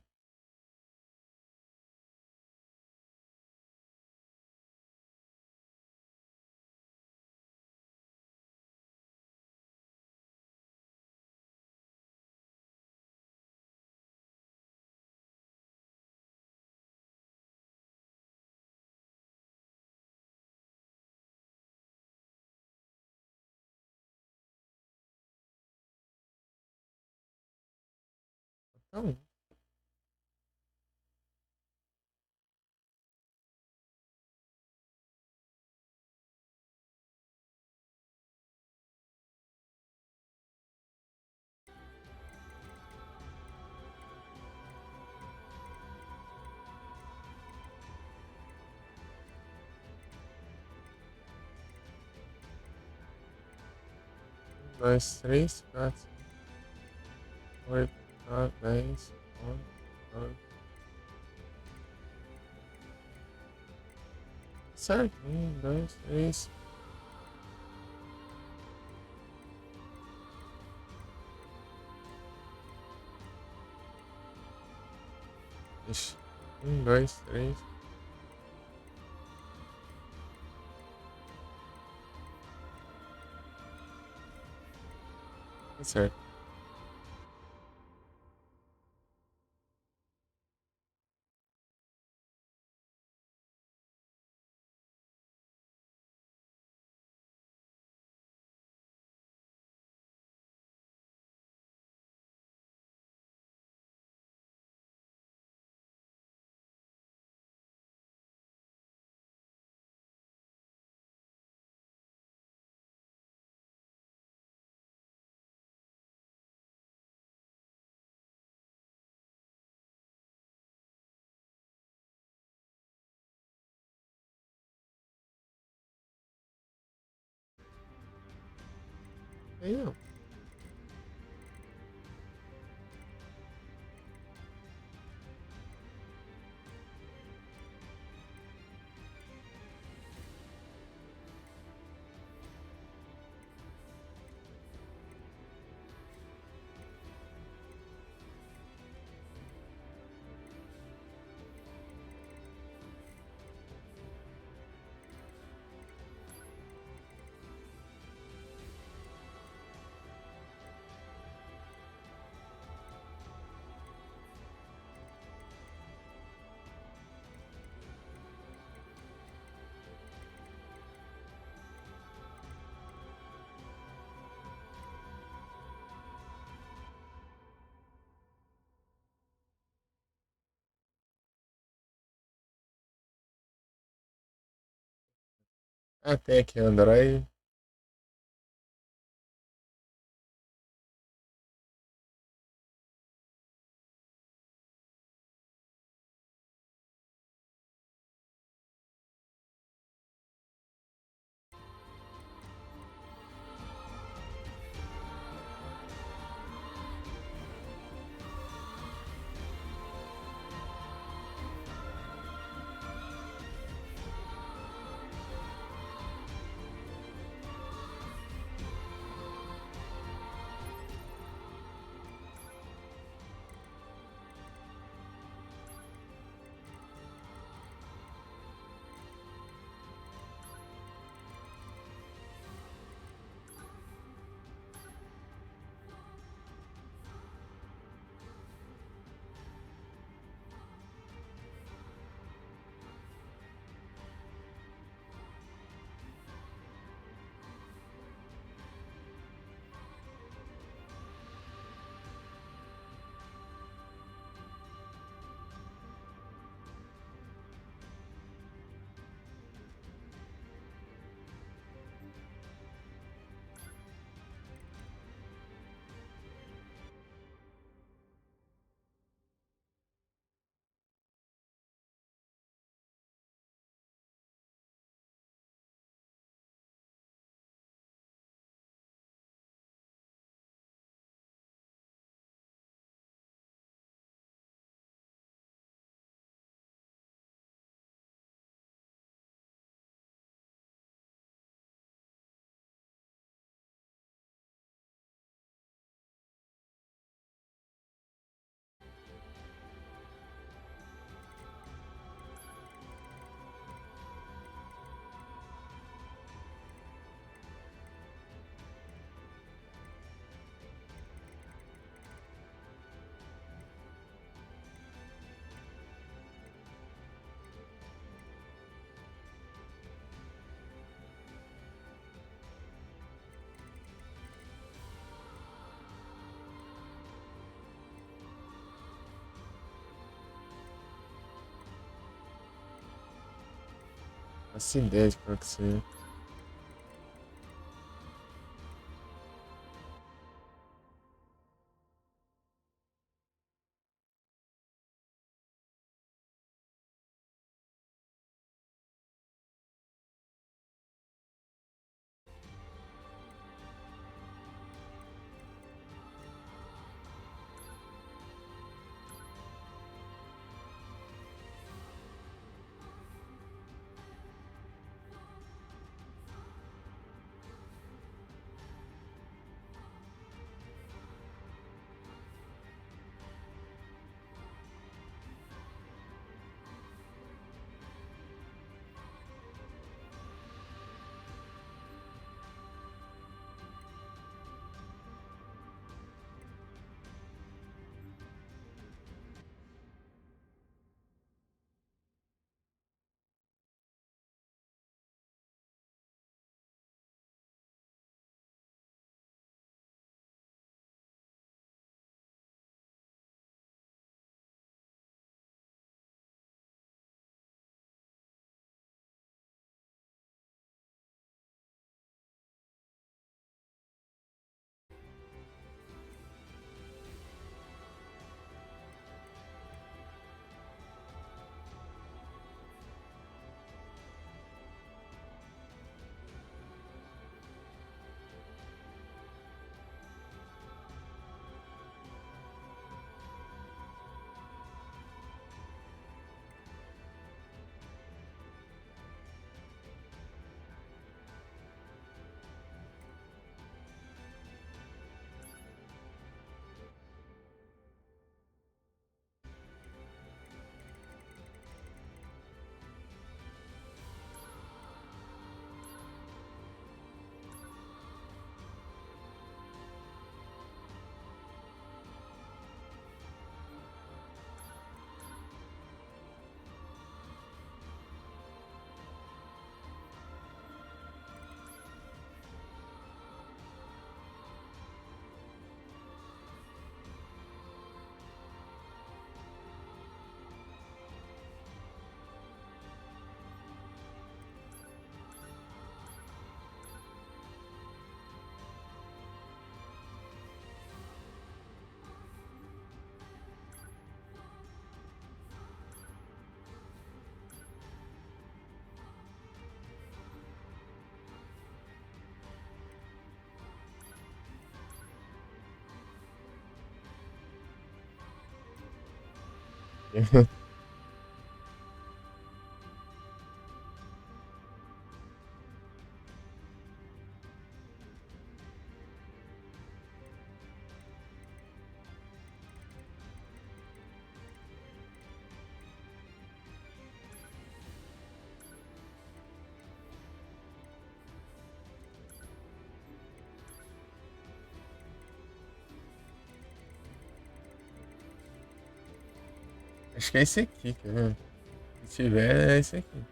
Não. Um, dois, três, quatro, 8, 9, 10, 11, 12. Certo. Um, dois, três. Ixi. Um, dois, três. Tá certo. Aí não. Ah, tem aqui Android. Faço ideia de qual que seja. Acho que é esse aqui, cara. Se tiver, é esse aqui.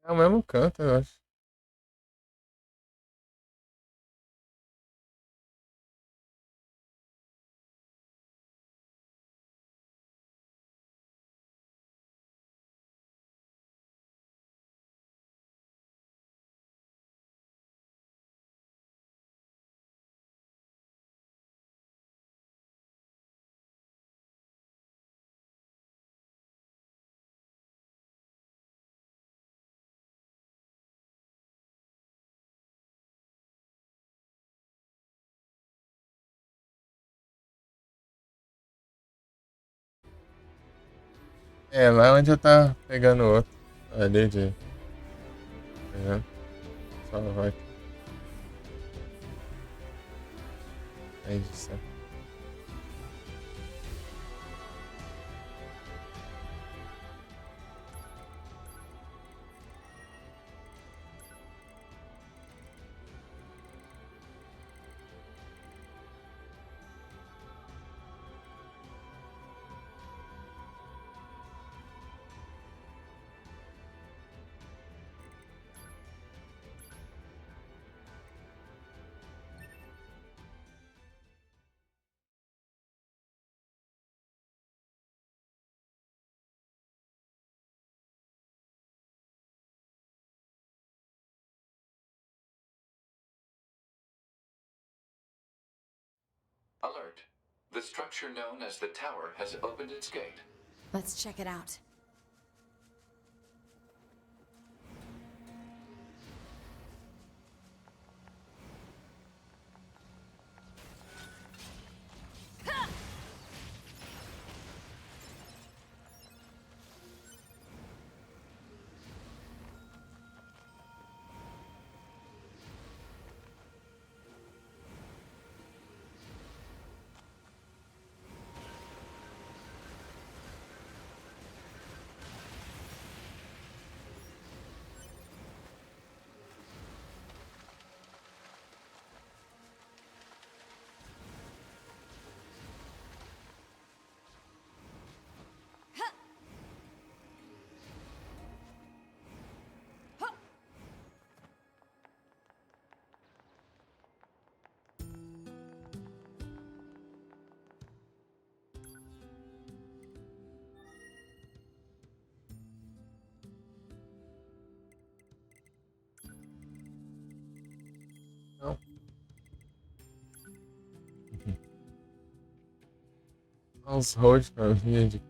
É o mesmo canto, eu acho. É, lá onde eu tava pegando outro. Ali de. Tá vendo? Só vai. Aí, isso. Alert. The structure known as the tower has opened its gate. Let's check it out. Não. Os road pra vir de.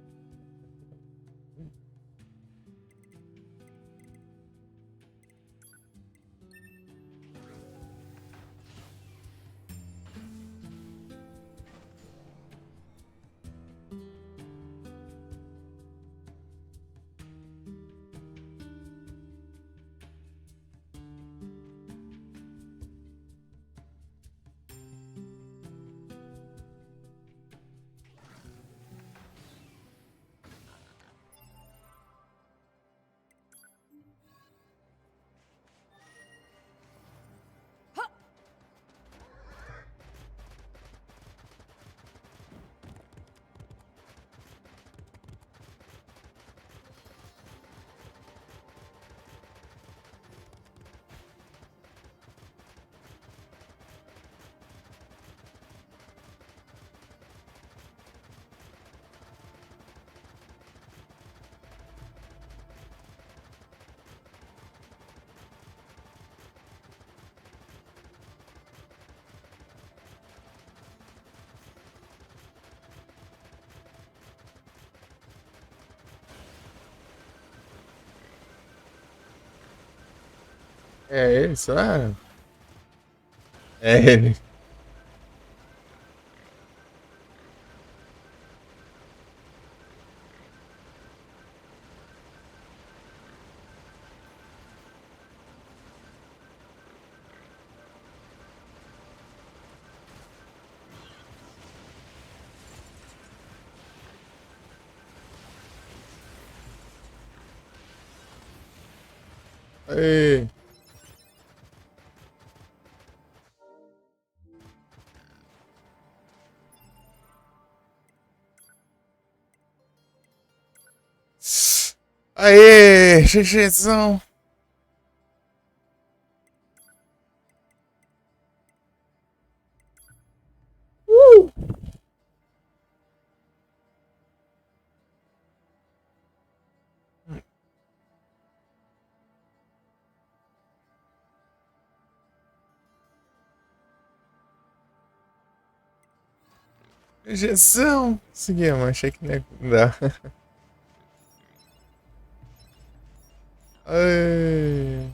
É isso, ah. É ele. Ei. Aê, GGzão. GGzão. Seguimos, achei que não ia dar. Aê.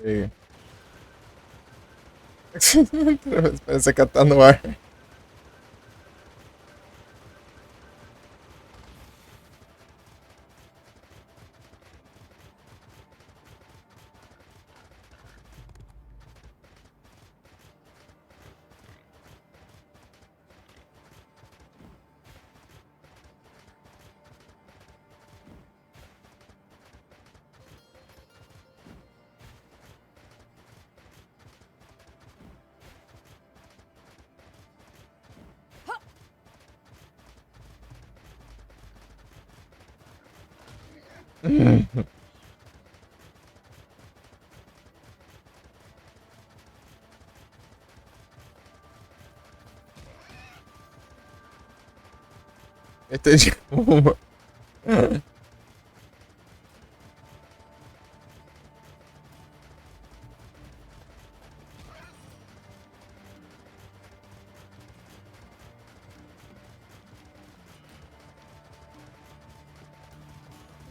Ei. Parece que ela tá no ar. Entendi uma.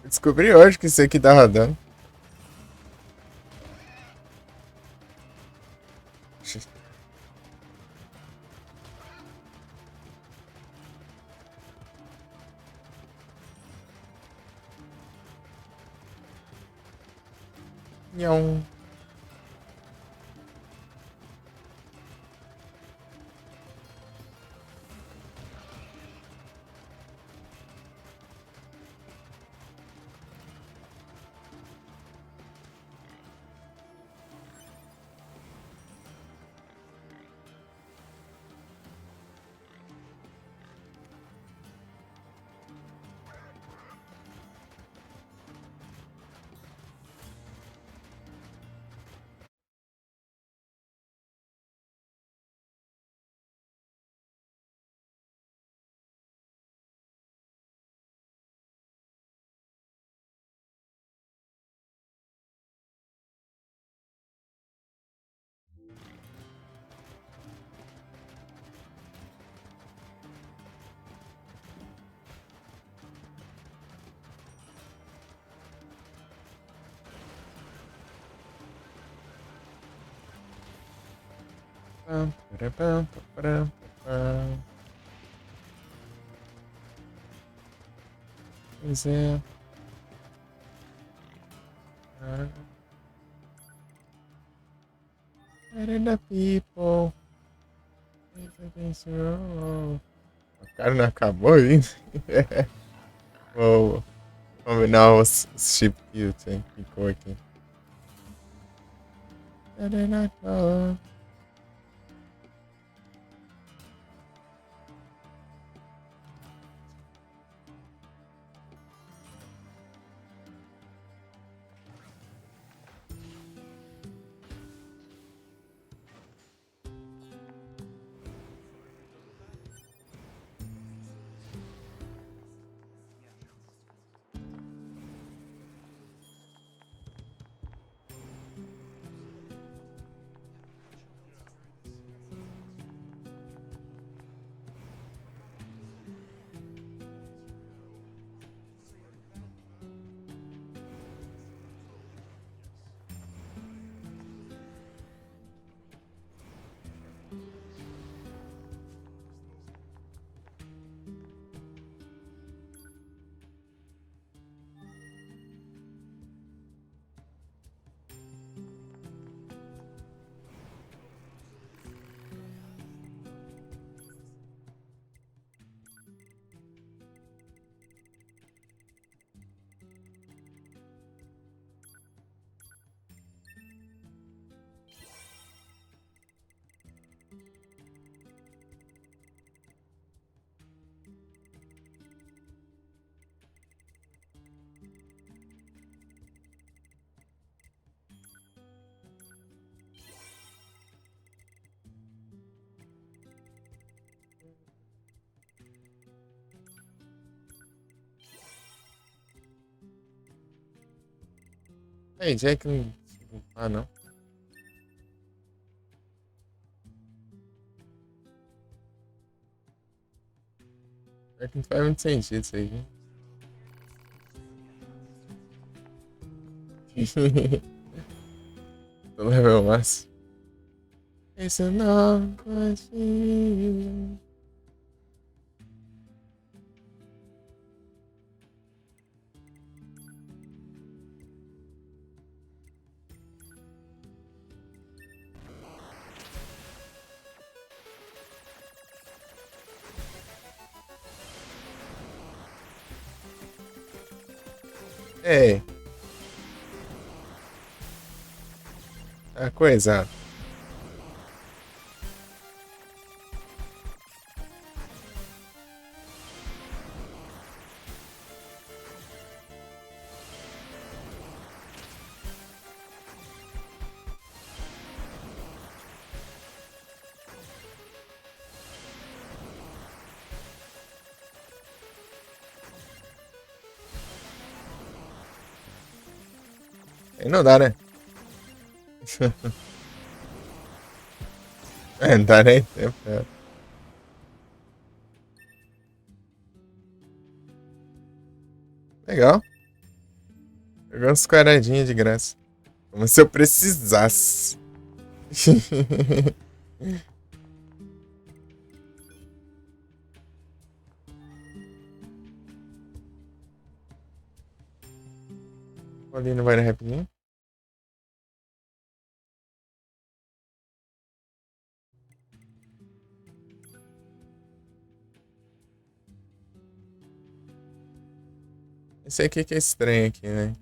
Descobri hoje que isso aqui tava dando. Nhão. Pam, parapam, param, pam. Pois é. Arena people. O cara não acabou ainda. Vou combinar os chip que eu tenho que ficou aqui. Arena people. Ei, Jack não. Ah, não. É que não faz muito sentido isso aí. O level máximo. Esse não contigo. Ei. A coisa. Aí não dá, né? É, não dá nem tempo. É. Legal. Pegou uns quadradinhos de graça. Como se eu precisasse. Ali não vai na rapidinho. Esse aqui que é estranho aqui, né?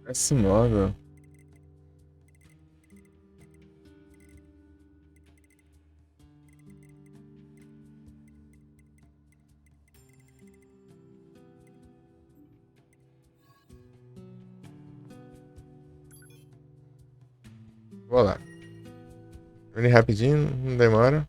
Esse móvel. Vou lá. Vem rapidinho, não demora.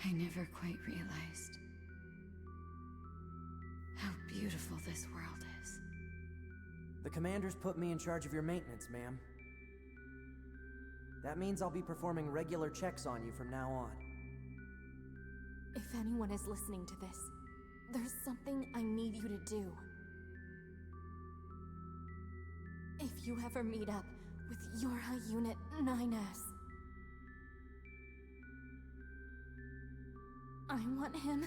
I never quite realized how beautiful this world is. The commander's put me in charge of your maintenance, ma'am. That means I'll be performing regular checks on you from now on. If anyone is listening to this, there's something I need you to do. If you ever meet up with Yorha Unit 9S, I want him,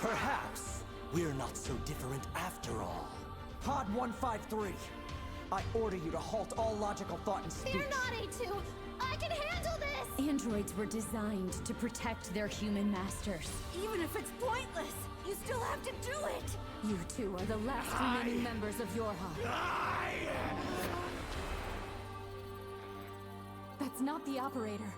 Perhaps we're not so different after all. Pod 153, I order you to halt all logical thought and speech. Fear not, A2! I can handle this! Androids were designed to protect their human masters. Even if it's pointless, you still have to do it! You two are the last remaining members of Yorha. That's not the operator.